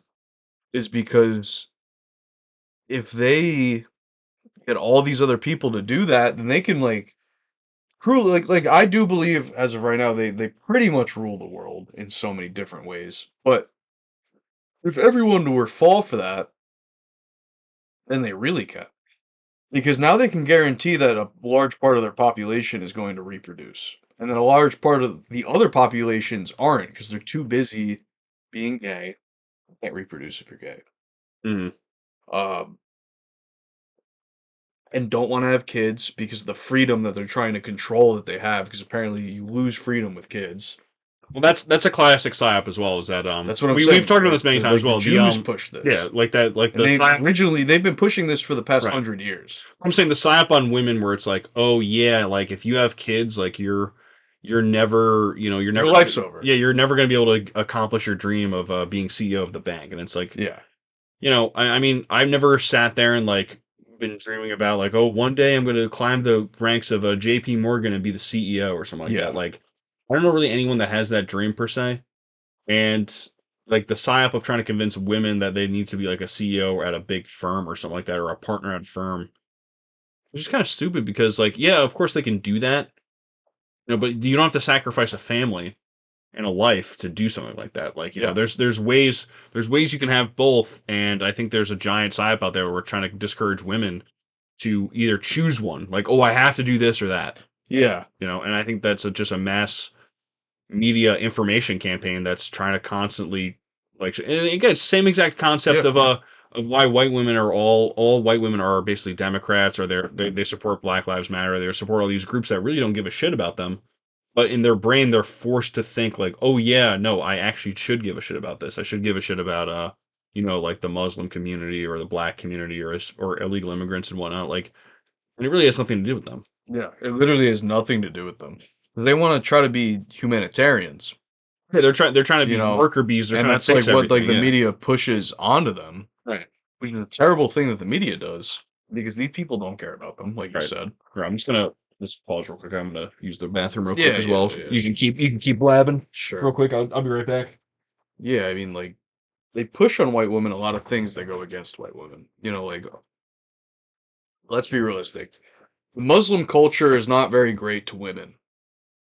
Speaker 2: is because if they get all these other people to do that, then they can like cruel like I do believe as of right now they pretty much rule the world in so many different ways. But if everyone were fall for that, then they really can. Because now they can guarantee that a large part of their population is going to reproduce. And then a large part of the other populations aren't because they're too busy being gay. Can't reproduce if you're gay.
Speaker 1: Mhm.
Speaker 2: Um, and don't want to have kids because of the freedom that they're trying to control that they have. Because apparently you lose freedom with kids.
Speaker 1: Well, that's a classic psyop as well. Is that
Speaker 2: That's what I'm
Speaker 1: we've
Speaker 2: saying.
Speaker 1: talked about this many times as
Speaker 2: The
Speaker 1: well.
Speaker 2: Jews push this.
Speaker 1: Yeah, like that, like
Speaker 2: And
Speaker 1: the
Speaker 2: they
Speaker 1: psyop.
Speaker 2: originally they've been pushing this for the past
Speaker 1: Right.
Speaker 2: 100 years.
Speaker 1: I'm saying the psyop on women, where it's like, oh yeah, like if you have kids, like you're never, you're never,
Speaker 2: Your life's over.
Speaker 1: yeah, you're never gonna be able to accomplish your dream of being CEO of the bank. And it's like,
Speaker 2: Yeah.
Speaker 1: I mean, I've never sat there and like been dreaming about like, oh, one day I'm going to climb the ranks of a JP Morgan and be the CEO or something like
Speaker 2: Yeah.
Speaker 1: that. Like, I don't know really anyone that has that dream per se. And like the psyop of trying to convince women that they need to be like a CEO at a big firm or something like that, or a partner at a firm, which is kind of stupid because like, yeah, of course they can do that, but you don't have to sacrifice a family and a life to do something like that. Like,
Speaker 2: Yeah.
Speaker 1: there's ways you can have both, and I think there's a giant psyop out there where we're trying to discourage women to either choose one, like, oh, I have to do this or that,
Speaker 2: Yeah.
Speaker 1: and I think that's just a mass media information campaign that's trying to constantly, like, and again, same exact concept
Speaker 2: Yeah.
Speaker 1: of why white women are all white women are basically Democrats, or they support Black Lives Matter, they support all these groups that really don't give a shit about them. But in their brain, they're forced to think like, oh yeah, no, I actually should give a shit about this. I should give a shit about like the Muslim community or the black community or illegal immigrants and whatnot. Like, and it really has nothing to do with them.
Speaker 2: Yeah. It literally has nothing to do with them. They want to try to be humanitarians.
Speaker 1: Yeah, they're trying to be
Speaker 2: You know,
Speaker 1: worker bees. They're
Speaker 2: and
Speaker 1: trying
Speaker 2: that's
Speaker 1: to fix
Speaker 2: like what like
Speaker 1: everything.
Speaker 2: the
Speaker 1: Yeah.
Speaker 2: media pushes onto them,
Speaker 1: Right.
Speaker 2: which is a terrible thing that the media does because these people don't care about them, like you
Speaker 1: Right.
Speaker 2: said.
Speaker 1: Right. I'm just gonna pause real quick. I'm gonna use the bathroom real
Speaker 2: Yeah,
Speaker 1: quick as
Speaker 2: yeah,
Speaker 1: well.
Speaker 2: yeah.
Speaker 1: You can keep blabbing real
Speaker 2: Sure.
Speaker 1: quick. I'll be right back.
Speaker 2: Yeah, I mean, like they push on white women a lot of things that go against white women. You know, like let's be realistic. Muslim culture is not very great to women.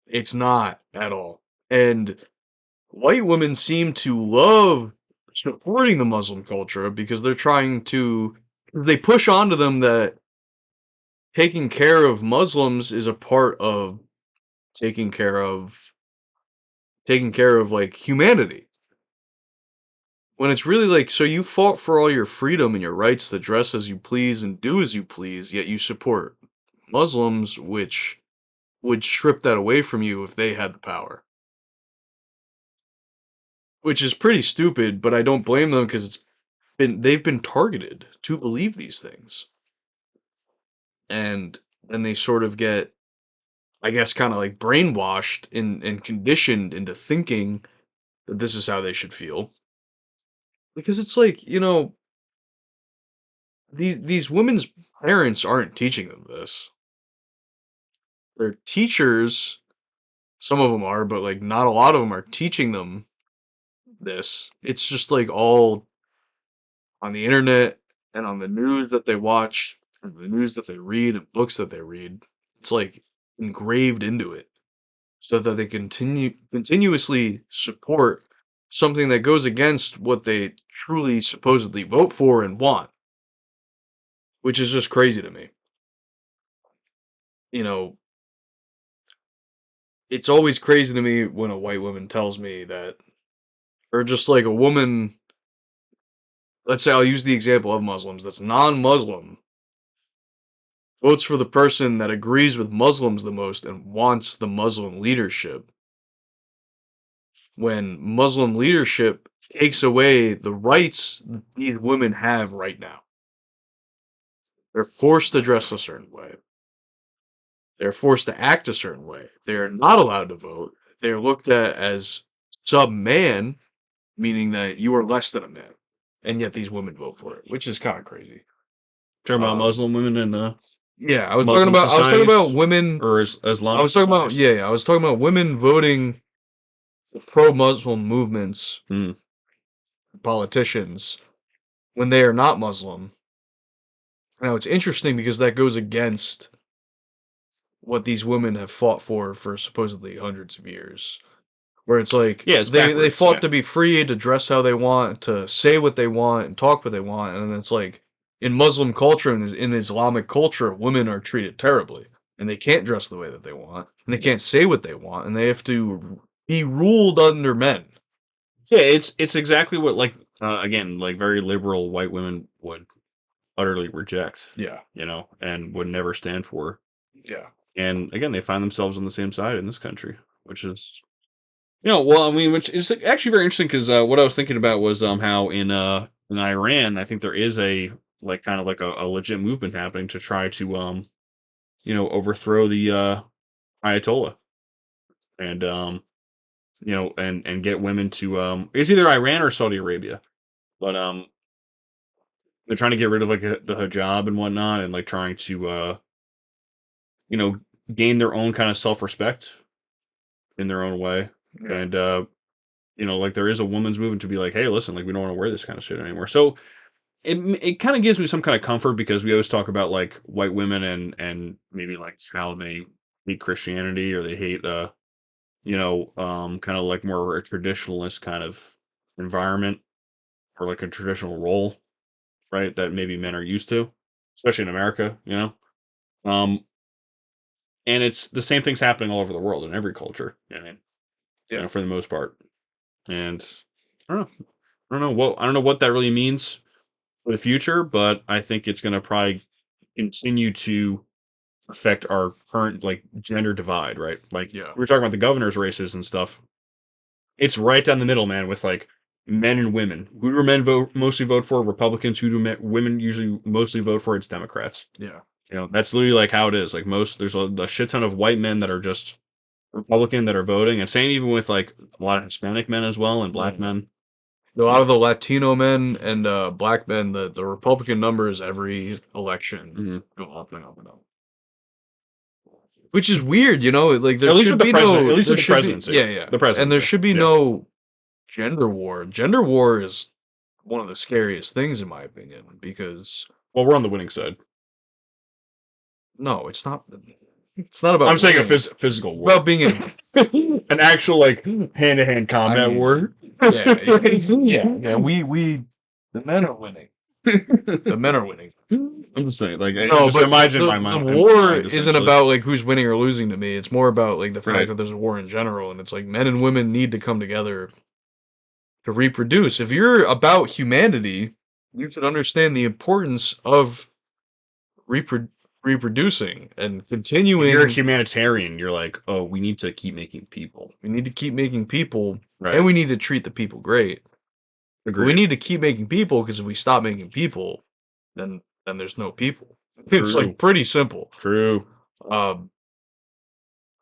Speaker 2: It's not at all. And white women seem to love supporting the Muslim culture because they're trying to they push onto them that taking care of Muslims is a part of taking care of like humanity. When it's really like, so you fought for all your freedom and your rights to dress as you please and do as you please, yet you support Muslims, which would strip that away from you if they had the power. Which is pretty stupid, but I don't blame them because they've been targeted to believe these things. And then they sort of get, I guess, kind of like brainwashed and conditioned into thinking that this is how they should feel. Because it's like, these women's parents aren't teaching them this. Their teachers, some of them are, but like not a lot of them are teaching them this. It's just like all on the internet and on the news that they watch and the news that they read and books that they read. It's like engraved into it so that they continuously support something that goes against what they truly supposedly vote for and want, which is just crazy to me. You know, it's always crazy to me when a white woman tells me that, or just like a woman, let's say I'll use the example of Muslims that's non-Muslim, votes for the person that agrees with Muslims the most and wants the Muslim leadership, when Muslim leadership takes away the rights these women have right now. They're forced to dress a certain way. They're forced to act a certain way. They're not allowed to vote. They're looked at as sub-man, meaning that you are less than a man. And yet these women vote for it, which is kind of crazy.
Speaker 1: Talking about
Speaker 2: Um,
Speaker 1: Muslim women and
Speaker 2: Yeah, I was
Speaker 1: Muslim
Speaker 2: talking about
Speaker 1: societies
Speaker 2: women.
Speaker 1: or Islamic
Speaker 2: I was talking about
Speaker 1: societies.
Speaker 2: I was talking about women voting for pro-Muslim movements,
Speaker 1: Hmm.
Speaker 2: politicians when they are not Muslim. Now it's interesting because that goes against what these women have fought for supposedly hundreds of years, where it's like
Speaker 1: Yeah, it's
Speaker 2: they
Speaker 1: backwards,
Speaker 2: fought
Speaker 1: yeah.
Speaker 2: to be free, to dress how they want, to say what they want, and talk what they want, and it's like in Muslim culture and in Islamic culture, women are treated terribly, and they can't dress the way that they want, and they can't say what they want, and they have to be ruled under men.
Speaker 1: Yeah, it's exactly what like again, like very liberal white women would utterly reject,
Speaker 2: Yeah,
Speaker 1: and would never stand for.
Speaker 2: yeah,
Speaker 1: And again, they find themselves on the same side in this country, which is well, I mean, which is actually very interesting because what I was thinking about was how in Iran, I think there is a like kind of like a legit movement happening to try to overthrow the Ayatollah and and get women to it's either Iran or Saudi Arabia, but they're trying to get rid of like the hijab and whatnot, and like trying to you know gain their own kind of self respect in their own way,
Speaker 2: yeah,
Speaker 1: and like there is a woman's movement to be like, hey, listen, like we don't want to wear this kind of shit anymore. So it kind of gives me some kind of comfort because we always talk about like white women and maybe like how they hate Christianity or they hate kind of like more a traditionalist kind of environment or like a traditional role, right? That maybe men are used to, especially in America. Um, and it's the same things happening all over the world in every culture. I mean,
Speaker 2: yeah.
Speaker 1: for the most part. And I don't know. I don't know what that really means for the future, but I think it's going to probably continue to affect our current like gender divide, right? Like
Speaker 2: Yeah.
Speaker 1: we were talking about the governor's races and stuff. It's right down the middle, man, with like men and women. Who do men mostly vote for? Republicans. Who do women usually mostly vote for? It's Democrats.
Speaker 2: Yeah.
Speaker 1: That's literally like how it is. Like there's a shit ton of white men that are just Republican that are voting, and same even with like a lot of Hispanic men as well and black men.
Speaker 2: A lot of the Latino men and black men, the Republican numbers every election
Speaker 1: Mhm.
Speaker 2: go up and up and up. Which is weird, like there
Speaker 1: At least
Speaker 2: should
Speaker 1: with the
Speaker 2: be
Speaker 1: president,
Speaker 2: no
Speaker 1: at least
Speaker 2: there
Speaker 1: with the
Speaker 2: should be
Speaker 1: presidency.
Speaker 2: yeah.
Speaker 1: The
Speaker 2: And there
Speaker 1: presidency.
Speaker 2: should be
Speaker 1: Yeah.
Speaker 2: no gender war. Gender war is one of the scariest things in my opinion because
Speaker 1: Well, we're on the winning side.
Speaker 2: no, it's not. It's not about
Speaker 1: I'm saying a
Speaker 2: winning.
Speaker 1: physical
Speaker 2: It's
Speaker 1: war.
Speaker 2: about being
Speaker 1: An actual like hand-to-hand combat war.
Speaker 2: yeah. We the men are winning. The men are winning.
Speaker 1: I'm just saying, like,
Speaker 2: No,
Speaker 1: just
Speaker 2: but
Speaker 1: imagine
Speaker 2: the
Speaker 1: my mind.
Speaker 2: war
Speaker 1: mind,
Speaker 2: isn't
Speaker 1: essentially.
Speaker 2: about like who's winning or losing to me. It's more about like the fact
Speaker 1: Right.
Speaker 2: that there's a war in general, and it's like men and women need to come together to reproduce. If you're about humanity, you should understand the importance of reproducing and
Speaker 1: If
Speaker 2: continuing.
Speaker 1: you're a humanitarian, you're like, oh, we need to keep making people.
Speaker 2: We need to keep making people,
Speaker 1: Right.
Speaker 2: and we need to treat the people great. But we
Speaker 1: Agreed.
Speaker 2: need to keep making people because if we stop making people, then there's no people. It's
Speaker 1: True.
Speaker 2: like pretty simple.
Speaker 1: True.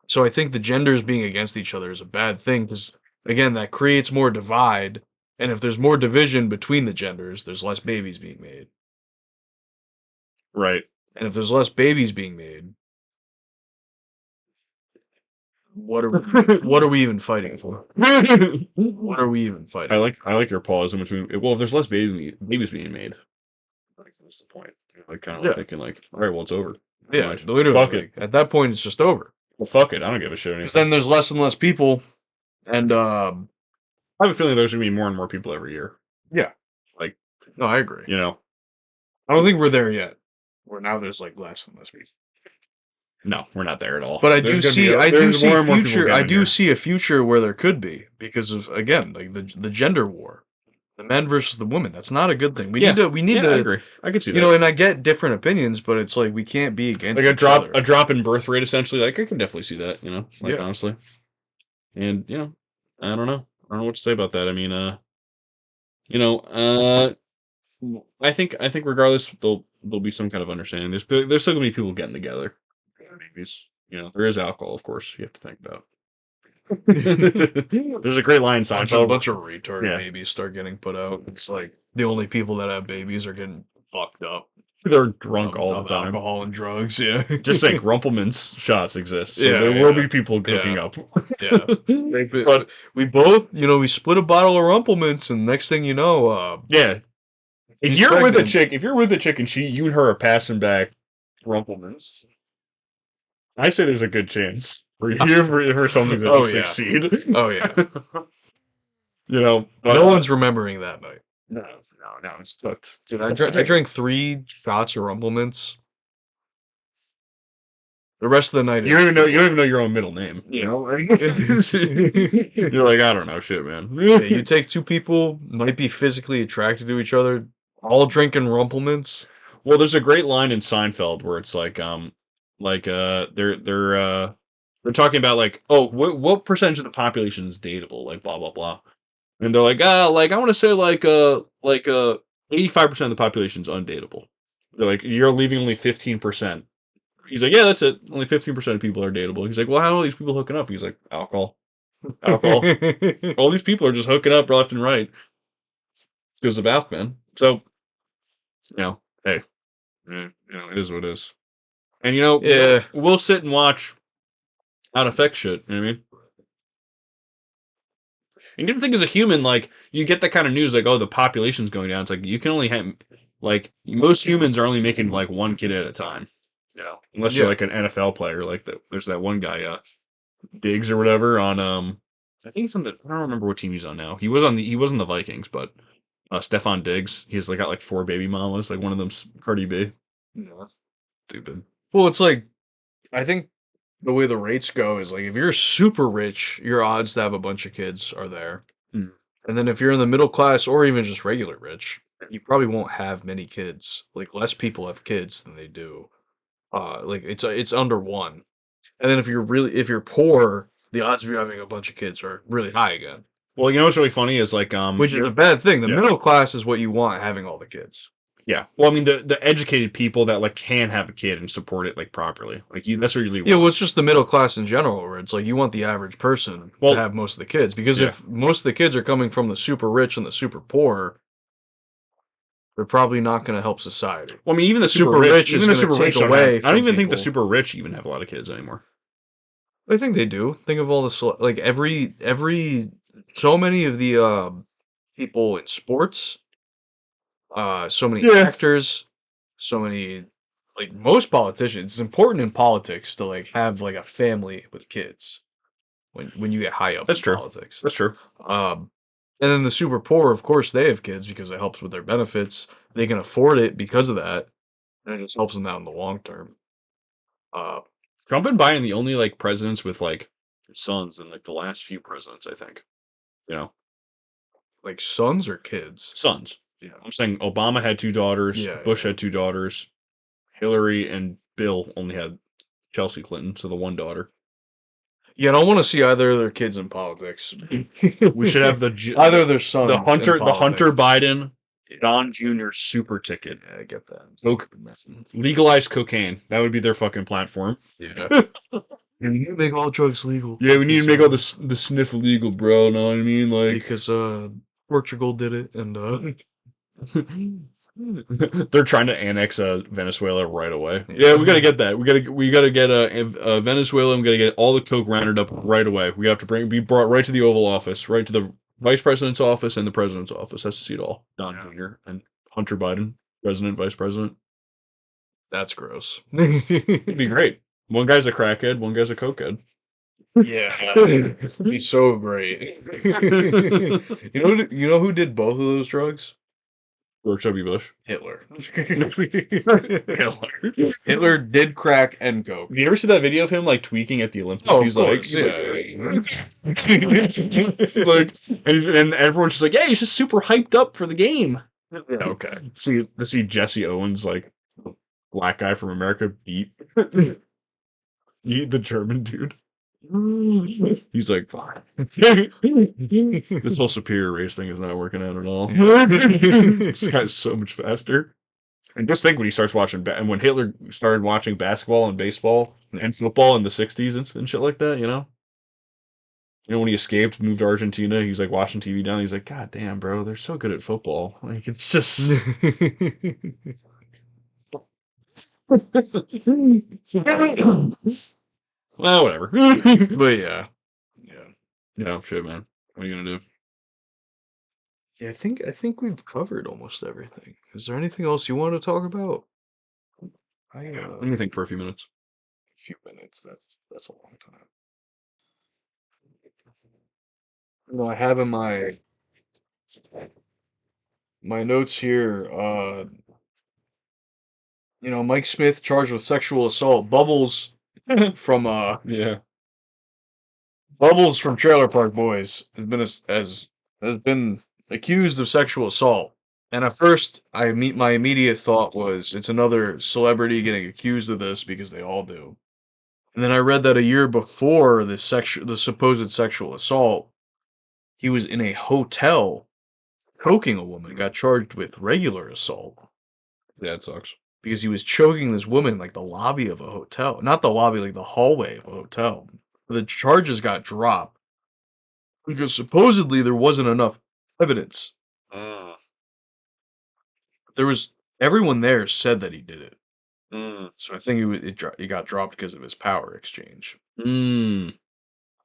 Speaker 2: So I think the genders being against each other is a bad thing because again that creates more divide, and if there's more division between the genders, there's less babies being made.
Speaker 1: Right.
Speaker 2: And if there's less babies being made, what are we even fighting for? What are we even fighting?
Speaker 1: I like your pause in between. Well, if there's less babies being made, like what's the point? Like kind of
Speaker 2: Yeah.
Speaker 1: thinking like, all right, well, it's over.
Speaker 2: Yeah,
Speaker 1: Like,
Speaker 2: literally.
Speaker 1: fuck
Speaker 2: Like,
Speaker 1: it.
Speaker 2: at that point, it's just over.
Speaker 1: Well, fuck it. I don't give a shit anymore.
Speaker 2: Because then there's less and less people, and
Speaker 1: I have a feeling there's gonna be more and more people every year.
Speaker 2: yeah,
Speaker 1: Like,
Speaker 2: no, I agree.
Speaker 1: I
Speaker 2: don't think we're there yet. Where now there's like less and less people.
Speaker 1: No, we're not there at all.
Speaker 2: But I
Speaker 1: There's
Speaker 2: do
Speaker 1: gonna
Speaker 2: see,
Speaker 1: be-
Speaker 2: I do
Speaker 1: there's
Speaker 2: see
Speaker 1: more and more people
Speaker 2: future. I
Speaker 1: getting
Speaker 2: do
Speaker 1: here.
Speaker 2: see a future where there could be because of again like the gender war, the men versus the women. That's not a good thing. We
Speaker 1: Yeah.
Speaker 2: need
Speaker 1: Yeah,
Speaker 2: to.
Speaker 1: I agree. I can see that.
Speaker 2: And I get different opinions, but it's like we can't be against
Speaker 1: Like
Speaker 2: each other.
Speaker 1: a drop in birth rate, essentially. Like I can definitely see that.
Speaker 2: Yeah.
Speaker 1: Honestly, and I don't know. I don't know what to say about that. I mean, I think regardless, there'll be some kind of understanding. There's still gonna be people getting together. Babies. There is alcohol, of course. You have to think about. There's a great line.
Speaker 2: bunch
Speaker 1: Seinfeld.
Speaker 2: of retarded
Speaker 1: Yeah.
Speaker 2: babies start getting put out. It's like the only people that have babies are getting fucked up.
Speaker 1: They're drunk all
Speaker 2: of
Speaker 1: the time.
Speaker 2: alcohol and drugs. Yeah,
Speaker 1: Just like Rumpelman's shots exist. So
Speaker 2: Yeah,
Speaker 1: there will
Speaker 2: yeah.
Speaker 1: be people cooking up.
Speaker 2: yeah.
Speaker 1: But
Speaker 2: we both, we split a bottle of Rumpelmints, and next thing you know,
Speaker 1: yeah. If
Speaker 2: she's
Speaker 1: you're with a
Speaker 2: pregnant.
Speaker 1: chick and you and her are passing back Rumpelmans, I say there's a good chance We're here for something that
Speaker 2: Oh,
Speaker 1: will
Speaker 2: yeah.
Speaker 1: succeed.
Speaker 2: Oh, yeah.
Speaker 1: You know, but,
Speaker 2: No one's remembering that night.
Speaker 1: no, it's cooked.
Speaker 2: Dude,
Speaker 1: It's
Speaker 2: I drank 3 shots of Rumble Mints. The rest of the night,
Speaker 1: You don't even know. You don't even know your own middle name. You know, like, you're like, I don't know, shit, man.
Speaker 2: yeah, you take 2 people might be physically attracted to each other, all drinking Rumble Mints.
Speaker 1: Well, there's a great line in Seinfeld where it's they're talking about like, oh, what percentage of the population is dateable, like blah blah blah, and they're like, like I want to say like 85% of the population is undateable. They're like, you're leaving only 15%. He's like, yeah, that's it. Only 15% of people are dateable. He's like, well, how are these people hooking up? He's like, alcohol. All these people are just hooking up left and right. Because of Bath, man. So, hey, it is what it is. And
Speaker 2: Yeah.
Speaker 1: we'll sit and watch how it affects shit. You know what I mean? And you have to think as a human, like, you get that kind of news, like, oh, the population's going down. It's like, you can only have, like, most humans are only making, like, one kid at a time. Unless you're,
Speaker 2: Yeah.
Speaker 1: like, an NFL player. Like, there's that one guy, Diggs or whatever, on, I think I don't remember what team he's on now. He was on the Vikings, but, Stefan Diggs, he's, like, got, like, 4 baby mamas. Like, one of them's Cardi B.
Speaker 2: Yeah.
Speaker 1: Stupid.
Speaker 2: Well, it's like, I think the way the rates go is like if you're super rich, your odds to have a bunch of kids are there.
Speaker 1: Mm.
Speaker 2: And then if you're in the middle class or even just regular rich, you probably won't have many kids. Like less people have kids than they do. Like it's under 1. And then if you're poor, the odds of you having a bunch of kids are really high again.
Speaker 1: Well, you know what's really funny is, like,
Speaker 2: Which is a bad thing. The
Speaker 1: Yeah.
Speaker 2: middle class is what you want having all the kids.
Speaker 1: Yeah. Well, I mean, the educated people that, like, can have a kid and support it, like, properly. Like, that's what you really want.
Speaker 2: Yeah, well, it's just the middle class in general, where it's like you want the average person
Speaker 1: Well,
Speaker 2: to have most of the kids. Because
Speaker 1: yeah.
Speaker 2: if most of the kids are coming from the super rich and the super poor, they're probably not going to help society.
Speaker 1: Well, I mean, even the super
Speaker 2: Super
Speaker 1: rich,
Speaker 2: rich is
Speaker 1: even the
Speaker 2: gonna
Speaker 1: super
Speaker 2: take
Speaker 1: rich don't
Speaker 2: away
Speaker 1: have, I don't
Speaker 2: from
Speaker 1: even think the
Speaker 2: people.
Speaker 1: super rich even have a lot of kids anymore.
Speaker 2: I think they do. Think of all the like every so many of the people in sports, so many
Speaker 1: Yeah.
Speaker 2: actors, so many like most politicians. It's important in politics to like have like a family with kids when you get high up
Speaker 1: That's
Speaker 2: in
Speaker 1: true.
Speaker 2: politics.
Speaker 1: That's true.
Speaker 2: And then the super poor, of course, they have kids because it helps with their benefits. They can afford it because of that, and it just helps them out in the long term.
Speaker 1: Trump and Biden the only, like, presidents with, like, sons in, like, the last few presidents, I think.
Speaker 2: Like sons or kids.
Speaker 1: Sons. Yeah. I'm saying Obama had 2 daughters.
Speaker 2: Yeah,
Speaker 1: Bush
Speaker 2: yeah.
Speaker 1: had 2 daughters. Hillary and Bill only had Chelsea Clinton, so the one daughter.
Speaker 2: Yeah, I don't want to see either of their kids in politics.
Speaker 1: We should have
Speaker 2: either of their sons.
Speaker 1: the Hunter
Speaker 2: in politics.
Speaker 1: Biden Don Jr. super ticket.
Speaker 2: Yeah, I get that.
Speaker 1: Legalize cocaine. That would be their fucking platform.
Speaker 2: Yeah. You need to make all drugs legal.
Speaker 1: Yeah, we need to make all the sniff legal, bro. Know what I mean? Like,
Speaker 2: because Portugal did it, and
Speaker 1: they're trying to annex Venezuela right away. Yeah, we gotta get that. We gotta get Venezuela. And we gotta get all the coke rounded up right away. We have to be brought right to the Oval Office, right to the Vice President's office and the President's office. Has to see it all. Don Jr. and Hunter Biden, President, Vice President.
Speaker 2: That's gross.
Speaker 1: It'd be great. One guy's a crackhead, one guy's a cokehead.
Speaker 2: Yeah, it'd be so great. You know who did both of those drugs?
Speaker 1: George W. Bush.
Speaker 2: Hitler.
Speaker 1: Hitler.
Speaker 2: Hitler did crack and coke.
Speaker 1: Have you ever see that video of him, like, tweaking at the Olympics?
Speaker 2: Oh,
Speaker 1: he's
Speaker 2: of
Speaker 1: like,
Speaker 2: course,
Speaker 1: he's like, and everyone's just like, yeah, he's just super hyped up for the game.
Speaker 2: Okay.
Speaker 1: To see Jesse Owens, like, black guy from America, beat the German dude. He's like, fine. This whole superior race thing is not working out at all. This guy's so much faster. And just think when he starts watching, and when Hitler started watching basketball and baseball and football in the 60s and shit like that, when he escaped, moved to Argentina, he's like watching TV down. He's like, God damn, bro, they're so good at football. Like, it's just. Well, whatever.
Speaker 2: But yeah.
Speaker 1: Shit, man. What are you gonna do?
Speaker 2: Yeah, I think we've covered almost everything. Is there anything else you want to talk about?
Speaker 1: Let me think for a few minutes.
Speaker 2: A few minutes. That's a long time. I have in my notes here. Mike Smith charged with sexual assault. From
Speaker 1: Yeah.
Speaker 2: Bubbles from Trailer Park Boys has been accused of sexual assault. And at first, my immediate thought was it's another celebrity getting accused of this because they all do. And then I read that a year before the supposed sexual assault, he was in a hotel choking a woman, got charged with regular assault
Speaker 1: Yeah, it sucks.
Speaker 2: because he was choking this woman in like the lobby of a hotel. Not the lobby, like the hallway of a hotel. The charges got dropped because supposedly there wasn't enough evidence.
Speaker 1: Mm.
Speaker 2: There was everyone there said that he did it.
Speaker 1: Mm.
Speaker 2: So I think it got dropped because of his power exchange.
Speaker 1: Mm.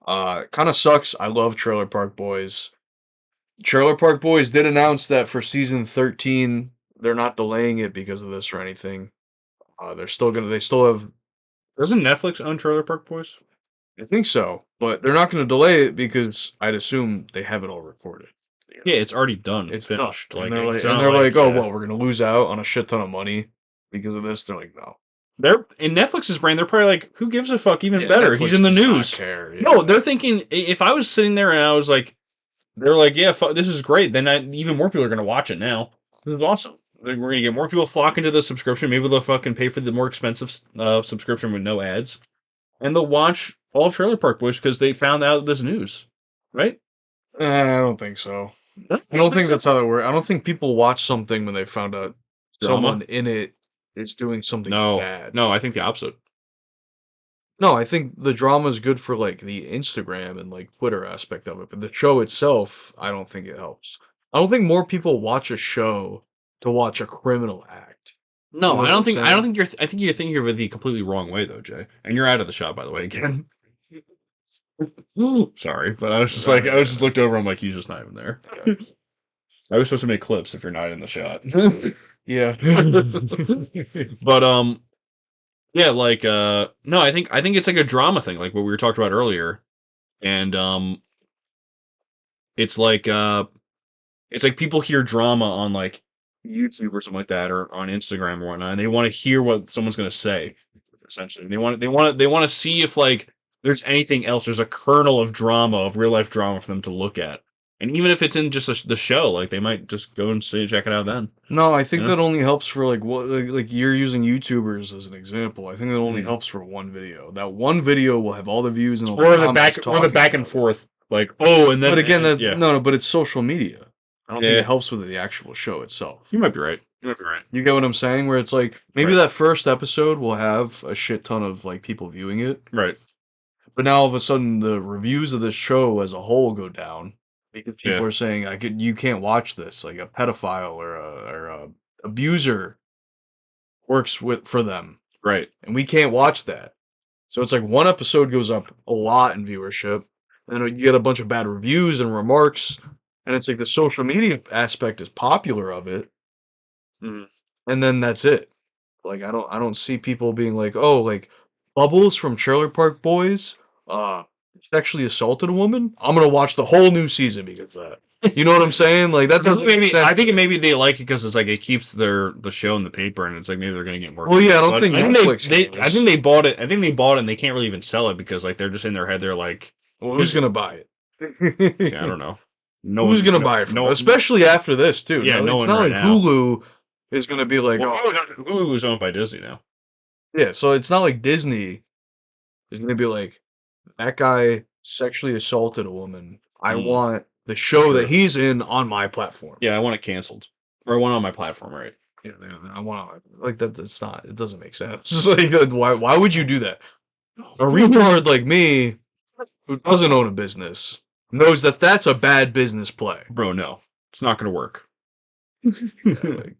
Speaker 2: Kind of sucks. I love Trailer Park Boys. Trailer Park Boys did announce that for season 13, they're not delaying it because of this or anything. They still have,
Speaker 1: Doesn't Netflix own Trailer Park Boys?
Speaker 2: I think so, but they're not going to delay it because I'd assume they have it all recorded.
Speaker 1: Yeah, it's already done.
Speaker 2: It's
Speaker 1: finished.
Speaker 2: done.
Speaker 1: Like,
Speaker 2: And
Speaker 1: it's
Speaker 2: they're
Speaker 1: not
Speaker 2: like, oh,
Speaker 1: yeah.
Speaker 2: well, we're going to lose out on a shit ton of money because of this. They're like, no.
Speaker 1: They're in Netflix's brain. They're probably like, "Who gives a fuck?" Even
Speaker 2: Yeah,
Speaker 1: better,
Speaker 2: Netflix
Speaker 1: he's in the
Speaker 2: does not
Speaker 1: news.
Speaker 2: care,
Speaker 1: No,
Speaker 2: yeah.
Speaker 1: they're thinking. If I was sitting there and I was like, they're like, "Yeah, this is great." Then even more people are gonna watch it now. This is awesome. We're gonna get more people flocking to the subscription. Maybe they'll fucking pay for the more expensive subscription with no ads, and they'll watch all of Trailer Park Boys because they found out this news, right?
Speaker 2: I don't think so. I don't think that's how that works. I don't think people watch something when they found out someone
Speaker 1: Drama.
Speaker 2: in it is doing something
Speaker 1: No,
Speaker 2: bad.
Speaker 1: no, I think the opposite.
Speaker 2: No, I think the drama is good for like the Instagram and like Twitter aspect of it, but the show itself, I don't think it helps. I don't think more people watch a show to watch a criminal act.
Speaker 1: No,
Speaker 2: You know
Speaker 1: I
Speaker 2: what
Speaker 1: don't
Speaker 2: I'm
Speaker 1: think. I
Speaker 2: saying?
Speaker 1: don't think you're. I think you're thinking of it the completely wrong way, though, Jay. And you're out of the shot, by the way. Again. Sorry, but I was just like, I was just looked over. I'm like, he's just not even there. I was supposed to make clips if you're not in the shot.
Speaker 2: Yeah.
Speaker 1: But yeah, like no, I think it's like a drama thing, like what we were talking about earlier, and it's like people hear drama on like YouTube or something like that, or on Instagram or whatnot, and they want to hear what someone's gonna say. Essentially, they want to see if like there's anything else. There's a kernel of drama, of real life drama for them to look at, and even if it's in just the show, like they might just go and check it out then.
Speaker 2: No, I think
Speaker 1: Yeah.
Speaker 2: that only helps for like what like you're using YouTubers as an example. I think that only
Speaker 1: Mm.
Speaker 2: helps for one video. That one video will have all the views and all
Speaker 1: Or the
Speaker 2: comments
Speaker 1: back, or the
Speaker 2: talking
Speaker 1: back and
Speaker 2: about it.
Speaker 1: forth, like and then
Speaker 2: But again, that's
Speaker 1: yeah,
Speaker 2: no, but it's social media. I don't think
Speaker 1: Yeah.
Speaker 2: it helps with the actual show itself.
Speaker 1: you might be right. You might be right.
Speaker 2: You get what I'm saying? Where it's like maybe
Speaker 1: Right.
Speaker 2: that first episode will have a shit ton of like people viewing it,
Speaker 1: Right.
Speaker 2: but now all of a sudden the reviews of the show as a whole go down because people
Speaker 1: Yeah.
Speaker 2: are saying you can't watch this, like a pedophile or a abuser works for them,
Speaker 1: Right.
Speaker 2: and we can't watch that. So it's like one episode goes up a lot in viewership, and you get a bunch of bad reviews and remarks, and it's like the social media aspect is popular of it,
Speaker 1: Mhm.
Speaker 2: and then that's it. Like I don't see people being like, oh, like Bubbles from Trailer Park Boys, sexually assaulted a woman. I'm gonna watch the whole new season because of that. You know what I'm saying? Like that doesn't make sense.
Speaker 1: I think maybe they like it because it's like it keeps the show in the paper, and it's like maybe they're gonna get more.
Speaker 2: Well, yeah, I don't
Speaker 1: But
Speaker 2: think Netflix
Speaker 1: I think they bought it. I think they bought it, and they can't really even sell it because like they're just in their head. They're like,
Speaker 2: Well, who's gonna buy it?
Speaker 1: yeah, I don't know. No
Speaker 2: Who's
Speaker 1: one-
Speaker 2: gonna
Speaker 1: no-
Speaker 2: buy it from?
Speaker 1: no-
Speaker 2: Especially after this, too.
Speaker 1: Yeah, no
Speaker 2: it's
Speaker 1: one
Speaker 2: not
Speaker 1: right
Speaker 2: like
Speaker 1: now.
Speaker 2: Hulu is gonna be like,
Speaker 1: Well,
Speaker 2: oh,
Speaker 1: Hulu is owned by Disney now.
Speaker 2: yeah. So it's not like Disney is gonna be like that guy sexually assaulted a woman. I
Speaker 1: Mm.
Speaker 2: want the show
Speaker 1: Sure.
Speaker 2: that he's in on my platform.
Speaker 1: Yeah, I want it canceled, or I want it on my platform, right?
Speaker 2: Yeah, I want like that. That's not. It doesn't make sense. It's like why would you do that? A retard like me who doesn't own a business knows that that's a bad business play.
Speaker 1: Bro, no, it's not gonna work.
Speaker 2: Yeah, like,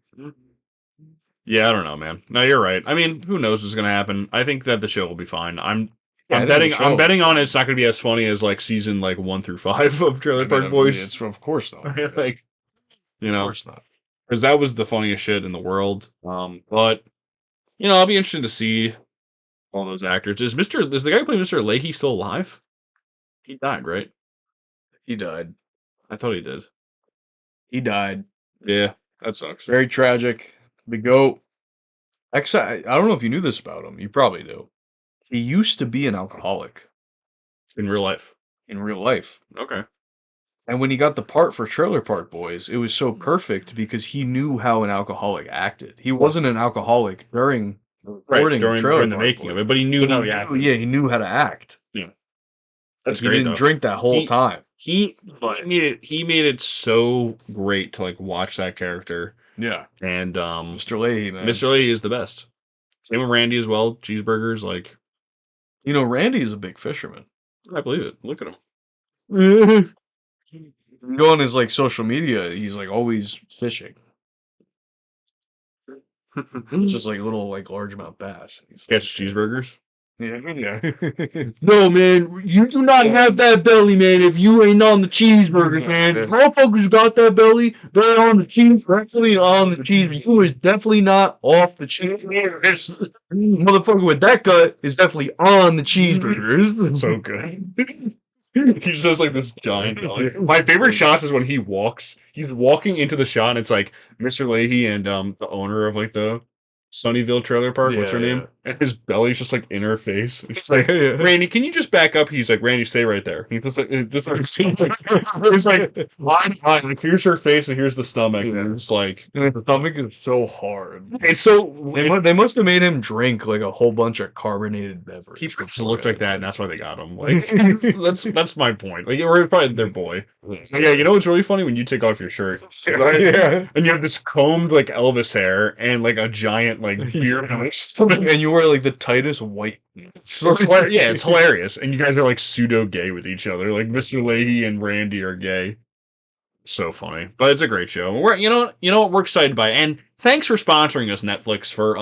Speaker 1: Yeah, I don't know, man. No, you're right. I mean, who knows what's gonna happen? I think that the show will be fine. I'm
Speaker 2: Yeah, I
Speaker 1: I'm
Speaker 2: think the
Speaker 1: betting
Speaker 2: show
Speaker 1: I'm
Speaker 2: will
Speaker 1: betting
Speaker 2: be
Speaker 1: on
Speaker 2: fine.
Speaker 1: it's not gonna be as funny as like season like 1 through 5 of Trailer Park Boys.
Speaker 2: It's of course not.
Speaker 1: Like, you
Speaker 2: Of
Speaker 1: know,
Speaker 2: course not.
Speaker 1: because that was the funniest shit in the world. But you know, I'll be interested to see all those actors. Is the guy who played Mr. Leahy still alive? He died, right?
Speaker 2: He died.
Speaker 1: I thought he did.
Speaker 2: He died.
Speaker 1: Yeah, that sucks.
Speaker 2: Very tragic. The GOAT. Actually, I don't know if you knew this about him. You probably do. He used to be an alcoholic
Speaker 1: In real life.
Speaker 2: in real life.
Speaker 1: Okay.
Speaker 2: And when he got the part for Trailer Park Boys, it was so perfect because he knew how an alcoholic acted. He wasn't an alcoholic during recording
Speaker 1: during
Speaker 2: Trailer
Speaker 1: the
Speaker 2: Park
Speaker 1: making of
Speaker 2: Boys,
Speaker 1: it, but he knew
Speaker 2: but
Speaker 1: how
Speaker 2: he
Speaker 1: he
Speaker 2: knew,
Speaker 1: acted.
Speaker 2: yeah, he knew how to act.
Speaker 1: That's
Speaker 2: He
Speaker 1: great,
Speaker 2: didn't
Speaker 1: though.
Speaker 2: drink that whole
Speaker 1: He-
Speaker 2: time.
Speaker 1: He made it so great to like watch that character.
Speaker 2: Yeah,
Speaker 1: And
Speaker 2: Mr. Leahy, man.
Speaker 1: Mr. Lee is the best. Same with Randy as well. Cheeseburgers, like
Speaker 2: You know, Randy is a big fisherman.
Speaker 1: I believe it. Look at him.
Speaker 2: You go on his like social media, he's like always fishing. It's just like little like largemouth bass. He's like,
Speaker 1: Catch cheeseburgers.
Speaker 2: yeah.
Speaker 1: No, man, you do not have that belly, man, if you ain't on the cheeseburgers, man.
Speaker 2: Yeah.
Speaker 1: Motherfuckers got that belly, they're on the cheese.
Speaker 2: Definitely on the cheese. You is definitely not off the cheeseburgers. Motherfucker with that gut is definitely on the cheeseburgers.
Speaker 1: It's so good. He just has like this giant belly. My favorite shots is when he walks. He's walking into the shot, and it's like Mr. Leahy and the owner of like the Sunnyvale trailer park. What's her
Speaker 2: Yeah,
Speaker 1: name? And his belly's just like in her face. It's just like,
Speaker 2: Yeah.
Speaker 1: Randy, can you just back up? He's like, Randy, stay right there. He just like, it's like, like here's her face and here's the stomach, and it's like,
Speaker 2: The stomach is so hard.
Speaker 1: it's so.
Speaker 2: They must have made him drink like a whole bunch of carbonated beverage.
Speaker 1: He just
Speaker 2: before
Speaker 1: looked like
Speaker 2: it.
Speaker 1: that, and that's why they got him. Like that's my point. Like, or probably their boy. So, yeah, you know what's really funny when you take off your shirt, right?
Speaker 2: Yeah.
Speaker 1: And you have this combed like Elvis hair and like a giant like beard on your stomach.
Speaker 2: And you wear like the tightest white.
Speaker 1: Yeah, it's hilarious. And you guys are like pseudo gay with each other. Like Mr. Leahy and Randy are gay. So funny, but it's a great show. We're you know what we're excited by, it. And thanks for sponsoring us, Netflix, for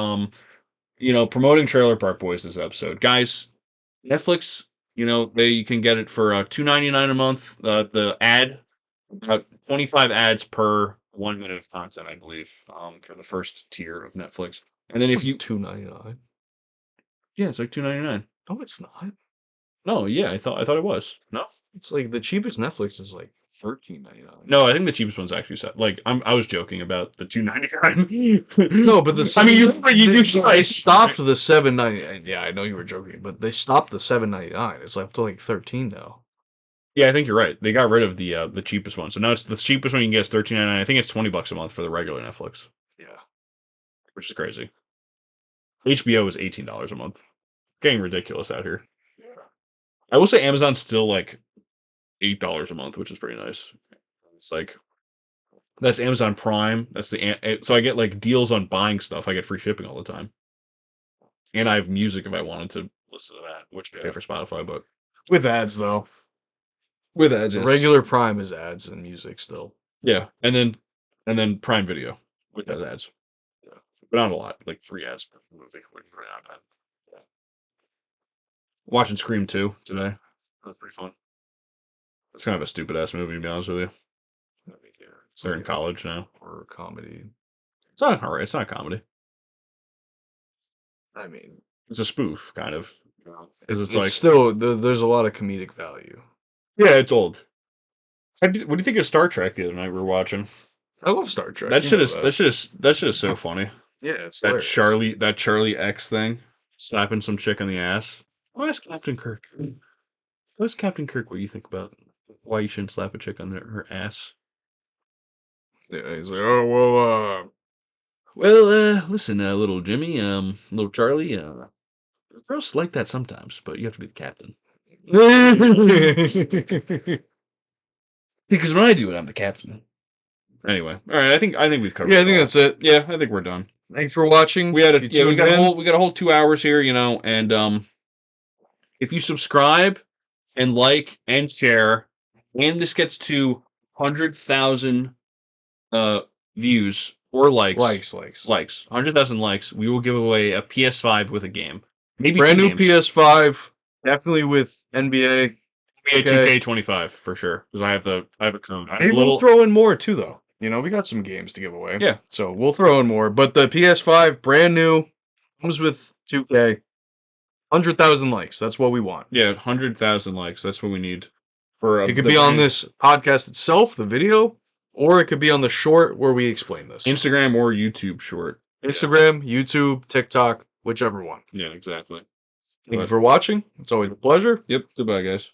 Speaker 1: promoting Trailer Park Boys this episode, guys. Netflix, you can get it for $2.99 a month. The ad, about 25 ads per 1 minute of content, I believe, for the first tier of Netflix. And then if you,
Speaker 2: $2.99.
Speaker 1: yeah, it's like $2.99.
Speaker 2: No, it's not.
Speaker 1: No, yeah, I thought it was. No,
Speaker 2: It's like the cheapest Netflix is like $13.99.
Speaker 1: no, I think the cheapest one's actually set. Like I was joking about the $2.99.
Speaker 2: No, but the
Speaker 1: I mean, you
Speaker 2: they stopped the $7.99. Yeah, I know you were joking, but they stopped the $7.99. It's up to like 13 now.
Speaker 1: Yeah, I think you're right. They got rid of the cheapest one, so now it's the cheapest one you can get is $13.99. I think it's $20 a month for the regular Netflix,
Speaker 2: Yeah.
Speaker 1: which is crazy. HBO is $18 a month. Getting ridiculous out here. I will say Amazon's still like $8 a month, which is pretty nice. It's like that's Amazon Prime. That's so I get like deals on buying stuff. I get free shipping all the time, and I have music if I wanted to listen to that, which I pay for Spotify, but
Speaker 2: With ads though.
Speaker 1: with ads, yes.
Speaker 2: Regular Prime is ads and music still.
Speaker 1: Yeah, and then Prime Video, which has ads. Yeah, but not a lot, like 3 ads per movie, which is really not bad. Yeah. Watching Scream 2 today. That's pretty fun. It's kind of a stupid ass movie, to be honest with you. They're in college now.
Speaker 2: Or comedy.
Speaker 1: It's not horror. It's not a comedy.
Speaker 2: I mean,
Speaker 1: It's a spoof, kind of. Because it's
Speaker 2: it's
Speaker 1: like,
Speaker 2: still there's a lot of comedic value.
Speaker 1: yeah, it's old. What do you think of Star Trek the other night we were watching?
Speaker 2: I love Star Trek.
Speaker 1: That
Speaker 2: you
Speaker 1: shit
Speaker 2: know
Speaker 1: is so funny.
Speaker 2: Yeah, it's
Speaker 1: That
Speaker 2: hilarious.
Speaker 1: Charlie X thing, slapping some chick on the ass. Ask Captain Kirk. Ask Captain Kirk what you think about why you shouldn't slap a chick on her ass.
Speaker 2: Yeah, he's like, oh
Speaker 1: Well, listen, little Jimmy, little Charlie, girls like that sometimes, but you have to be the captain.
Speaker 2: well.
Speaker 1: Because when I do it, I'm the captain. Anyway, all right. I think we've covered.
Speaker 2: Yeah, I
Speaker 1: it
Speaker 2: think
Speaker 1: all.
Speaker 2: that's it.
Speaker 1: Yeah, I think we're done.
Speaker 2: Thanks for watching.
Speaker 1: We had
Speaker 2: If you tuned in.
Speaker 1: we got a whole 2 hours here, and if you subscribe and like and share, and this gets to 100,000 views or likes, 100,000 likes, we will give away a PS5 with a game, maybe
Speaker 2: Brand
Speaker 1: 2
Speaker 2: new
Speaker 1: games.
Speaker 2: PS5, definitely with NBA.
Speaker 1: NBA 2K25 for sure because I have a code. I have
Speaker 2: Maybe
Speaker 1: a little.
Speaker 2: we'll throw in more too, though. We got some games to give away.
Speaker 1: Yeah.
Speaker 2: So we'll throw in more. But the PS5, brand new, comes with 2K. 100,000 likes. That's what we want.
Speaker 1: Yeah, 100,000 likes. That's what we need For
Speaker 2: It could
Speaker 1: the
Speaker 2: be on
Speaker 1: brand-
Speaker 2: this podcast itself, the video, or it could be on the short where we explain this.
Speaker 1: Instagram or YouTube short.
Speaker 2: Instagram, YouTube, TikTok, whichever one.
Speaker 1: Yeah, exactly.
Speaker 2: Thank you for watching. It's always a pleasure.
Speaker 1: Yep. Goodbye, guys.